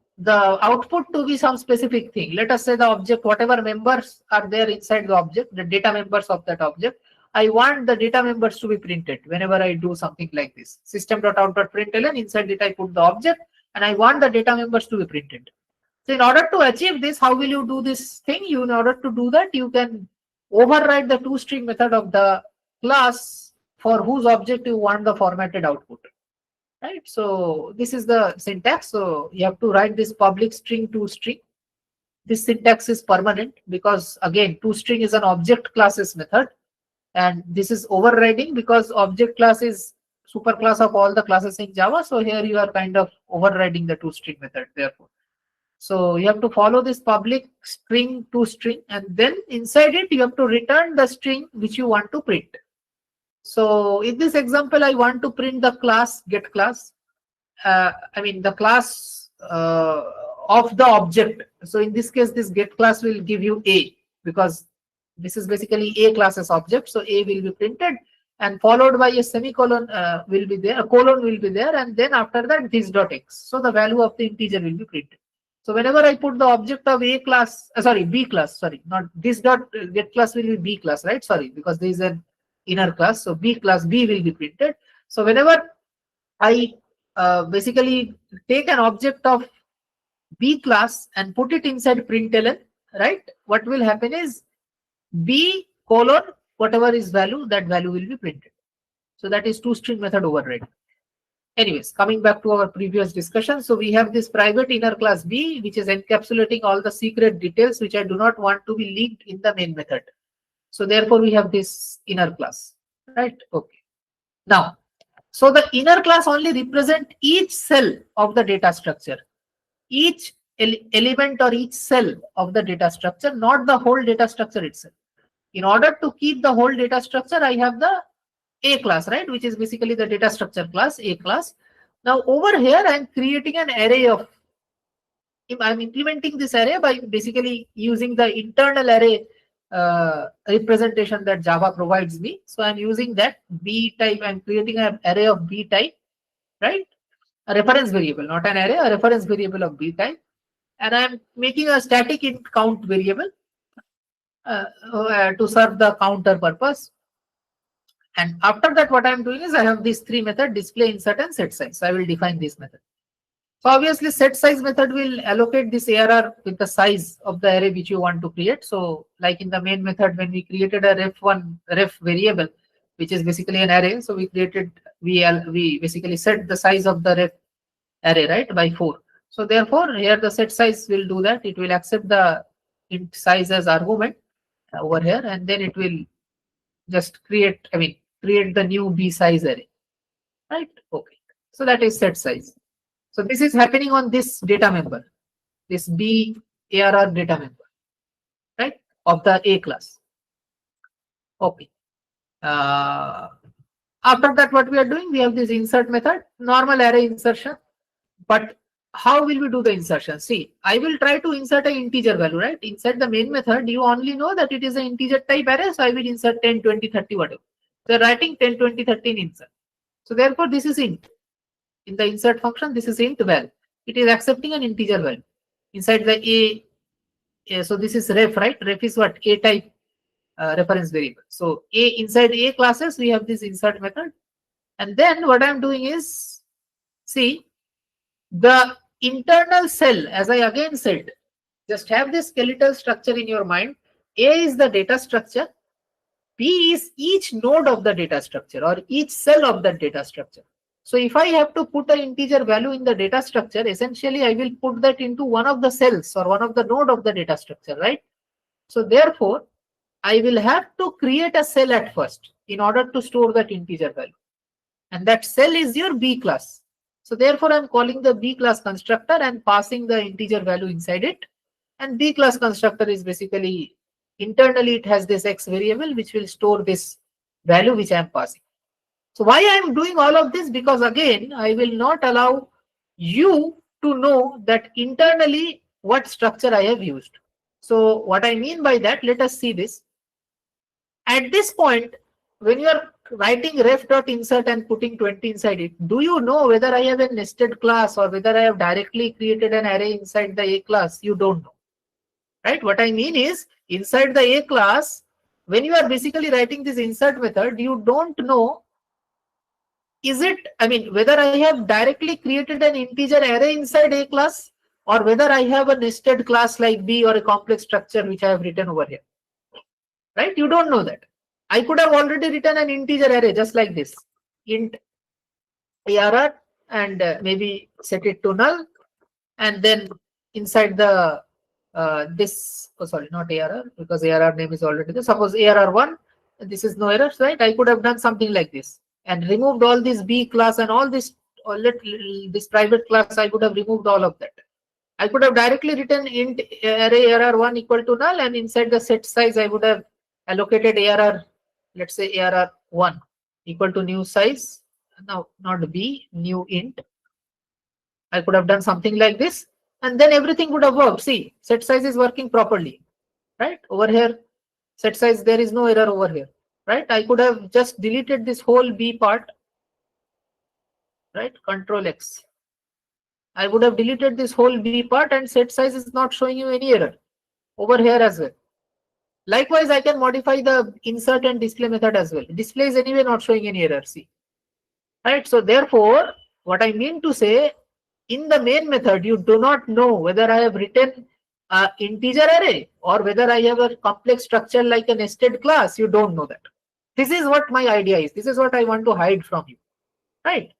[SPEAKER 1] output to be some specific thing. Let us say the object, whatever members are there inside the object, the data members of that object, I want the data members to be printed whenever I do something like this. System.out.println, inside it I put the object, and I want the data members to be printed. So in order to achieve this, how will you do this thing? In order to do that, you can override the toString method of the class for whose object you want the formatted output. Right? So this is the syntax. So you have to write this public string toString. This syntax is permanent because again, toString is an object classes method, and this is overriding because object class is superclass of all the classes in Java. So here you are kind of overriding the toString method, therefore. So you have to follow this public string toString, and then inside it you have to return the string which you want to print. So in this example, I want to print the class get class. I mean the class of the object. So in this case, this get class will give you A, because this is basically A classes object. So A will be printed, and followed by a semicolon will be there, a colon will be there, and then after that this dot x. So the value of the integer will be printed. So whenever I put the object of A class, B class, sorry, not this dot get class will be B class, right? Sorry, because there is an inner class. So B class B will be printed. So whenever I basically take an object of B class and put it inside println, right? What will happen is B colon whatever is value, that value will be printed. So that is toString method override. Anyways, coming back to our previous discussion. So we have this private inner class B, which is encapsulating all the secret details which I do not want to be leaked in the main method. So therefore we have this inner class, right? Okay. Now, so the inner class only represent each cell of the data structure, each element or each cell of the data structure, not the whole data structure itself. In order to keep the whole data structure, I have the A class, right, which is basically the data structure class, A class. Now over here, I'm creating an array of, I'm implementing this array by basically using the internal array representation that Java provides me. So I'm using that B type, I'm creating an array of B type, right? A reference variable, not an array, a reference variable of B type. And I'm making a static int count variable to serve the counter purpose. And after that, what I'm doing is I have these three methods: display, insert, and set size. So I will define this method. So obviously set size method will allocate this ARR with the size of the array which you want to create. So like in the main method, when we created a ref variable, which is basically an array. So we basically set the size of the ref array, right, by 4. So therefore here the set size will do that. It will accept the int size as argument over here, and then it will just create the new B size array, right? Okay. So that is set size. So this is happening on this data member, this B ARR data member, right, of the A class. Okay. After that, what we are doing, we have this insert method, normal array insertion. But how will we do the insertion? See, I will try to insert an integer value, right? Inside the main method, you only know that it is an integer type array. So I will insert 10, 20, 30, whatever. So writing 10, 20, 30 in insert. So therefore, this is int. In the insert function, this is int val. It is accepting an integer value. Inside the A, so this is ref, right? Ref is what? A type reference variable. So inside A classes, we have this insert method. And then what I'm doing is, see, the internal cell, as I again said, just have this skeletal structure in your mind. A is the data structure. B is each node of the data structure or each cell of the data structure. So if I have to put an integer value in the data structure, essentially I will put that into one of the cells or one of the node of the data structure, right? So therefore, I will have to create a cell at first in order to store that integer value. And that cell is your B class. So therefore, I'm calling the B class constructor and passing the integer value inside it. And B class constructor is basically internally it has this X variable which will store this value which I'm passing. So why I'm doing all of this? Because again, I will not allow you to know that internally what structure I have used. So what I mean by that, let us see this. At this point, when you are writing ref.insert and putting 20 inside it, do you know whether I have a nested class or whether I have directly created an array inside the A class? You don't know, right? What I mean is, inside the A class, when you are basically writing this insert method, you don't know, whether I have directly created an integer array inside A class or whether I have a nested class like B or a complex structure which I have written over here, right? You don't know that. I could have already written an integer array just like this, int ARR, and maybe set it to null, and then inside the not ARR, because ARR name is already there. Suppose ARR1, this is no errors, right? I could have done something like this and removed all this B class and all this, this private class. I could have removed all of that. I could have directly written int array ARR1 equal to null, and inside the set size I would have allocated ARR, let's say ARR1 equal to new size. Now not B, new int. I could have done something like this, and then everything would have worked. See, set size is working properly, right? Over here, set size, there is no error over here, right? I could have just deleted this whole B part, right? Control X. I would have deleted this whole B part and set size is not showing you any error over here as well. Likewise, I can modify the insert and display method as well. Display is anyway not showing any error, see, right? So therefore, what I mean to say, in the main method, you do not know whether I have written an integer array or whether I have a complex structure like a nested class. You don't know that. This is what my idea is. This is what I want to hide from you, right?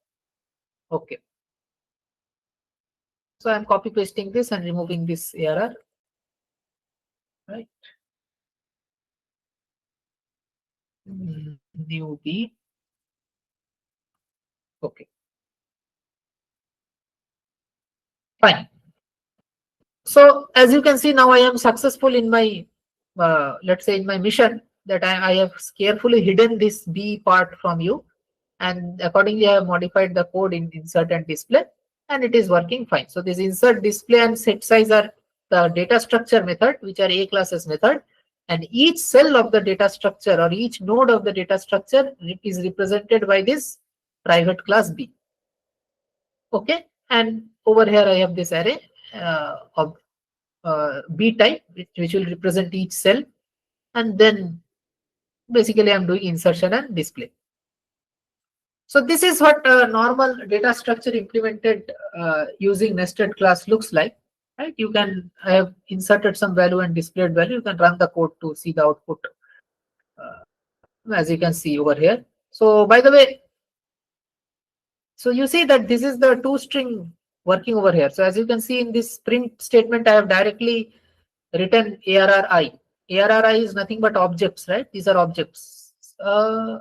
[SPEAKER 1] Okay. So I'm copy pasting this and removing this ARR, right? New B. Okay. Fine. So as you can see, now I am successful in my, let's say in my mission, that I have carefully hidden this B part from you. And accordingly, I have modified the code in insert and display, and it is working fine. So this insert, display, and set size are the data structure method, which are A classes method. And each cell of the data structure or each node of the data structure is represented by this private class B. Okay. And over here, I have this array of B type, which will represent each cell. And then basically I'm doing insertion and display. So this is what a normal data structure implemented using nested class looks like. Right? You can have inserted some value and displayed value. You can run the code to see the output, as you can see over here. So by the way, so you see that this is the toString working over here. So as you can see in this print statement, I have directly written ARRI. ARRI is nothing but objects, right? These are objects.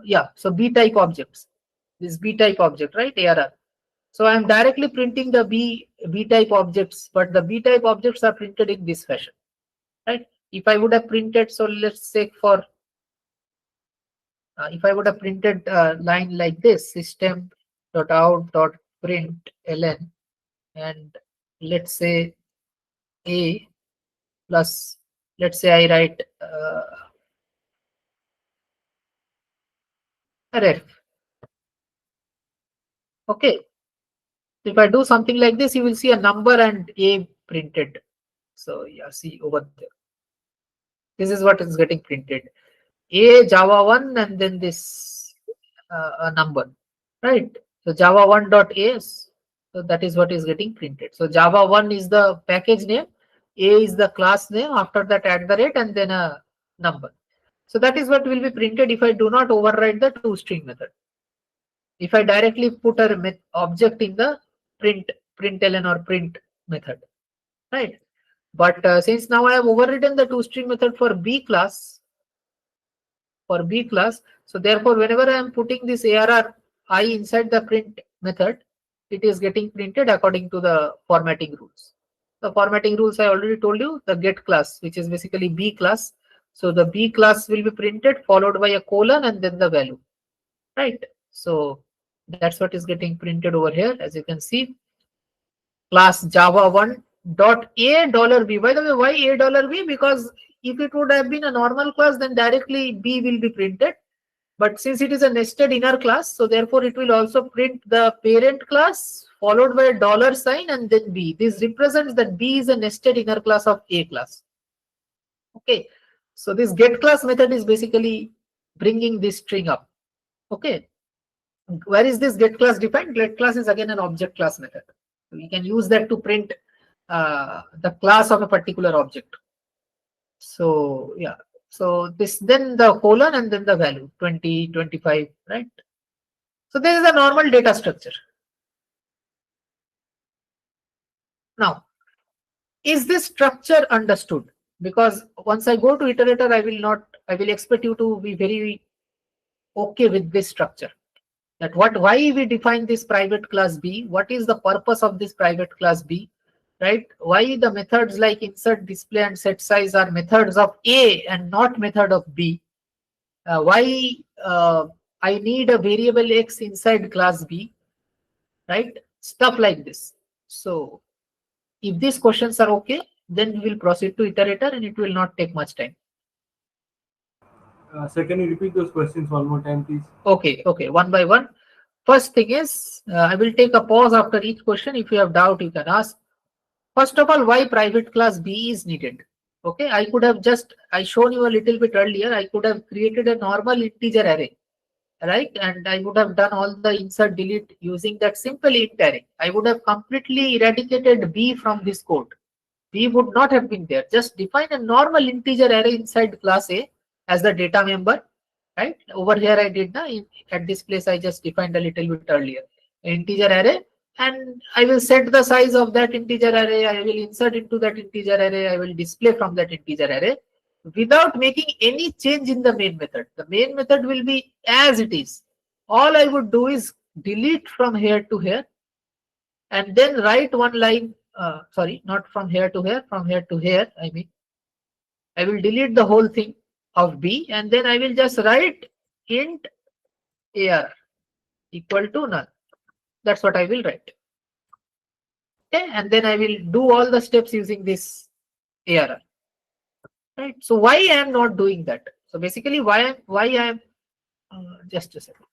[SPEAKER 1] Yeah, so B type objects. This B type object, right? ARR. So I am directly printing the B type objects, but the B type objects are printed in this fashion, right? If I would have printed, so let's say for if I would have printed a line like this, system.out.println, and let's say A plus, let's say I write ref. Okay. If I do something like this, you will see a number and A printed. So yeah, see over there. This is what is getting printed. A Java 1 and then this a number, right? So Java 1.as, so that is what is getting printed. So Java 1 is the package name, A is the class name, after that @ and then a number. So that is what will be printed if I do not override the toString method. If I directly put a object in the println or print method, right? But since now I have overridden the toString method for B class, so therefore whenever I am putting this ARRI inside the print method, it is getting printed according to the formatting rules. The formatting rules I already told you, the get class, which is basically B class. So the B class will be printed followed by a colon and then the value, right? So that's what is getting printed over here. As you can see, class Java 1 dot $A $B. By the way, why $A $B? Because if it would have been a normal class, then directly B will be printed. But since it is a nested inner class, so therefore it will also print the parent class followed by a $sign and then B. This represents that B is a nested inner class of A class. Okay, so this get class method is basically bringing this string up. Okay, where is this get class defined? Get class is again an object class method. We can use that to print the class of a particular object. So yeah, so this then the colon and then the value 20, 25, right? So this is a normal data structure. Now, is this structure understood? Because once I go to iterator, I will expect you to be very okay with this structure. That why we define this private class B? What is the purpose of this private class B? Right? Why the methods like insert, display, and set size are methods of A and not method of B? Why I need a variable X inside class B? Right? Stuff like this. So if these questions are okay, then we will proceed to iterator and it will not take much time.
[SPEAKER 3] Sir, can you repeat those questions one more time, please?
[SPEAKER 1] Okay, one by one. First thing is, I will take a pause after each question. If you have doubt, you can ask. First of all, why private class B is needed? Okay, I could have I shown you a little bit earlier, I could have created a normal integer array, right? And I would have done all the insert delete using that simple int array. I would have completely eradicated B from this code. B would not have been there. Just define a normal integer array inside class A as the data member, right? Over here I did at this place I just defined a little bit earlier. Integer array, and I will set the size of that integer array. I will insert into that integer array. I will display from that integer array without making any change in the main method. The main method will be as it is. All I would do is delete from here to here and then write one line. Sorry, not from here to here, from here to here. I mean, I will delete the whole thing of B and then I will just write int AR equal to null. That's what I will write. Okay, and then I will do all the steps using this ARR. Right. So why I am not doing that? So basically, why I am just a second.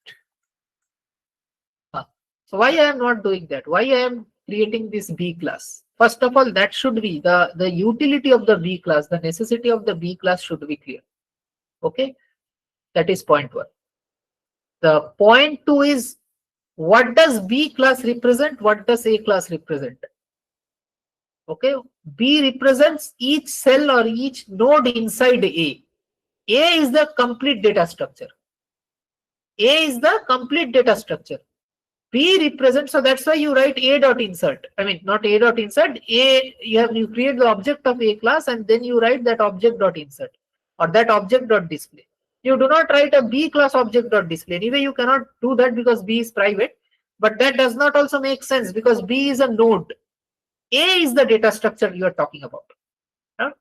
[SPEAKER 1] So why I am not doing that? Why I am creating this B class? First of all, that should be the utility of the B class, the necessity of the B class should be clear. Okay, that is point one. The point two is what does B class represent? What does A class represent? Okay, B represents each cell or each node inside A. A is the complete data structure. A is the complete data structure. B represents, so that's why you write A dot insert. I mean, not A dot insert. A, you create the object of A class and then you write that object dot insert or that object dot display. You do not write a B class object dot display. Anyway, you cannot do that because B is private. But that does not also make sense because B is a node. A is the data structure you are talking about.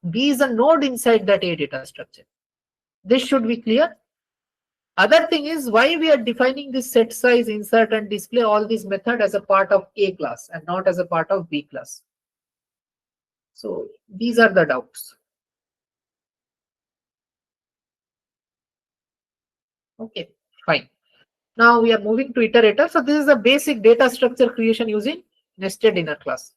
[SPEAKER 1] B is a node inside that A data structure. This should be clear. Other thing is why we are defining this set size, insert and display all these method as a part of A class and not as a part of B class. So these are the doubts. Okay, fine. Now we are moving to iterator. So this is a basic data structure creation using nested inner class.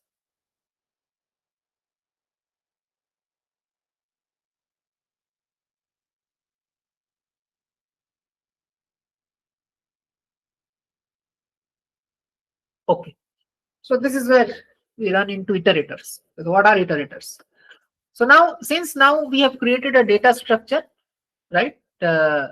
[SPEAKER 1] Okay, so this is where we run into iterators. So what are iterators? So now, since now we have created a data structure, right? Now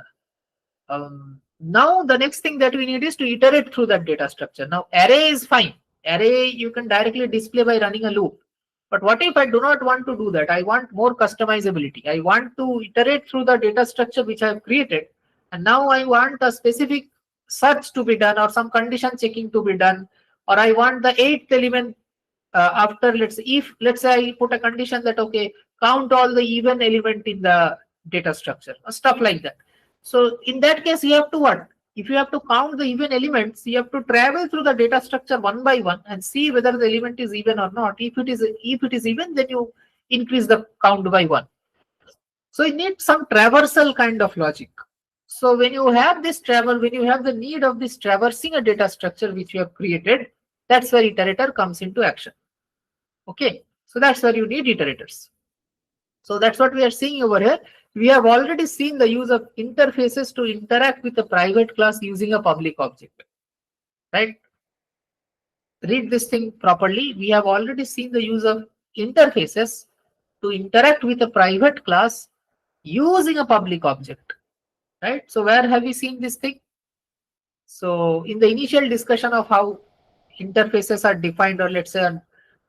[SPEAKER 1] the next thing that we need is to iterate through that data structure. Now array is fine. Array you can directly display by running a loop. But what if I do not want to do that? I want more customizability. I want to iterate through the data structure which I have created. And now I want a specific search to be done or some condition checking to be done. Or I want the 8th element after, let's say I put a condition that, okay, count all the even element in the data structure, or stuff like that. So in that case, you have to what? If you have to count the even elements, you have to travel through the data structure one by one and see whether the element is even or not. If it is even, then you increase the count by 1. So you need some traversal kind of logic. So when you have this when you have the need of this traversing a data structure which you have created, that's where iterator comes into action. Okay, so that's where you need iterators. So that's what we are seeing over here. We have already seen the use of interfaces to interact with a private class using a public object, right? Read this thing properly. We have already seen the use of interfaces to interact with a private class using a public object, right? So where have we seen this thing? So in the initial discussion of how interfaces are defined, or let's say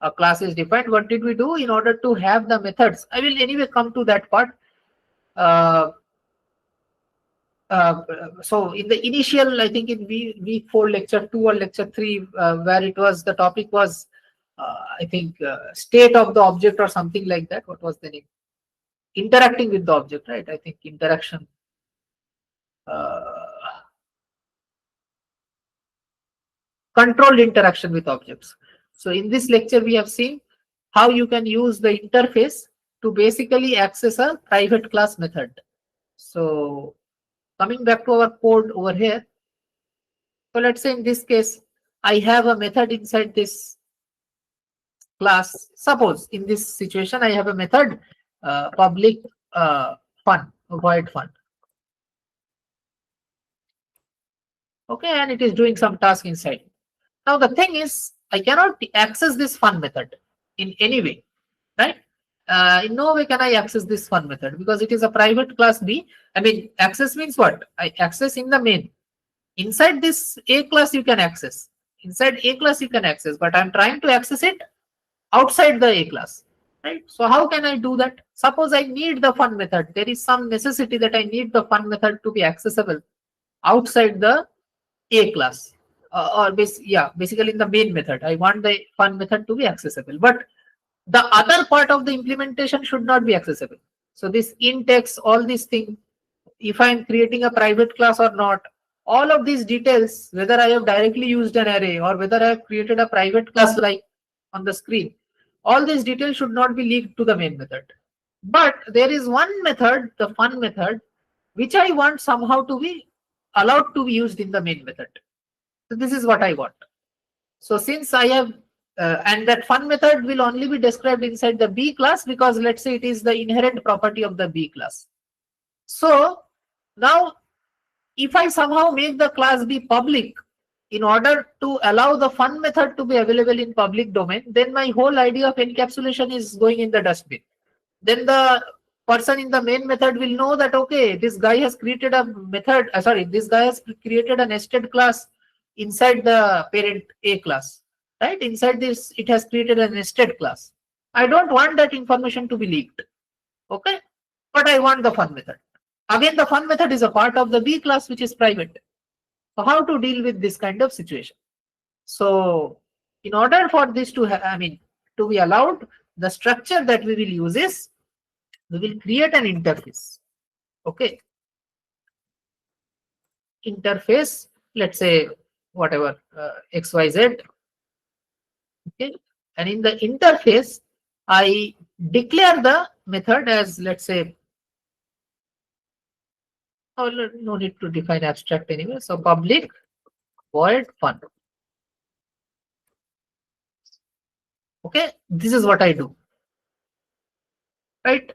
[SPEAKER 1] a class is defined, what did we do in order to have the methods? I will anyway come to that part. So in the initial, I think in week 4, lecture 2 or lecture 3, where it was, the topic was, I think, state of the object or something like that. What was the name? Interacting with the object, right? I think interaction. Controlled interaction with objects. So in this lecture, we have seen how you can use the interface to basically access a private class method. So coming back to our code over here. So let's say in this case, I have a method inside this class. Suppose in this situation, I have a method public fun, void fun. Okay, and it is doing some task inside. Now the thing is, I cannot access this fun method in any way, right? In no way can I access this fun method because it is a private class B. I mean, access means what? I access in the main. Inside this A class you can access. Inside A class you can access, but I'm trying to access it outside the A class, right? So how can I do that? Suppose I need the fun method. There is some necessity that I need the fun method to be accessible outside the A class. Basically in the main method, I want the fun method to be accessible, but the other part of the implementation should not be accessible. So this index, all these things, if I'm creating a private class or not, all of these details, whether I have directly used an array or whether I have created a private class like on the screen, all these details should not be leaked to the main method. But there is one method, the fun method, which I want somehow to be allowed to be used in the main method. So this is what I want. So since I have, and that fun method will only be described inside the B class because let's say it is the inherent property of the B class. So now if I somehow make the class B public, in order to allow the fun method to be available in public domain, then my whole idea of encapsulation is going in the dustbin. Then the person in the main method will know that, okay, this guy has created a method, this guy has created a nested class inside the parent A class, right? Inside this, it has created a nested class. I don't want that information to be leaked, okay? But I want the fun method. Again, the fun method is a part of the B class, which is private. So how to deal with this kind of situation? So in order for this to to be allowed, the structure that we will use is, we will create an interface. Okay. Interface, let's say whatever, XYZ. Okay. And in the interface, I declare the method as, let's say, oh, no need to define abstract anyway. So public void fun. Okay. This is what I do. Right.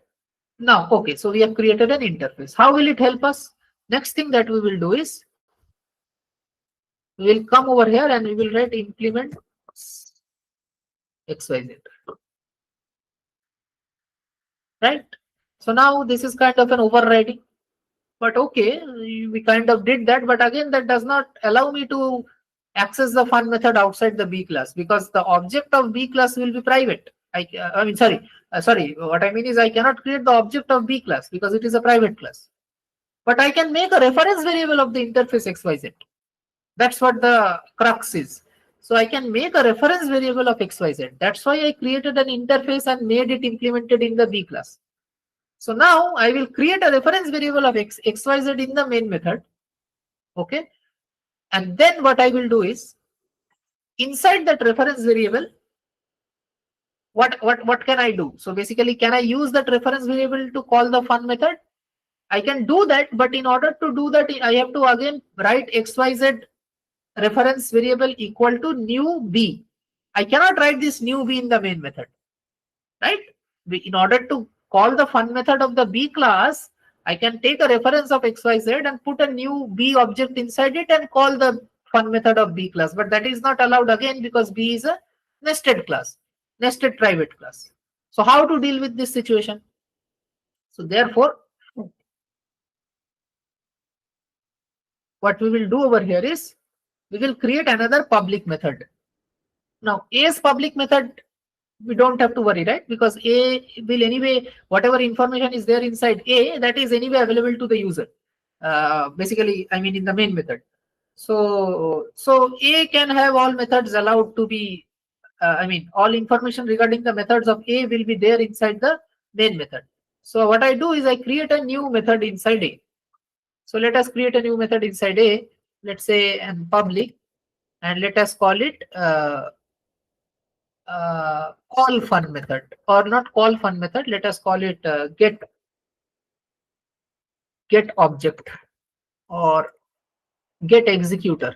[SPEAKER 1] Now, okay. So we have created an interface. How will it help us? Next thing that we will do is, we will come over here and we will write implement XYZ. Right? So now this is kind of an overriding, but okay, we kind of did that, but again, that does not allow me to access the fun method outside the B class, because the object of B class will be private. Sorry, what I mean is, I cannot create the object of B class because it is a private class. But I can make a reference variable of the interface XYZ. That's what the crux is. So I can make a reference variable of XYZ. That's why I created an interface and made it implemented in the B class. So now I will create a reference variable of XYZ in the main method. Okay. And then what I will do is, inside that reference variable, what can I do? So basically, can I use that reference variable to call the fun method? I can do that, but in order to do that, I have to again write XYZ reference variable equal to new B. I cannot write this new B in the main method, right? In order to call the fun method of the B class, I can take a reference of XYZ and put a new B object inside it and call the fun method of B class. But that is not allowed again, because B is a nested class, nested private class. So how to deal with this situation? So therefore, what we will do over here is, we will create another public method. Now, A's public method, we don't have to worry, right? Because A will anyway, whatever information is there inside A, that is anyway available to the user. Basically, I mean, in the main method. So A can have all methods allowed to be, all information regarding the methods of A will be there inside the main method. So what I do is, I create a new method inside A. So let us create a new method inside A. Let's say and public, and let us call it call fun method, or not call fun method. Let us call it get object or get executor.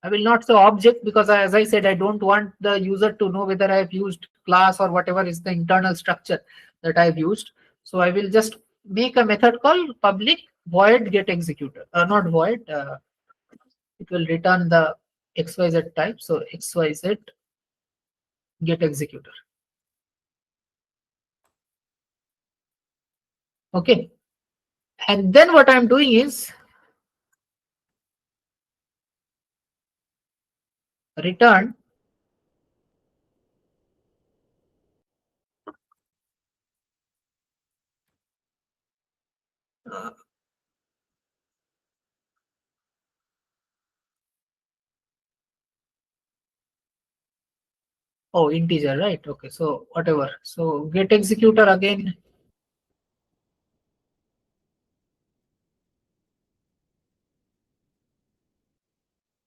[SPEAKER 1] I will not say object, because as I said, I don't want the user to know whether I have used class or whatever is the internal structure that I have used. So I will just make a method called public void get executor. Not void. It will return the XYZ type. So XYZ get executor. Okay. And then what I'm doing is, return oh, integer, right? Okay, so whatever. So get executor again.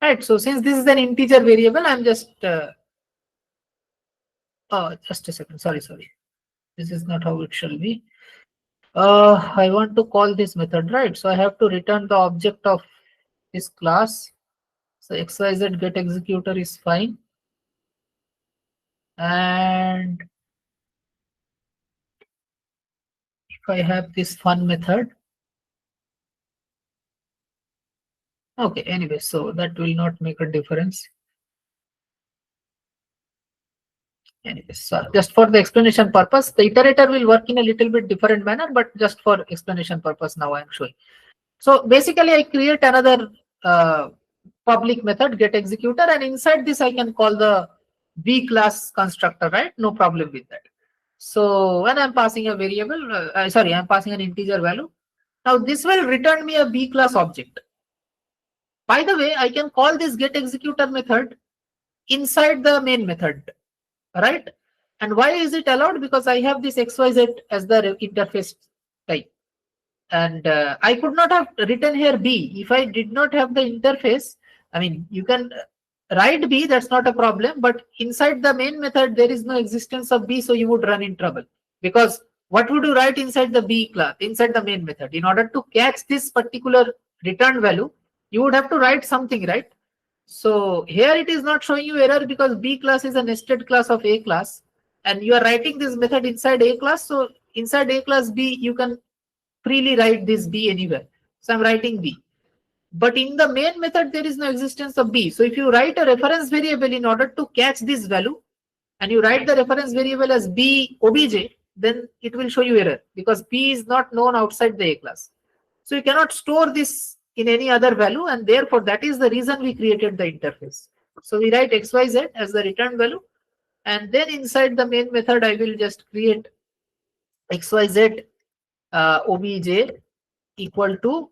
[SPEAKER 1] Right, so since this is an integer variable, I'm just just a second. Sorry. This is not how it shall be. I want to call this method, right? So I have to return the object of this class. So XYZ get executor is fine. And if I have this fun method, Okay, anyway, so that will not make a difference. Anyway, so just for the explanation purpose, the iterator will work in a little bit different manner, but just for explanation purpose now I am showing. So basically I create another public method get executor, and inside this I can call the B class constructor, right? No problem with that. So when I'm passing a variable, I'm passing an integer value. Now this will return me a B class object. By the way, I can call this get executor method inside the main method, right? And why is it allowed? Because I have this XYZ as the interface type. And I could not have written here B if I did not have the interface. I mean, you can write B, that's not a problem, but inside the main method there is no existence of B, so you would run in trouble. Because what would you write inside the B class, inside the main method? In order to catch this particular return value, you would have to write something, right? So here it is not showing you error because B class is a nested class of A class, and you are writing this method inside A class. So inside A class B, you can freely write this B anywhere. So I'm writing B. But in the main method, there is no existence of B. So if you write a reference variable in order to catch this value, and you write the reference variable as B obj, then it will show you error because B is not known outside the A class. So you cannot store this in any other value, and therefore that is the reason we created the interface. So we write XYZ as the return value, and then inside the main method, I will just create XYZ obj equal to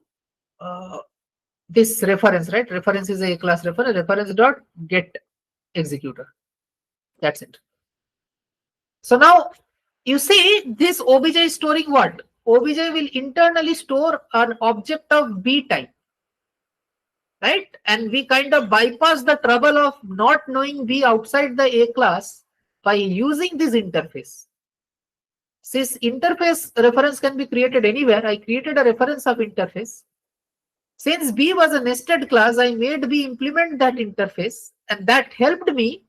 [SPEAKER 1] this reference, right? Reference is a class reference, reference dot get executor. That's it. So now you see this obj is storing what? Obj will internally store an object of B type, right? And we kind of bypass the trouble of not knowing B outside the A class by using this interface. Since interface reference can be created anywhere, I created a reference of interface. Since B was a nested class, I made B implement that interface, and that helped me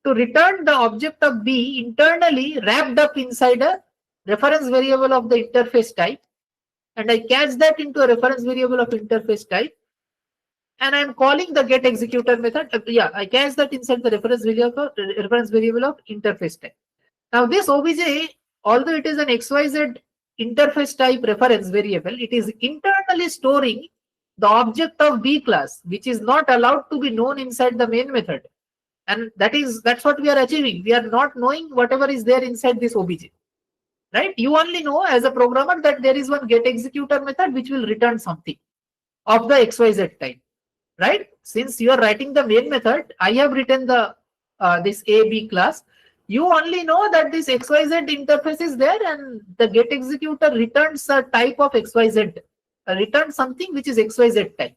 [SPEAKER 1] to return the object of B internally wrapped up inside a reference variable of the interface type, and I catch that into a reference variable of interface type, and I'm calling the get executor method. I catch that inside the reference variable of interface type. Now this obj, although it is an XYZ interface type reference variable, it is internally storing the object of B class, which is not allowed to be known inside the main method. And that's what we are achieving. We are not knowing whatever is there inside this obj, right? You only know as a programmer that there is one get executor method which will return something of the XYZ type, right? Since you are writing the main method, I have written the this AB class. You only know that this XYZ interface is there, and the get executor returns a type of XYZ, returns something which is XYZ type.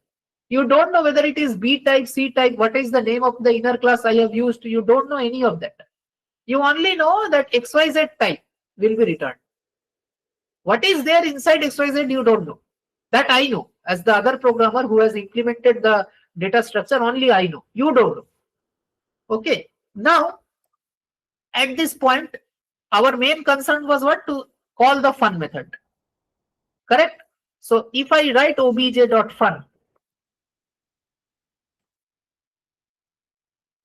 [SPEAKER 1] You don't know whether it is B type, C type, what is the name of the inner class I have used. You don't know any of that. You only know that XYZ type will be returned. What is there inside XYZ, you don't know. That I know. As the other programmer who has implemented the data structure, only I know. You don't know. Okay. Now, at this point, our main concern was what? To call the fun method. Correct? So if I write obj.fun,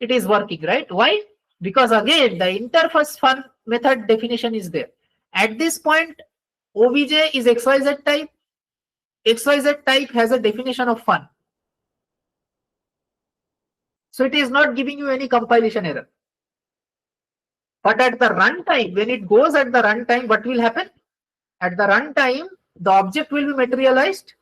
[SPEAKER 1] it is working, right? Why? Because again, the interface fun method definition is there. At this point, obj is XYZ type. XYZ type has a definition of fun. So it is not giving you any compilation error. But at the runtime, when it goes at the runtime, what will happen? At the runtime, the object will be materialized.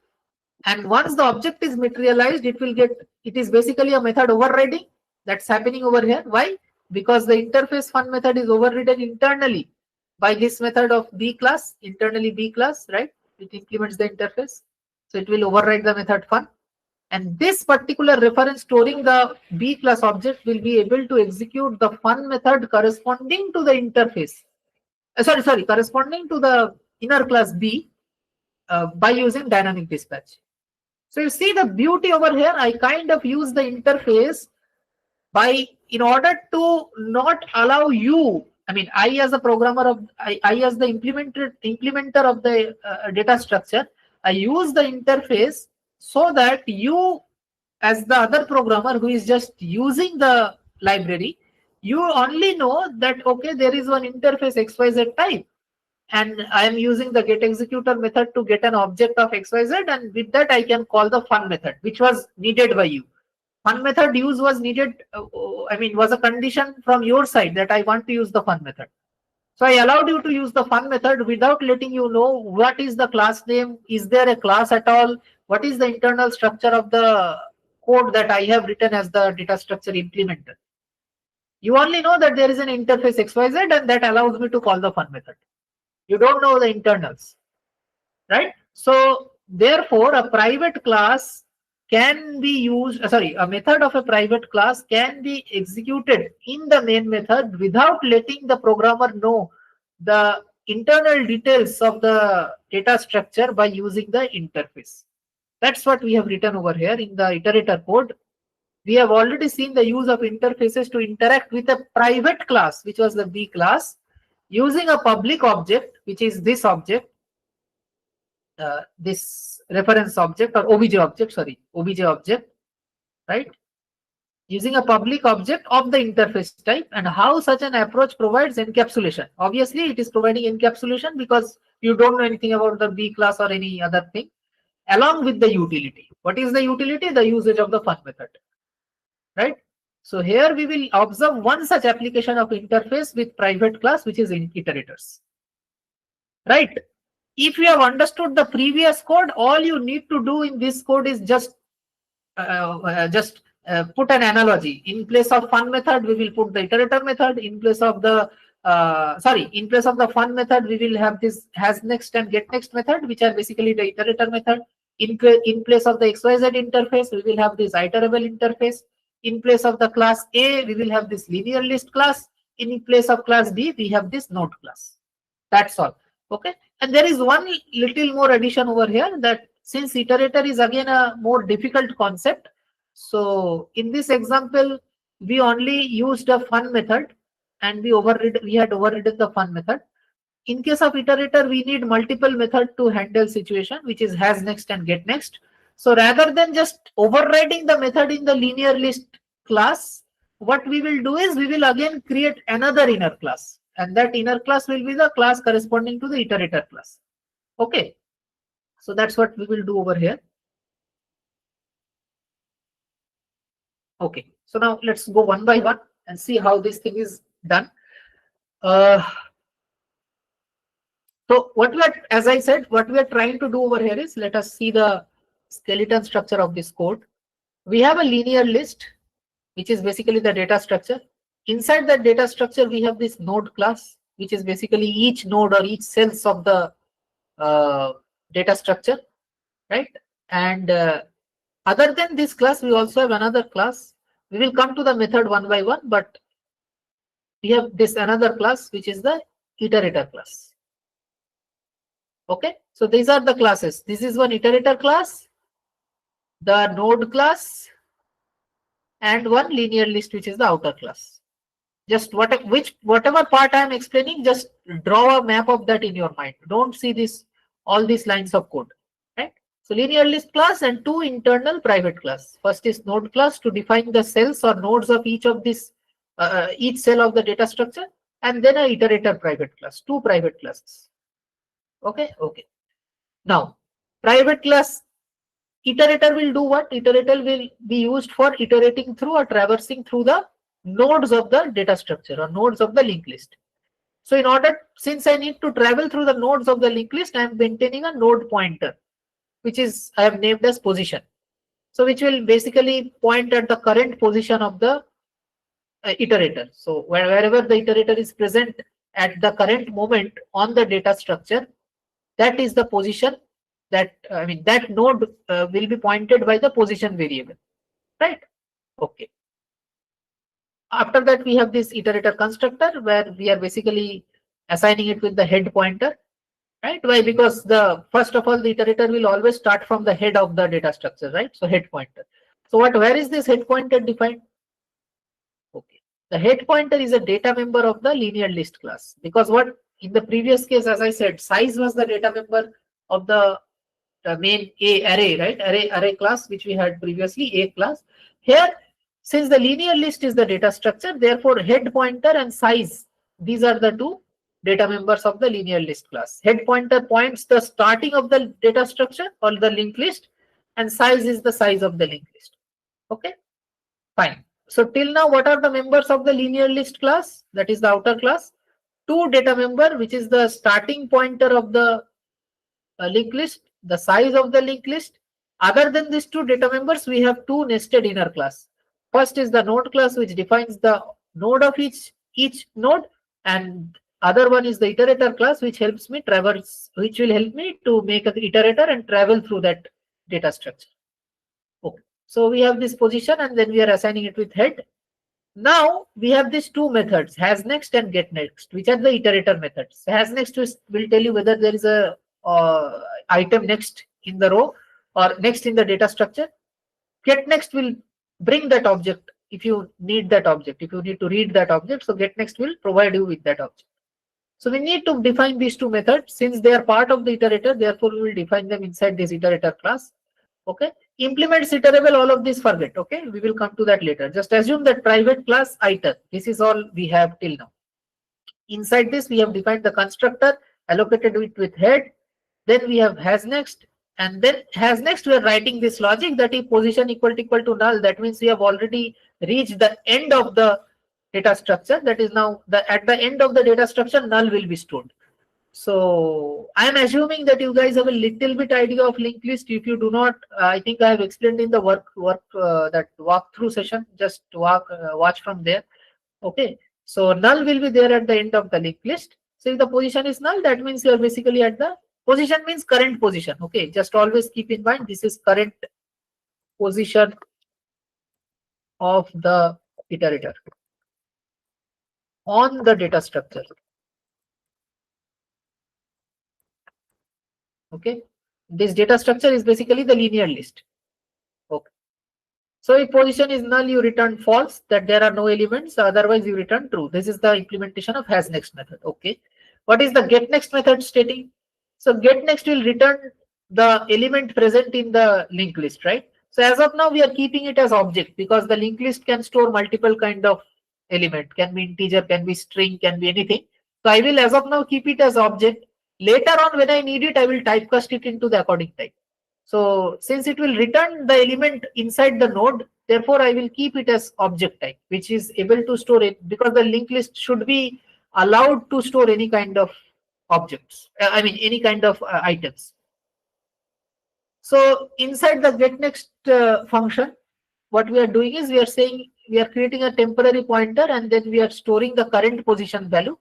[SPEAKER 1] And once the object is materialized, it is basically a method overriding that's happening over here. Why? Because the interface fun method is overridden internally by this method of B class, internally B class, right? It implements the interface. So it will override the method fun. And this particular reference storing the B class object will be able to execute the fun method corresponding to the interface. Corresponding to the inner class B by using dynamic dispatch. So you see the beauty over here. I kind of use the interface in order to not allow you. I mean, I as a programmer I as the implementer of the data structure, I use the interface so that you as the other programmer who is just using the library, you only know that, okay, there is one interface XYZ type, and I am using the get executor method to get an object of XYZ, and with that I can call the fun method, which was needed by you. Fun method use was needed, was a condition from your side that I want to use the fun method. So I allowed you to use the fun method without letting you know what is the class name, is there a class at all, what is the internal structure of the code that I have written as the data structure implementer. You only know that there is an interface XYZ, and that allows me to call the fun method. You don't know the internals, right? So therefore, a private class can be used, a method of a private class can be executed in the main method without letting the programmer know the internal details of the data structure by using the interface. That's what we have written over here in the iterator code. We have already seen the use of interfaces to interact with a private class, which was the B class, using a public object, which is this object, this reference object or obj object, right? Using a public object of the interface type, and how such an approach provides encapsulation. Obviously, it is providing encapsulation because you don't know anything about the B class or any other thing, along with the utility. What is the utility? The usage of the fun method, right? So here we will observe one such application of interface with private class, which is in iterators, right? If you have understood the previous code, all you need to do in this code is just put an analogy. In place of fun method, we will put the iterator method. In place of the in place of the fun method, we will have this has next and get next method, which are basically the iterator method. In place of the XYZ interface, we will have this iterable interface. In place of the class A, we will have this linear list class. In place of class B, we have this node class. That's all. Okay. And there is one little more addition over here, that since iterator is again a more difficult concept, so in this example, we only used a fun method, and we had overridden the fun method. In case of iterator, we need multiple methods to handle situation, which is has next and get next. So rather than just overriding the method in the linear list class, what we will do is we will again create another inner class, and that inner class will be the class corresponding to the iterator class. Okay, so that's what we will do over here. Okay, so now let's go one by one and see how this thing is done. So what we are, as I said, what we are trying to do over here is, let us see the skeleton structure of this code. We have a linear list, which is basically the data structure. Inside that data structure, we have this node class, which is basically each node or each cells of the data structure, right? And other than this class, we also have another class. We will come to the method one by one, but we have this another class, which is the iterator class. Okay, so these are the classes. This is one iterator class, the node class, and one linear list, which is the outer class. Just whatever part I am explaining, just draw a map of that in your mind. Don't see all these lines of code, right? So linear list class and two internal private class. First is node class to define the cells or nodes of each of this, each cell of the data structure, and then a iterator private class, two private classes. Okay, okay. Now, private class iterator will do what? Iterator will be used for iterating through or traversing through the nodes of the data structure or nodes of the linked list. So since I need to travel through the nodes of the linked list, I am maintaining a node pointer, which is I have named as position. So which will basically point at the current position of the iterator. So wherever the iterator is present at the current moment on the data structure, that is the position that, that node will be pointed by the position variable, right? Okay. After that, we have this iterator constructor where we are basically assigning it with the head pointer, right? Why? Because first of all, the iterator will always start from the head of the data structure, right? So head pointer. So where is this head pointer defined? Okay. The head pointer is a data member of the linear list class, because in the previous case, as I said, size was the data member of the main A array, right? Array class, which we had previously, A class. Here, since the linear list is the data structure, therefore head pointer and size, these are the two data members of the linear list class. Head pointer points the starting of the data structure or the linked list, and size is the size of the linked list. Okay, fine. So till now, what are the members of the linear list class? That is the outer class. Two data member, which is the starting pointer of the linked list, the size of the linked list. Other than these two data members, we have two nested inner class. First is the node class, which defines the node of each node, and other one is the iterator class, which helps me traverse, which will help me to make an iterator and travel through that data structure. Okay, so we have this position, and then we are assigning it with head. Now we have these two methods, has next and get next, which are the iterator methods. Has next will tell you whether there is a item next in the row or next in the data structure. Get next will bring that object if you need that object, if you need to read that object. So get next will provide you with that object. So we need to define these two methods since they are part of the iterator. Therefore, we will define them inside this iterator class. Okay. Implements iterable, all of this forget. Okay, we will come to that later. Just assume that private class item. This is all we have till now. Inside this, we have defined the constructor, allocated it with head. Then we have has next, and then has next we are writing this logic that if position equal to null, that means we have already reached the end of the data structure. That is now at the end of the data structure, null will be stored. So I am assuming that you guys have a little bit idea of linked list. If you do not, I think I have explained in the that walkthrough session. Just watch from there. Okay. So null will be there at the end of the linked list. So if the position is null, that means you are basically at the position means current position. Okay. Just always keep in mind this is current position of the iterator on the data structure. Okay, this data structure is basically the linear list. Okay, so if position is null, you return false, that there are no elements, otherwise you return true. This is the implementation of has next method. Okay, what is the get next method stating? So get next will return the element present in the linked list, right? So as of now, we are keeping it as object because the linked list can store multiple kind of element, can be integer, can be string, can be anything. So I will as of now keep it as object. Later on, when I need it, I will typecast it into the according type. So since it will return the element inside the node, therefore I will keep it as object type, which is able to store it because the linked list should be allowed to store any kind of objects. I mean, any kind of items. So inside the get next function, what we are doing is we are saying we are creating a temporary pointer and then we are storing the current position value.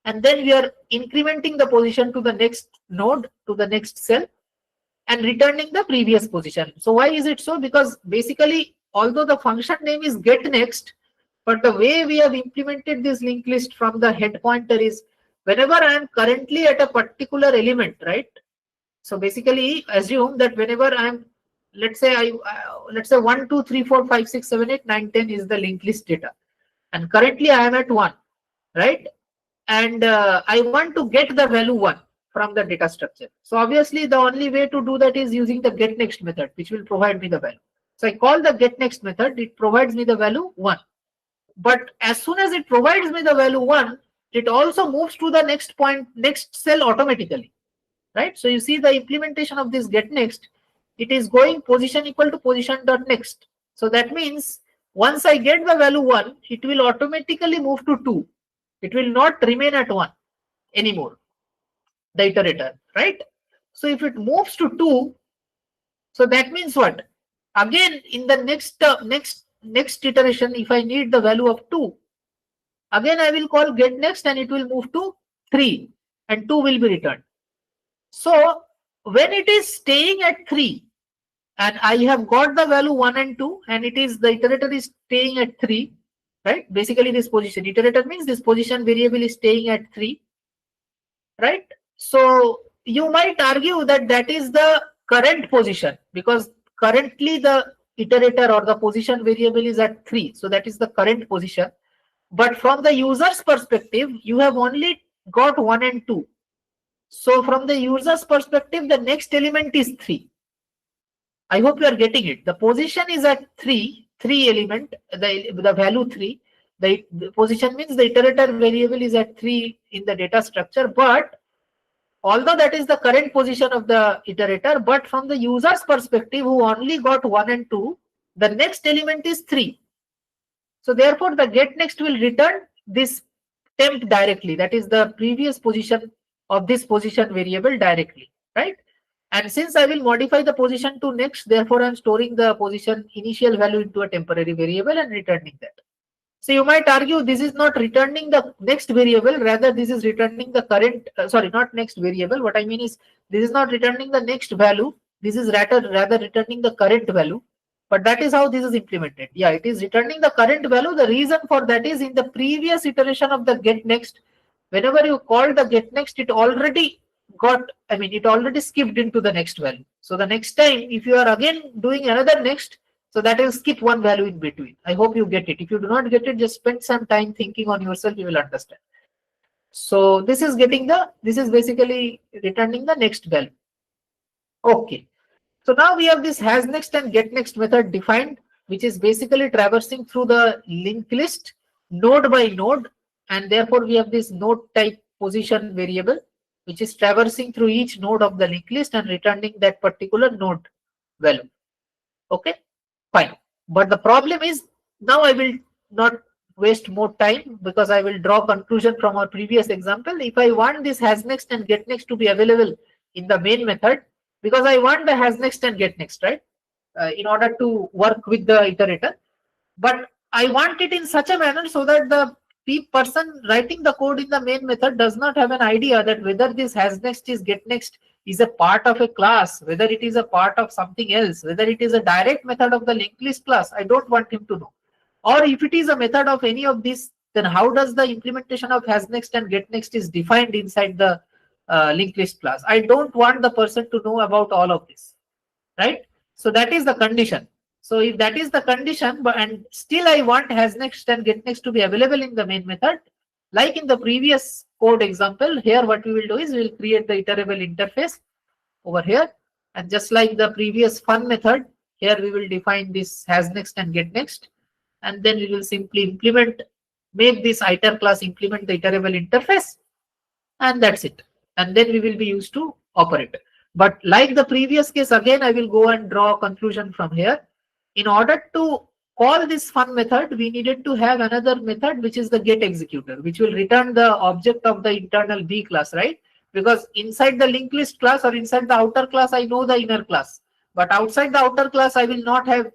[SPEAKER 1] And then we are incrementing the position to the next node, to the next cell, and returning the previous position. So why is it so? Because basically, although the function name is get next, but the way we have implemented this linked list from the head pointer is whenever I am currently at a particular element, right? So basically, assume that whenever I am, let's say 1, 2, 3, 4, 5, 6, 7, 8, 9, 10 is the linked list data, and currently I am at 1, right? And I want to get the value 1 from the data structure. So obviously the only way to do that is using the get next method, which will provide me the value. So I call the get next method, it provides me the value 1. But as soon as it provides me the value 1, it also moves to the next cell automatically, right? So you see the implementation of this get next, it is going position equal to position dot next. So that means once I get the value 1, it will automatically move to 2. It will not remain at 1 anymore, the iterator, right? So if it moves to 2, so that means what? Again, in the next iteration, if I need the value of 2, again I will call get next and it will move to 3 and 2 will be returned. So when it is staying at 3 and I have got the value 1 and 2 and the iterator is staying at 3, right? Basically this position, iterator means this position variable is staying at 3, right? So you might argue that that is the current position because currently the iterator or the position variable is at 3. So that is the current position. But from the user's perspective, you have only got 1 and 2. So from the user's perspective, the next element is 3. I hope you are getting it. The position is at 3 element, the value 3. The position means the iterator variable is at 3 in the data structure, but although that is the current position of the iterator, but from the user's perspective who only got 1 and 2, the next element is 3. So therefore the get next will return this temp directly, that is the previous position of this position variable directly, right? And since I will modify the position to next, therefore I'm storing the position initial value into a temporary variable and returning that. So you might argue this is not returning the next variable, rather this is returning the current, sorry, not next variable. What I mean is this is not returning the next value. This is rather returning the current value. But that is how this is implemented. Yeah, it is returning the current value. The reason for that is in the previous iteration of the get next, whenever you call the get next, it already it already skipped into the next value. So the next time, if you are again doing another next, so that will skip one value in between. I hope you get it. If you do not get it, just spend some time thinking on yourself, you will understand. So this is basically returning the next value. Okay. So now we have this has next and get next method defined, which is basically traversing through the linked list node by node, and therefore we have this node type position variable, which is traversing through each node of the linked list and returning that particular node value. Okay, fine. But the problem is now I will not waste more time because I will draw conclusion from our previous example. If I want this has next and get next to be available in the main method, because I want the has next and get next, right? In order to work with the iterator, but I want it in such a manner so that the person writing the code in the main method does not have an idea that whether this has next is get next is a part of a class, whether it is a part of something else, whether it is a direct method of the linked list class. I don't want him to know. Or if it is a method of any of these, then how does the implementation of has next and get next is defined inside the linked list class? I don't want the person to know about all of this, right? So that is the condition. So if that is the condition, and still I want has next and get next to be available in the main method, like in the previous code example, here what we will do is we will create the iterable interface over here, and just like the previous fun method, here we will define this has next and get next, and then we will simply make this iter class implement the iterable interface, and that's it. And then we will be used to operate. But like the previous case, again I will go and draw a conclusion from here. In order to call this fun method, we needed to have another method, which is the get executor, which will return the object of the internal B class, right? Because inside the linked list class or inside the outer class, I know the inner class. But outside the outer class, I will not have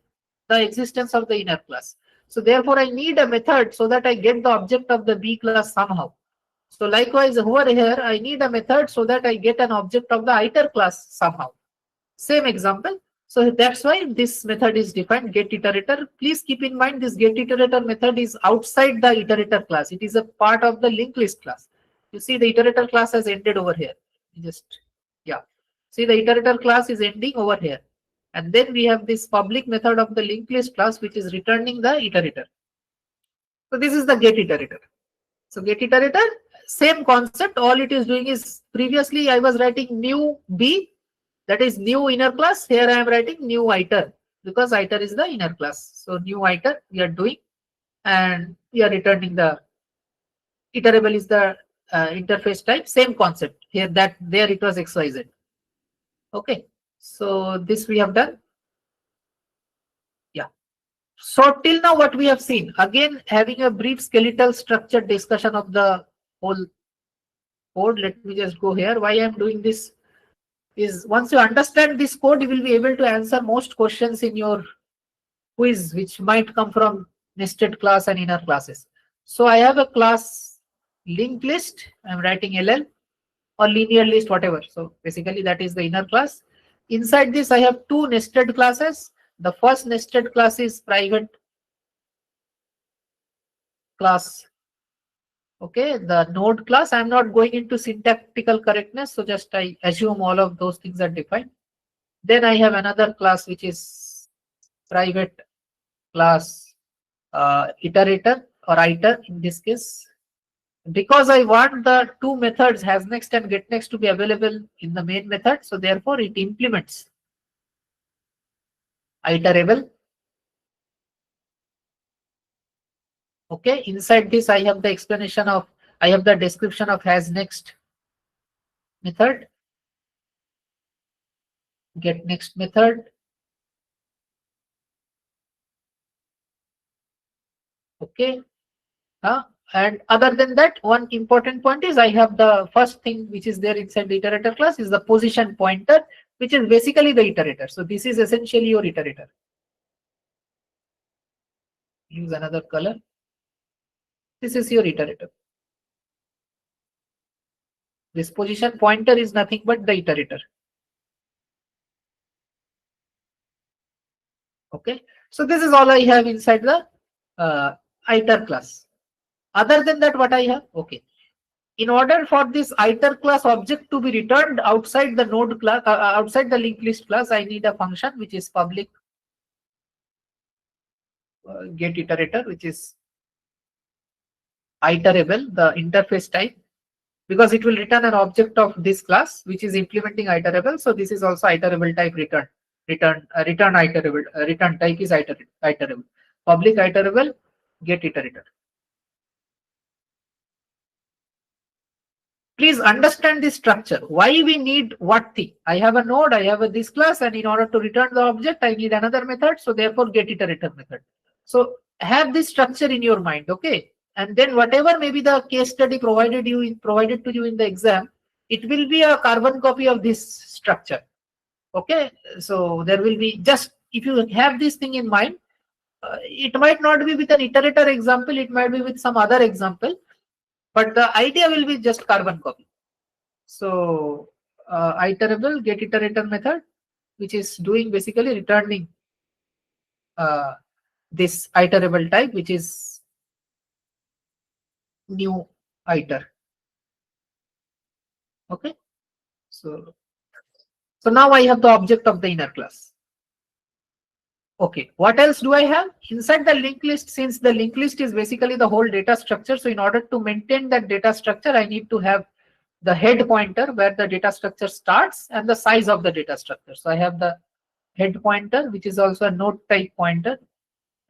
[SPEAKER 1] the existence of the inner class. So therefore, I need a method so that I get the object of the B class somehow. So likewise, over here, I need a method so that I get an object of the iter class somehow. Same example. So that's why this method is defined, get iterator. Please keep in mind this get iterator method is outside the iterator class. It is a part of the linked list class. You see the iterator class has ended over here. See the iterator class is ending over here. And then we have this public method of the linked list class, which is returning the iterator. So this is the get iterator. So get iterator, same concept. All it is doing is previously I was writing new B, that is new inner class. Here I am writing new iter because iter is the inner class. So new iter we are doing, and we are returning the iterable is the interface type. Same concept here. That there it was XYZ. Okay, so this we have done. Yeah. So till now what we have seen, again having a brief skeletal structured discussion of the whole code. Let me just go here. Why I am doing this is once you understand this code, you will be able to answer most questions in your quiz, which might come from nested class and inner classes. So I have a class linked list. I'm writing LL or linear list, whatever. So basically that is the inner class. Inside this, I have two nested classes. The first nested class is private class. Okay, the node class. I'm not going into syntactical correctness, so just I assume all of those things are defined. Then I have another class which is private class iterator or iter in this case. because I want the two methods has next and get next to be available in the main method, so therefore it implements iterable. Okay, inside this I have the explanation of, I have the description of has next method, get next method. Okay, and other than that, one important point is I have the first thing which is there inside the iterator class is the position pointer, which is basically the iterator. So this is essentially your iterator. Use another color. This is your iterator. This position pointer is nothing but the iterator. Okay, so this is all I have inside the iter class. Other than that, what I have? Okay, in order for this iter class object to be returned outside the node class, outside the linked list class, I need a function which is public get iterator, which is iterable, the interface type, because it will return an object of this class which is implementing iterable. So this is also iterable type return. Return iterable. Return type is iterable. Public iterable get iterator. Please understand this structure. Why we need what thing? I have a node, I have this class, and in order to return the object, I need another method. So therefore, get iterator method. So have this structure in your mind, okay? And then whatever may be the case study provided to you in the exam, it will be a carbon copy of this structure. Okay, so there will be just, if you have this thing in mind, it might not be with an iterator example, it might be with some other example, but the idea will be just carbon copy. So iterable get iterator method, which is doing basically returning this iterable type, which is new iter. Okay, so now I have the object of the inner class. Okay, what else do I have inside the linked list? Since the linked list is basically the whole data structure, so in order to maintain that data structure, I need to have the head pointer where the data structure starts and the size of the data structure. So I have the head pointer, which is also a node type pointer,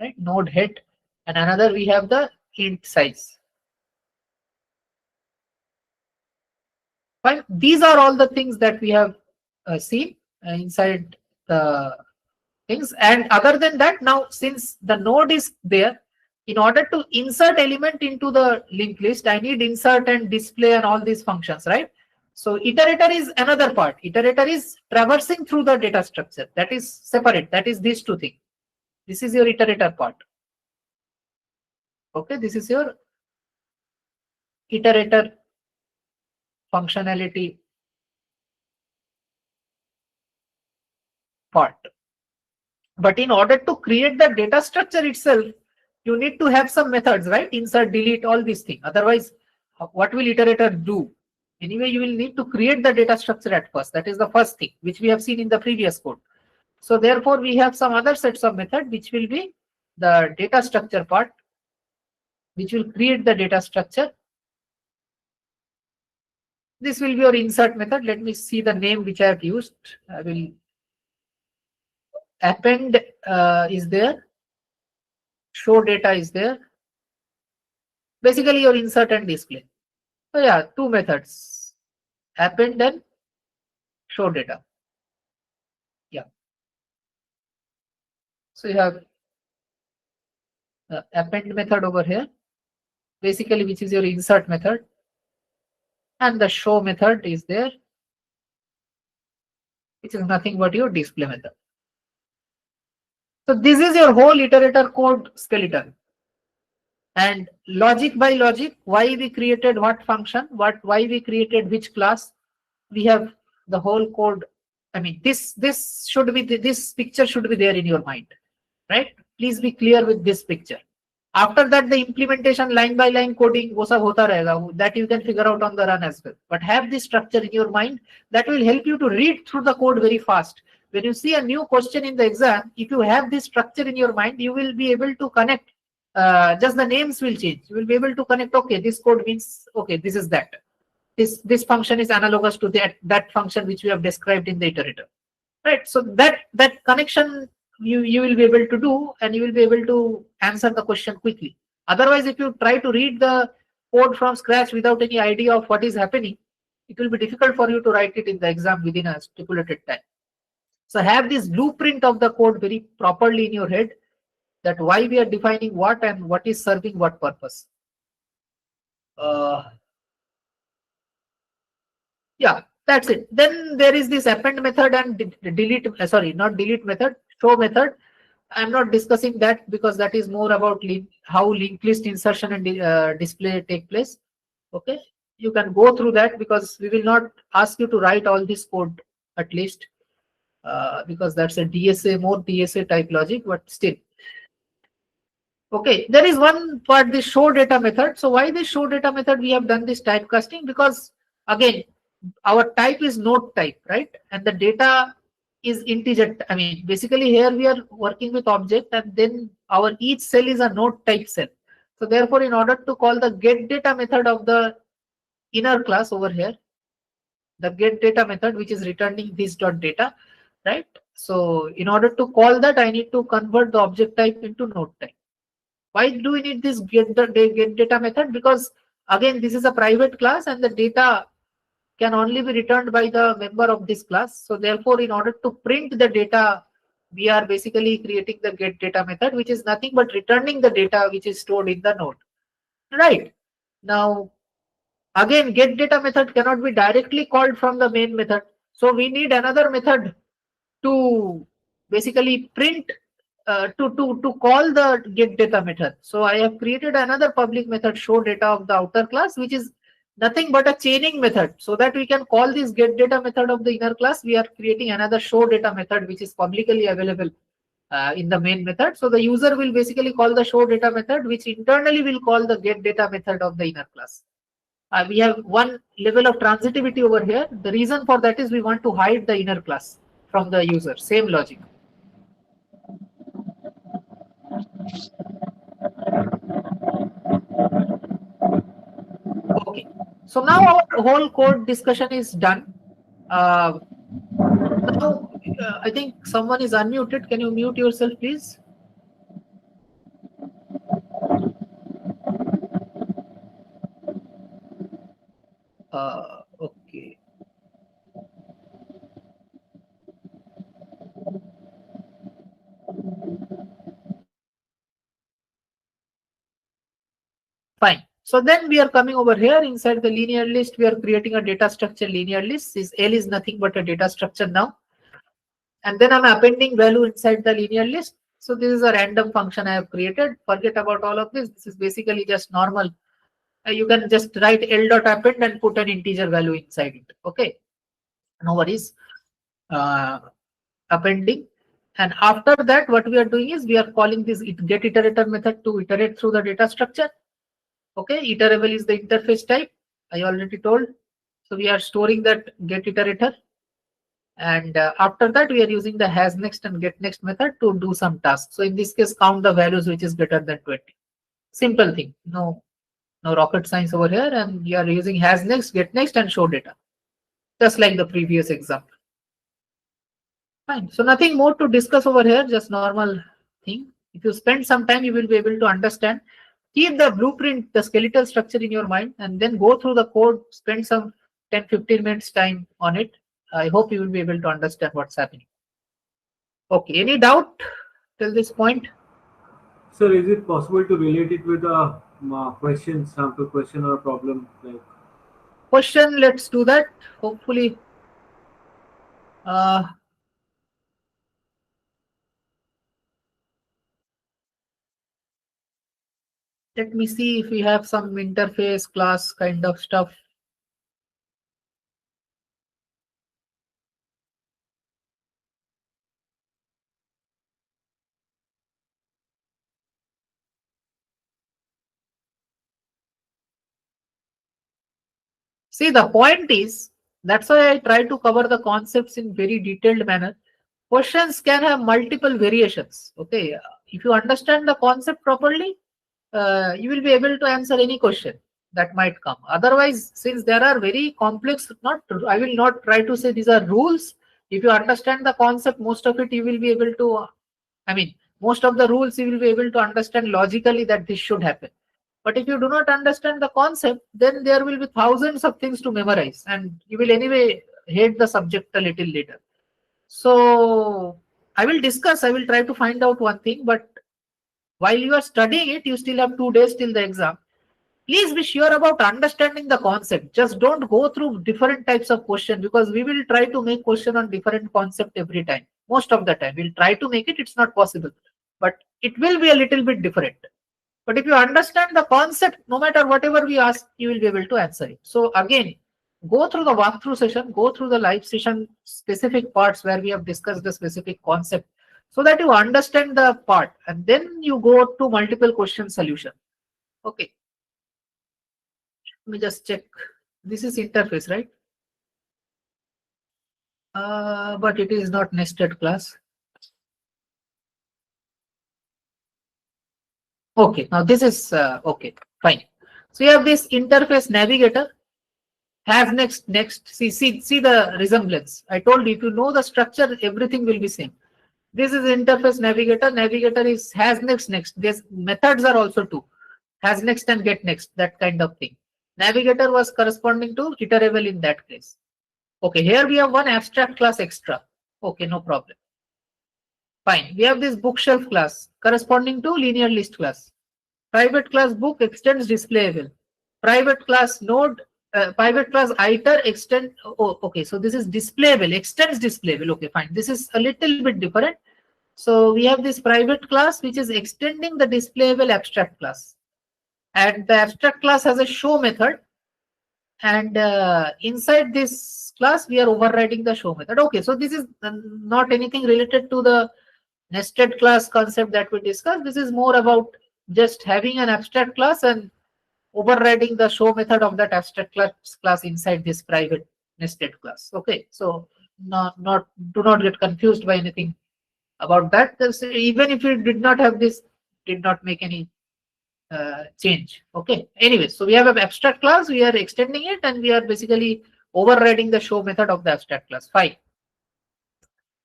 [SPEAKER 1] right? Node head, and another we have the int size. Fine. These are all the things that we have seen inside the things. And other than that, now since the node is there, in order to insert element into the linked list, I need insert and display and all these functions, right? So iterator is another part. Iterator is traversing through the data structure. That is separate. That is these two things. This is your iterator part. Okay, this is your iterator functionality part. But in order to create the data structure itself, you need to have some methods, right? Insert, delete, all these things. Otherwise, what will iterator do? Anyway, you will need to create the data structure at first. That is the first thing, which we have seen in the previous code. So therefore, we have some other sets of method, which will be the data structure part, which will create the data structure. This will be your insert method. Let me see the name which I have used. I will append is there. Show data is there. Basically your insert and display. So yeah, two methods, append and show data. Yeah. So you have the append method over here, basically which is your insert method, and the show method is there, which is nothing but your display method. So this is your whole iterator code skeleton. And logic by logic, why we created what function, why we created which class, we have the whole code. I mean, this should be, this picture should be there in your mind, right? Please be clear with this picture. After that, the implementation line by line coding, wo sab hota rahega, that you can figure out on the run as well. But have this structure in your mind, that will help you to read through the code very fast. When you see a new question in the exam, if you have this structure in your mind, you will be able to connect just the names will change. You will be able to connect, okay, this code means, okay, this is that. This function is analogous to that function which we have described in the iterator. Right. So that connection you will be able to do, and you will be able to answer the question quickly. Otherwise, if you try to read the code from scratch without any idea of what is happening, it will be difficult for you to write it in the exam within a stipulated time. So have this blueprint of the code very properly in your head, that why we are defining what and what is serving what purpose. Yeah, that's it. Then there is this append method and delete, sorry, not delete method, show method. I'm not discussing that because that is more about how linked list insertion and display take place. Okay, you can go through that because we will not ask you to write all this code at least, because that's a DSA, more DSA type logic, but still. Okay, there is one part, the show data method. So why this show data method? We have done this typecasting because again, our type is node type, right? And the data is integer. I mean, basically here we are working with object, and then our each cell is a node type cell. So therefore, in order to call the get data method of the inner class over here, the get data method, which is returning this dot data, right? So in order to call that, I need to convert the object type into node type. Why do we need this get data method? Because again, this is a private class and the data can only be returned by the member of this class. So therefore, in order to print the data, we are basically creating the get data method, which is nothing but returning the data which is stored in the node. Right. Now, again, get data method cannot be directly called from the main method. So we need another method to basically print, to call the get data method. So I have created another public method, show data of the outer class, which is nothing but a chaining method. So that we can call this get data method of the inner class, we are creating another show data method which is publicly available in the main method. So the user will basically call the show data method, which internally will call the get data method of the inner class. We have one level of transitivity over here. The reason for that is we want to hide the inner class from the user. Same logic. Okay, so now our whole code discussion is done. Now, I think someone is unmuted. Can you mute yourself, please? Okay. Fine. So then we are coming over here inside the linear list. We are creating a data structure linear list. This L is nothing but a data structure now. And then I'm appending value inside the linear list. So this is a random function I have created. Forget about all of this. This is basically just normal. You can just write L.append and put an integer value inside it. Okay. No worries. Appending. And after that, what we are doing is we are calling this get iterator method to iterate through the data structure. Okay, iterable is the interface type. I already told. So we are storing that get iterator. And after that, we are using the has next and get next method to do some tasks. So in this case, count the values which is greater than 20. Simple thing. No rocket science over here. And you are using has next, get next, and show data. Just like the previous example. Fine. So nothing more to discuss over here, just normal thing. If you spend some time, you will be able to understand. Keep the blueprint, the skeletal structure in your mind, and then go through the code, spend some 10-15 minutes time on it. I hope you will be able to understand what's happening. Okay, any doubt till this point?
[SPEAKER 3] Sir, is it possible to relate it with a question, sample question or a problem? Like
[SPEAKER 1] question, let's do that. Hopefully. Let me see if we have some interface class kind of stuff. See, the point is, that's why I try to cover the concepts in very detailed manner. Questions can have multiple variations. Okay, if you understand the concept properly, you will be able to answer any question that might come. Otherwise, since there are very complex, I will not try to say these are rules. If you understand the concept, most of it you will be able to, most of the rules you will be able to understand logically that this should happen. But if you do not understand the concept, then there will be thousands of things to memorize, and you will anyway hate the subject a little later. So I will try to find out one thing, but while you are studying it, you still have 2 days till the exam. Please be sure about understanding the concept. Just don't go through different types of question, because we will try to make question on different concept every time. Most of the time, we'll try to make it. It's not possible, but it will be a little bit different. But if you understand the concept, no matter whatever we ask, you will be able to answer it. So again, go through the walkthrough session, go through the live session specific parts where we have discussed the specific concept, so that you understand the part, and then you go to multiple question solution. Okay. Let me just check. This is interface, right? But it is not nested class. Okay, now this is okay, fine. So you have this interface navigator, has next. See the resemblance. I told you, if you know the structure, everything will be same. This is interface navigator. Navigator is has next. These methods are also 2. Has next and get next, that kind of thing. Navigator was corresponding to iterable in that case. Okay, here we have one abstract class extra. Okay, no problem. Fine. We have this bookshelf class corresponding to linear list class. Private class book extends displayable. Private class node, private class iter extend. Oh, okay. So this is displayable, extends displayable. Okay, fine. This is a little bit different. So we have this private class which is extending the displayable abstract class. And the abstract class has a show method, and inside this class we are overriding the show method. Okay, so this is not anything related to the nested class concept that we discussed. This is more about just having an abstract class and overriding the show method of that abstract class inside this private nested class. Okay, so do not get confused by anything about that. Even if you did not have this, did not make any change. Okay, anyway, so we have an abstract class, we are extending it, and we are basically overriding the show method of the abstract class. Fine,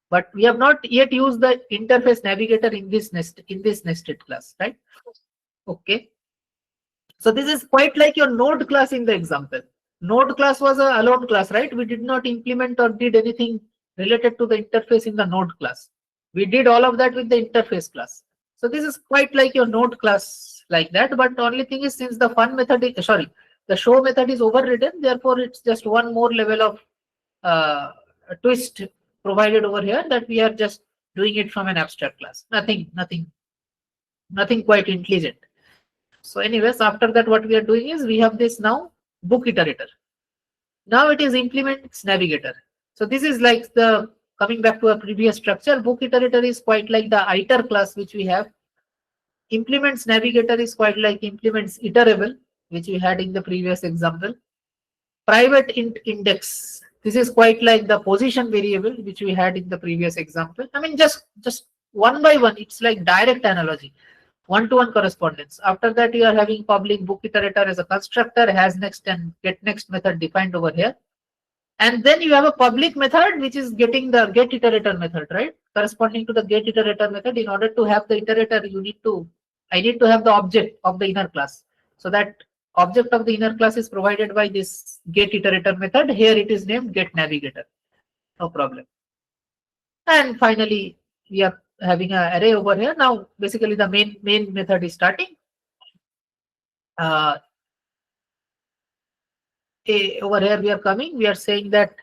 [SPEAKER 1] but we have not yet used the interface navigator in this nested class, right? Okay, so this is quite like your node class in the example. Node class was a alone class, right? We did not implement or did anything related to the interface in the node class. We did all of that with the interface class. So this is quite like your node class like that, but the only thing is, since the fun method is, the show method is overridden, therefore it's just one more level of twist provided over here, that we are just doing it from an abstract class. Nothing quite intelligent. So anyways, after that, what we are doing is, we have this now book iterator. Now it is implements navigator. So this is like the coming back to a previous structure. Book iterator is quite like the iter class which we have. Implements navigator is quite like implements iterable, which we had in the previous example. Private index, this is quite like the position variable which we had in the previous example. I mean, just one by one, it's like direct analogy, one-to-one correspondence. After that, you are having public book iterator as a constructor, has next and get next method defined over here. And then you have a public method which is getting the get iterator method, right? Corresponding to the get iterator method. In order to have the iterator, I need to have the object of the inner class. So that object of the inner class is provided by this get iterator method. Here it is named get navigator. No problem. And finally, we are having an array over here. Now, basically the main method is starting. Over here we are coming. We are saying that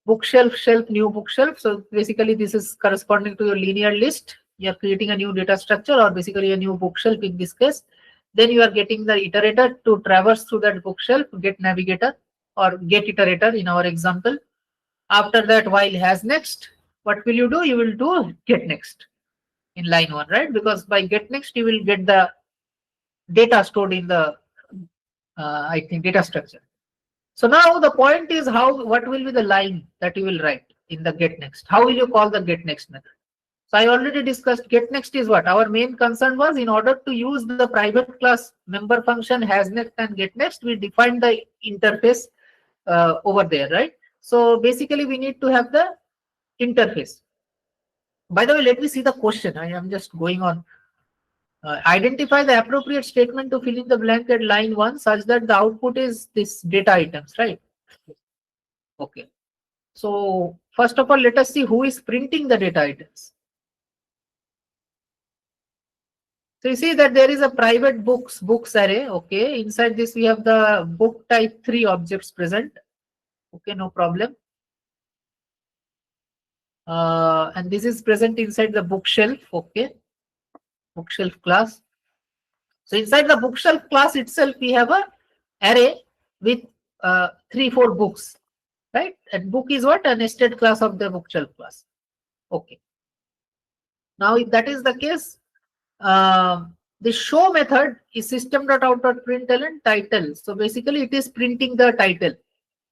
[SPEAKER 1] bookshelf, shelf, new bookshelf. So basically this is corresponding to your linear list. You are creating a new data structure, or basically a new bookshelf in this case. Then you are getting the iterator to traverse through that bookshelf, get navigator or get iterator in our example. After that, while has next, what will you do? You will do get next in line 1, right? Because by get next, you will get the data stored in the I think data structure. So now the point is, what will be the line that you will write in the get next? How will you call the get next method? So I already discussed get next is what our main concern was. In order to use the private class member function has next and get next, we defined the interface over there, right? So basically we need to have the interface. By the way, let me see the question. I am just going on. Identify the appropriate statement to fill in the blank at line 1 such that the output is this data items, right? Okay. So first of all, let us see who is printing the data items. So you see that there is a private books array. Okay. Inside this we have the book type 3 objects present. Okay, no problem. And this is present inside the bookshelf. Okay. Bookshelf class. So inside the bookshelf class itself, we have a array with 3-4 books, right? And book is what? A nested class of the bookshelf class. Okay. Now, if that is the case, the show method is system.out.println title. So basically, it is printing the title,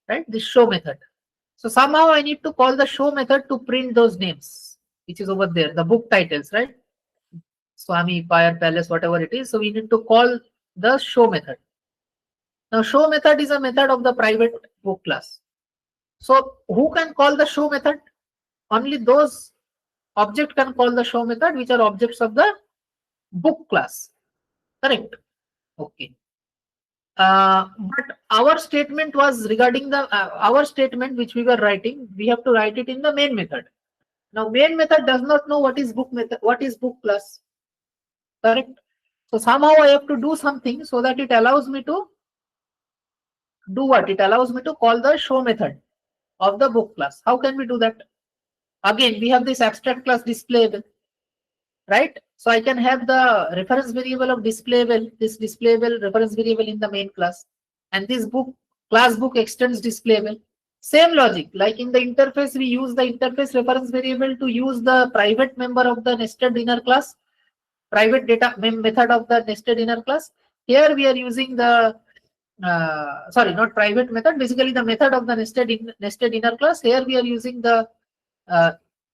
[SPEAKER 1] right? The show method. So somehow I need to call the show method to print those names, which is over there, the book titles, right? Swami, Pyre, Palace, whatever it is. So we need to call the show method. Now, show method is a method of the private book class. So who can call the show method? Only those objects can call the show method, which are objects of the book class. Correct? Okay. But our statement was regarding the our statement which we were writing. We have to write it in the main method. Now, main method does not know what is book method, what is book class. Correct. So somehow I have to do something so that it allows me to do what? It allows me to call the show method of the book class. How can we do that? Again, we have this abstract class displayable, right? So I can have the reference variable of displayable, this displayable reference variable in the main class, and this book class book extends displayable. Same logic, like in the interface, we use the interface reference variable to use the private member of the nested inner class, private data method of the nested inner class. Here we are using the sorry, not private method, basically the method of the nested inner class. Here we are using the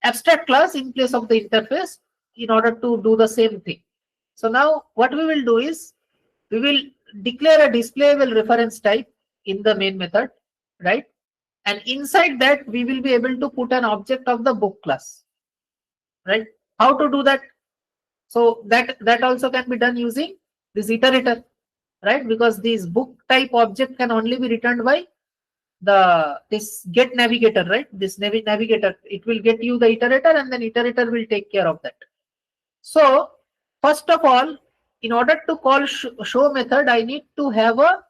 [SPEAKER 1] abstract class in place of the interface in order to do the same thing. So now what we will do is we will declare a displayable reference type in the main method, right? And inside that we will be able to put an object of the book class, right? How to do that? So that also can be done using this iterator, right? Because this book type object can only be returned by this get navigator, right? This navigator, it will get you the iterator, and then iterator will take care of that. So first of all, in order to call show method, I need to have a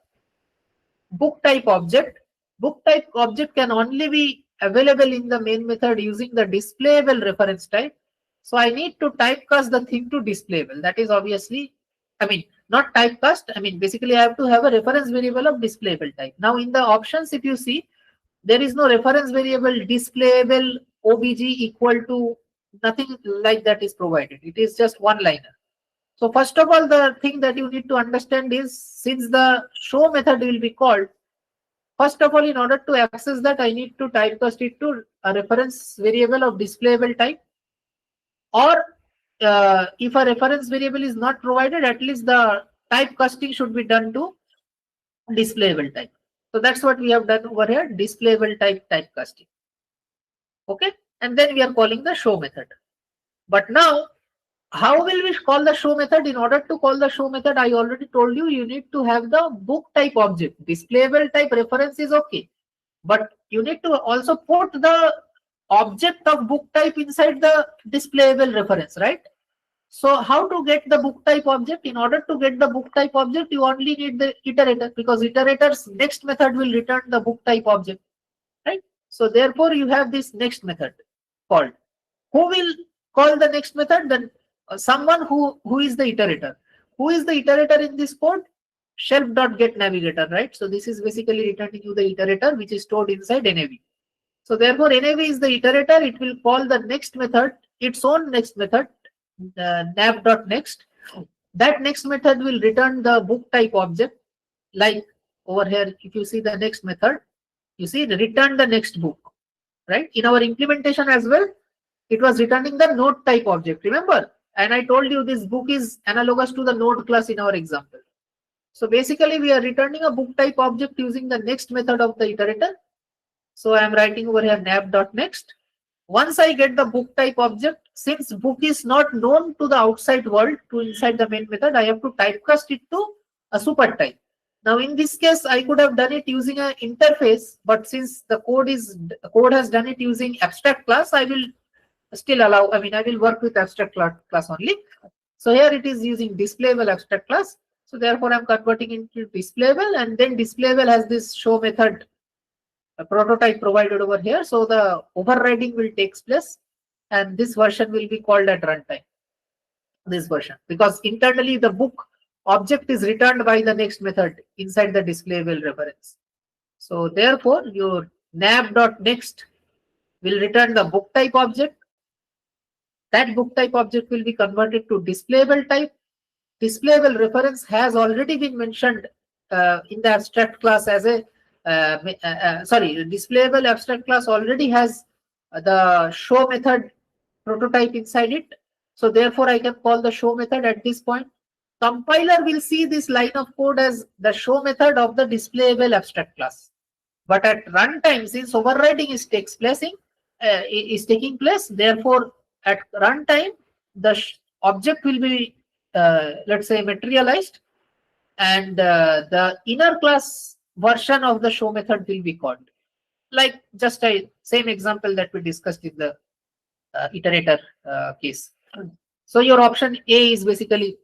[SPEAKER 1] book type object. Book type object can only be available in the main method using the displayable reference type. So I need to typecast the thing to displayable. That is obviously, I mean, not typecast. I mean, basically I have to have a reference variable of displayable type. Now in the options, if you see, there is no reference variable displayable obj equal to, nothing like that is provided. It is just one liner. So first of all, the thing that you need to understand is, since the show method will be called, first of all, in order to access that, I need to typecast it to a reference variable of displayable type. Or if a reference variable is not provided, at least the typecasting should be done to displayable type. So that's what we have done over here, displayable type typecasting. Okay, and then we are calling the show method. But now, how will we call the show method? In order to call the show method, I already told you, you need to have the book type object. Displayable type reference is okay, but you need to also put the object of book type inside the displayable reference, right? So how to get the book type object? In order to get the book type object, you only need the iterator, because iterator's next method will return the book type object, right? So therefore you have this next method called. Who will call the next method? Then someone who is the iterator. Who is the iterator in this code? Shelf.getNavigator, right? So this is basically returning you the iterator, which is stored inside nav. So therefore nav is the iterator. It will call the next method, its own next method, nav.next. That next method will return the book type object. Like over here, if you see the next method, you see return the next book, right? In our implementation as well, it was returning the node type object, remember? And I told you this book is analogous to the node class in our example. So basically we are returning a book type object using the next method of the iterator. So I am writing over here nav.next. Once I get the book type object, since book is not known to the outside world to inside the main method, I have to typecast it to a super type. Now in this case, I could have done it using an interface, but since the code has done it using abstract class, I will still allow, I will work with abstract class only. So here it is using displayable abstract class. So therefore I'm converting into displayable, and then displayable has this show method, a prototype provided over here. So the overriding will take place, and this version will be called at runtime. This version, because internally the book object is returned by the next method inside the displayable reference. So therefore your nav.next will return the book type object. That book type object will be converted to displayable type. Displayable reference has already been mentioned in the abstract class as a displayable abstract class already has the show method prototype inside it. So therefore I can call the show method at this point. Compiler will see this line of code as the show method of the displayable abstract class. But at runtime, since overriding is taking place, therefore at runtime the object will be let's say materialized, and the inner class version of the show method will be called, like just a same example that we discussed in the iterator case. So your option A is basically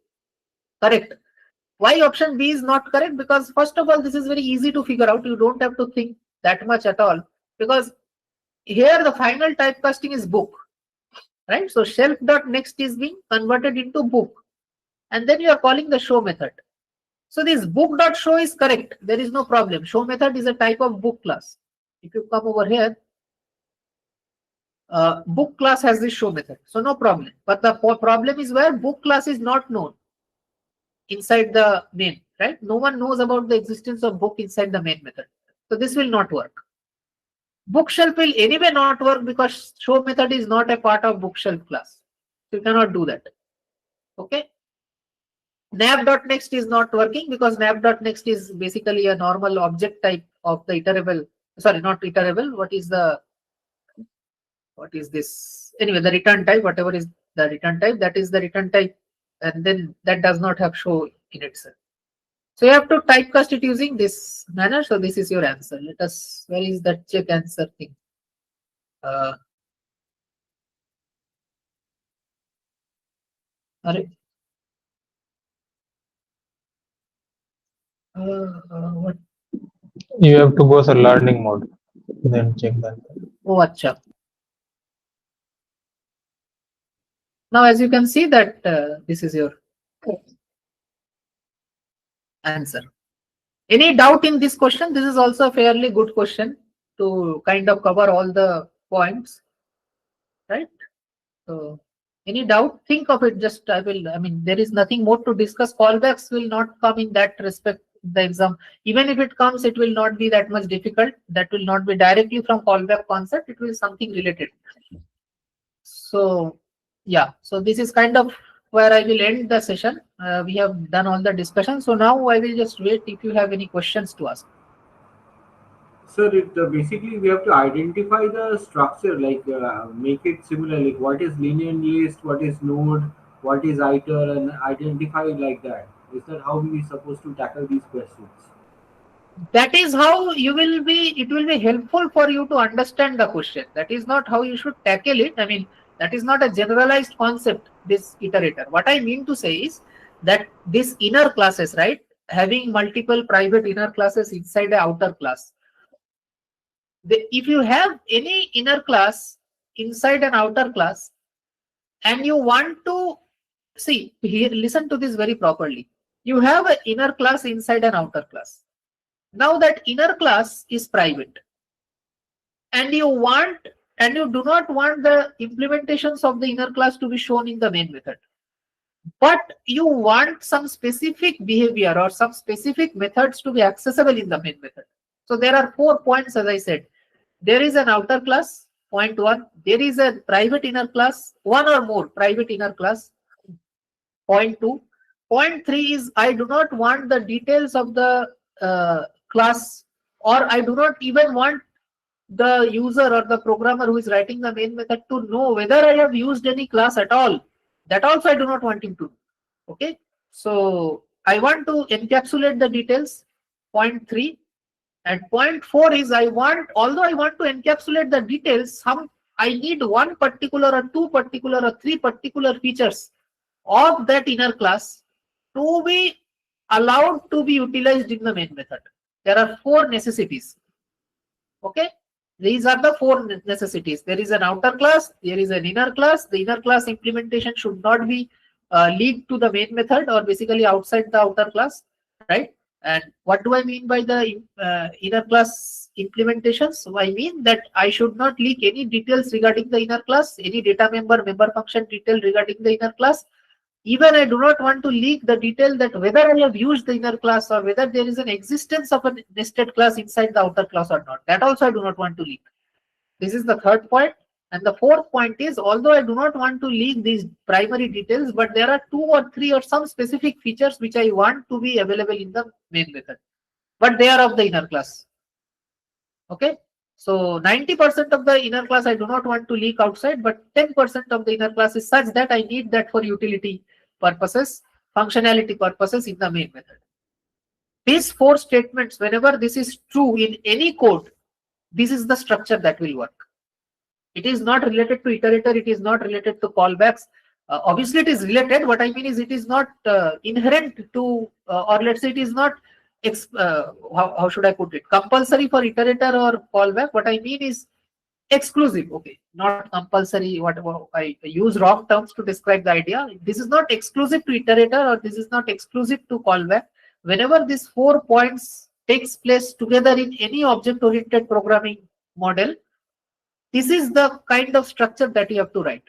[SPEAKER 1] correct. Why option B is not correct? Because first of all, this is very easy to figure out. You don't have to think that much at all, because here the final typecasting is book, right? So shelf.next is being converted into book, and then you are calling the show method. So this book.show is correct. There is no problem. Show method is a type of book class. If you come over here, book class has this show method. So no problem. But the problem is where book class is not known inside the main, right? No one knows about the existence of book inside the main method. So this will not work. Bookshelf will anyway not work because show method is not a part of bookshelf class. So you cannot do that. Okay. nav.next is not working because nav.next is basically a normal object type of the iterable, sorry, not iterable. What is this? Anyway, the return type, whatever is the return type, that is the return type, and then that does not have show in itself. So you have to typecast it using this manner. So this is your answer. Let us, where is that check answer thing? What?
[SPEAKER 9] You have to go to learning mode, then check that.
[SPEAKER 1] Oh, acha. Now, as you can see that this is your answer. Any doubt in this question? This is also a fairly good question to kind of cover all the points, right? So, any doubt? Think of it. Just I mean, there is nothing more to discuss. Callbacks will not come in that respect. The exam, even if it comes, it will not be that much difficult. That will not be directly from callback concept. It will be something related. So, yeah. So this is kind of where I will end the session. We have done all the discussion. So now I will just wait if you have any questions to ask.
[SPEAKER 3] Sir, basically we have to identify the structure, like make it similar, like what is linear list, what is node, what is iter, and identify it like that. Is that how we are supposed to tackle these questions?
[SPEAKER 1] That is how you will be, it will be helpful for you to understand the question. That is not how you should tackle it. I mean, that is not a generalized concept, this iterator. What I mean to say is that this inner classes, right, having multiple private inner classes inside the outer class. If you have any inner class inside an outer class and you want to see here, listen to this very properly. You have an inner class inside an outer class. Now that inner class is private, and you do not want the implementations of the inner class to be shown in the main method, but you want some specific behavior or some specific methods to be accessible in the main method. So there are 4 points, as I said. There is an outer class point 1, there is a private inner class, one or more private inner class. Point 2. Point 3 is I do not want the details of the class, or I do not even want the user or the programmer who is writing the main method to know whether I have used any class at all. That also I do not want him to do. Okay. So I want to encapsulate the details. Point 3. And point 4 is although I want to encapsulate the details, I need one particular or two particular or three particular features of that inner class to be allowed to be utilized in the main method. There are 4 necessities. Okay. These are the 4 necessities. There is an outer class, there is an inner class. The inner class implementation should not be leaked to the main method or basically outside the outer class, right? And what do I mean by the inner class implementations? So I mean that I should not leak any details regarding the inner class, any data member function detail regarding the inner class. Even I do not want to leak the detail that whether I have used the inner class or whether there is an existence of a nested class inside the outer class or not. That also I do not want to leak. This is the 3rd point. And the 4th point is, although I do not want to leak these primary details, but there are 2 or 3 or some specific features which I want to be available in the main method, but they are of the inner class. Okay. So 90% of the inner class I do not want to leak outside, but 10% of the inner class is such that I need that for utility purposes, functionality purposes in the main method. These 4 statements, whenever this is true in any code, this is the structure that will work. It is not related to iterator. It is not related to callbacks. Obviously, it is related. What I mean is it is not inherent to, or let's say it is not, how should I put it, compulsory for iterator or callback. What I mean is exclusive. Okay, not compulsory. Whatever I use wrong terms to describe the idea. This is not exclusive to iterator, or this is not exclusive to callback. Whenever these 4 points takes place together in any object-oriented programming model, this is the kind of structure that you have to write.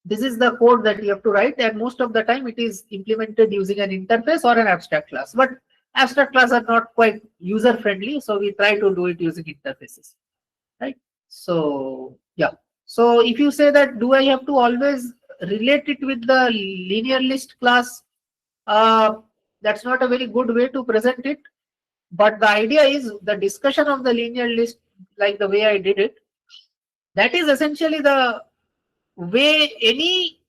[SPEAKER 1] This is the code that you have to write, and most of the time it is implemented using an interface or an abstract class. But abstract classes are not quite user friendly, so we try to do it using interfaces, right? So yeah. So if you say that, do I have to always relate it with the linear list class? That's not a very good way to present it. But the idea is the discussion of the linear list, like the way I did it, that is essentially the way any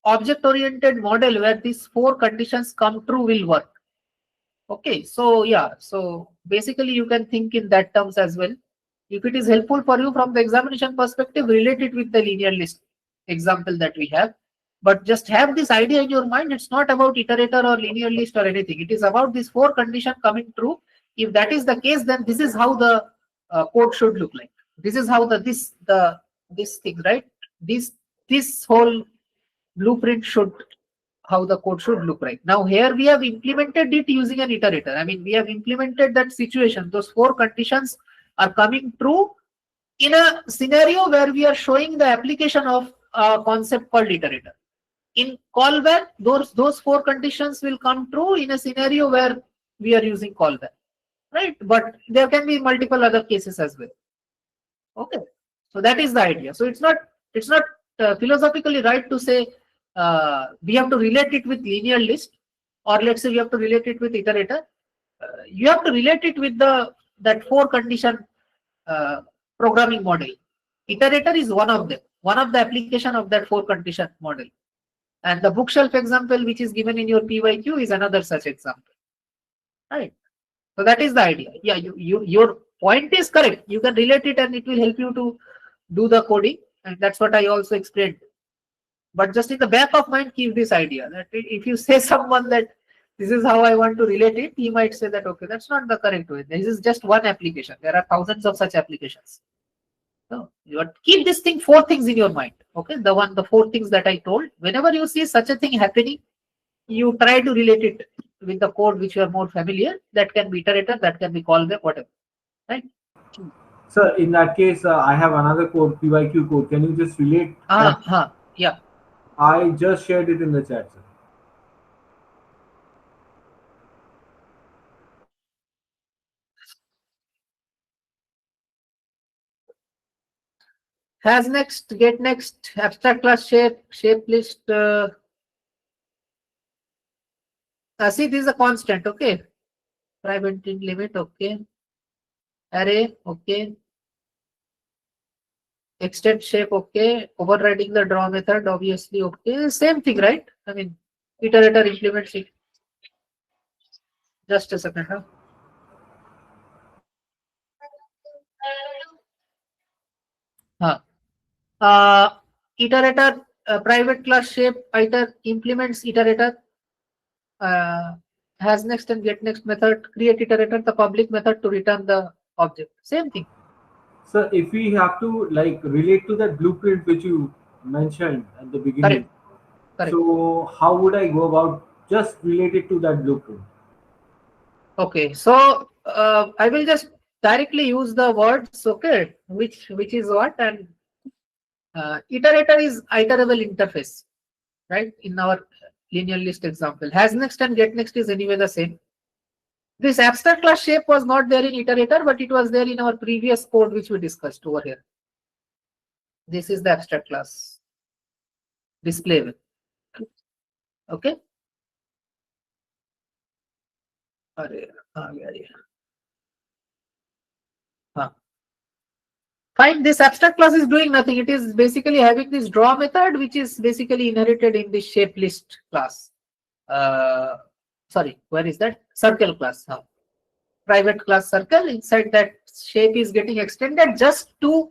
[SPEAKER 1] object-oriented model where these 4 conditions come true will work. Okay, so yeah, so basically you can think in that terms as well. If it is helpful for you from the examination perspective, relate it with the linear list example that we have. But just have this idea in your mind. It's not about iterator or linear list or anything. It is about these 4 conditions coming true. If that is the case, then this is how the code should look like. This is how this thing, right? This whole blueprint should, how the code should look like. Now here we have implemented it using an iterator. I mean, we have implemented that situation. Those 4 conditions are coming true in a scenario where we are showing the application of a concept called iterator. In callback, those 4 conditions will come true in a scenario where we are using callback, right? But there can be multiple other cases as well. Okay, so that is the idea. So it's not philosophically right to say we have to relate it with linear list, or let's say we have to relate it with iterator. You have to relate it with that 4 condition programming model. Iterator is one of them, one of the application of that 4 condition model. And the bookshelf example, which is given in your PYQ, is another such example, right? So that is the idea. Yeah, your point is correct. You can relate it and it will help you to do the coding. And that's what I also explained. But just in the back of mind, keep this idea that if you say someone that this is how I want to relate it, he might say that, okay, that's not the correct way. This is just one application. There are thousands of such applications. So you keep this thing, 4 things in your mind. Okay, the 4 things that I told. Whenever you see such a thing happening, you try to relate it with the code which you are more familiar. That can be iterator, that can be callback, whatever. Right?
[SPEAKER 3] So in that case, I have another code, PYQ code. Can you just relate?
[SPEAKER 1] Yeah.
[SPEAKER 3] I just shared it in the chat, sir.
[SPEAKER 1] Has next, get next, abstract class shape list. See, this is a constant, okay. Private int limit, okay. Array, okay. Extend shape, okay. Overriding the draw method, obviously, okay. Same thing, right? I mean, iterator implements it. Just a second, huh? Iterator, private class shape implements iterator. Has next and get next method, create iterator, the public method to return the object. Same thing.
[SPEAKER 3] So if we have to like relate to that blueprint which you mentioned at the beginning,
[SPEAKER 1] Correct.
[SPEAKER 3] so how would I go about just related to that blueprint?
[SPEAKER 1] Okay, so I will just directly use the words, okay, which is what, and iterator is iterable interface, right? In our linear list example, has next and get next is anyway the same. This abstract class shape was not there in iterator, but it was there in our previous code which we discussed over here. This is the abstract class display with. Okay. Fine, this abstract class is doing nothing. It is basically having this draw method, which is basically inherited in the shape list class. Sorry, where is that? Circle class. Private class circle. Inside that, shape is getting extended just to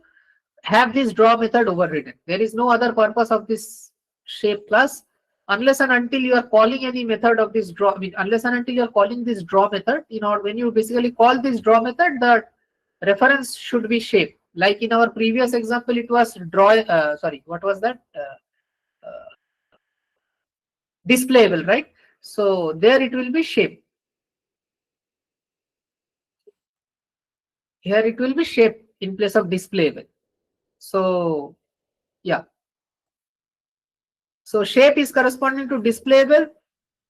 [SPEAKER 1] have this draw method overridden. There is no other purpose of this shape class unless and until you are calling any method of this draw. I mean, unless and until you are calling this draw method. When you basically call this draw method, the reference should be shape. Like in our previous example, it was draw. Sorry, what was that? Displayable, right? So there it will be shape. Here it will be shape in place of displayable. So yeah. So shape is corresponding to displayable.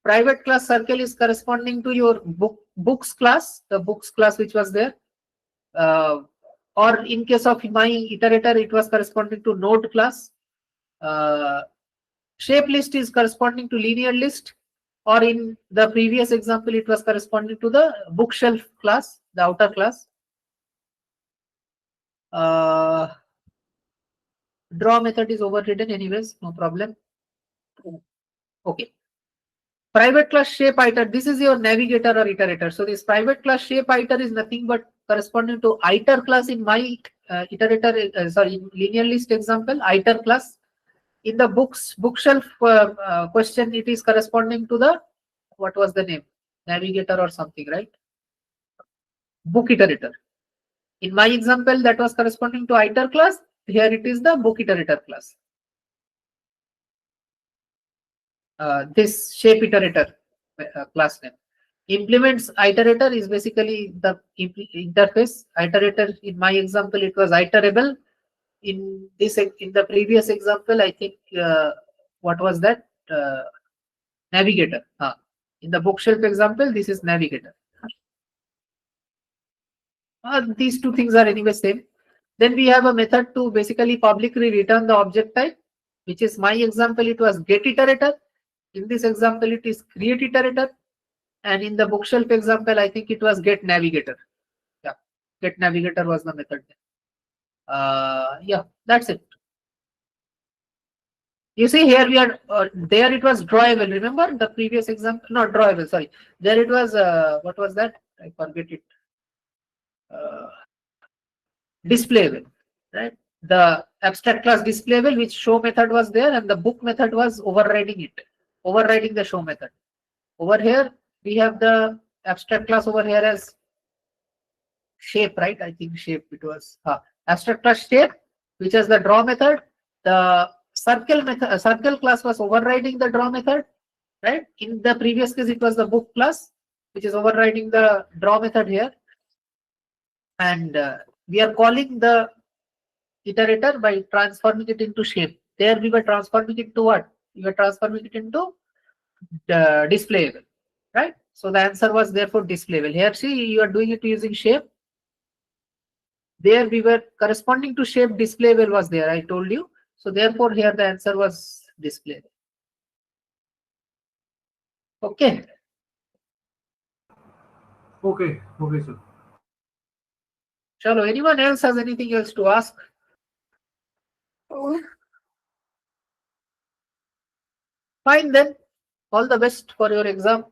[SPEAKER 1] Private class circle is corresponding to your books class, the books class which was there. Or in case of my iterator, it was corresponding to node class. Shape list is corresponding to linear list, or in the previous example, it was corresponding to the bookshelf class, the outer class. Draw method is overridden anyways, no problem. Okay. Private class shape iter, this is your navigator or iterator. So this private class shape iter is nothing but corresponding to iter class in my iterator, sorry, linear list example, iter class. In the bookshelf question, it is corresponding to the, what was the name? Navigator or something, right? Book iterator. In my example, that was corresponding to iter class. Here it is the book iterator class. This shape iterator class name. Implements iterator is basically the interface. Iterator, in my example, it was iterable. In the previous example, I think what was that? Navigator. In the bookshelf example, this is navigator. These two things are anyway same. Then we have a method to basically publicly return the object type, which is my example, it was get iterator. In this example, it is create iterator. And in the bookshelf example, I think it was get navigator. Yeah, get navigator was the method. Yeah, that's it. You see here we are, there it was drawable. Remember the previous example? Not drawable, sorry. There it was, what was that? I forget it. Displayable, right? The abstract class displayable, which show method was there, and the book method was overriding it, overriding the show method. Over here, we have the abstract class over here as shape, right? I think shape it was. Abstract class shape, which is the draw method. The circle method, circle class was overriding the draw method, right? In the previous case, it was the book class, which is overriding the draw method here. And we are calling the iterator by transforming it into shape. There we were transforming it to what? We were transforming it into the displayable, right? So the answer was therefore displayable. Here, see, you are doing it using shape. there we were corresponding to shape displayable was there, I told you. So therefore here the answer was displayable. Okay.
[SPEAKER 3] Okay, sir.
[SPEAKER 1] Chalo, anyone else has anything else to ask? Fine then. All the best for your exam.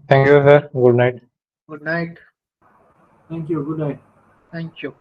[SPEAKER 9] Thank you, sir. Good night.
[SPEAKER 1] Good night.
[SPEAKER 3] Thank you. Good night.
[SPEAKER 1] Thank you.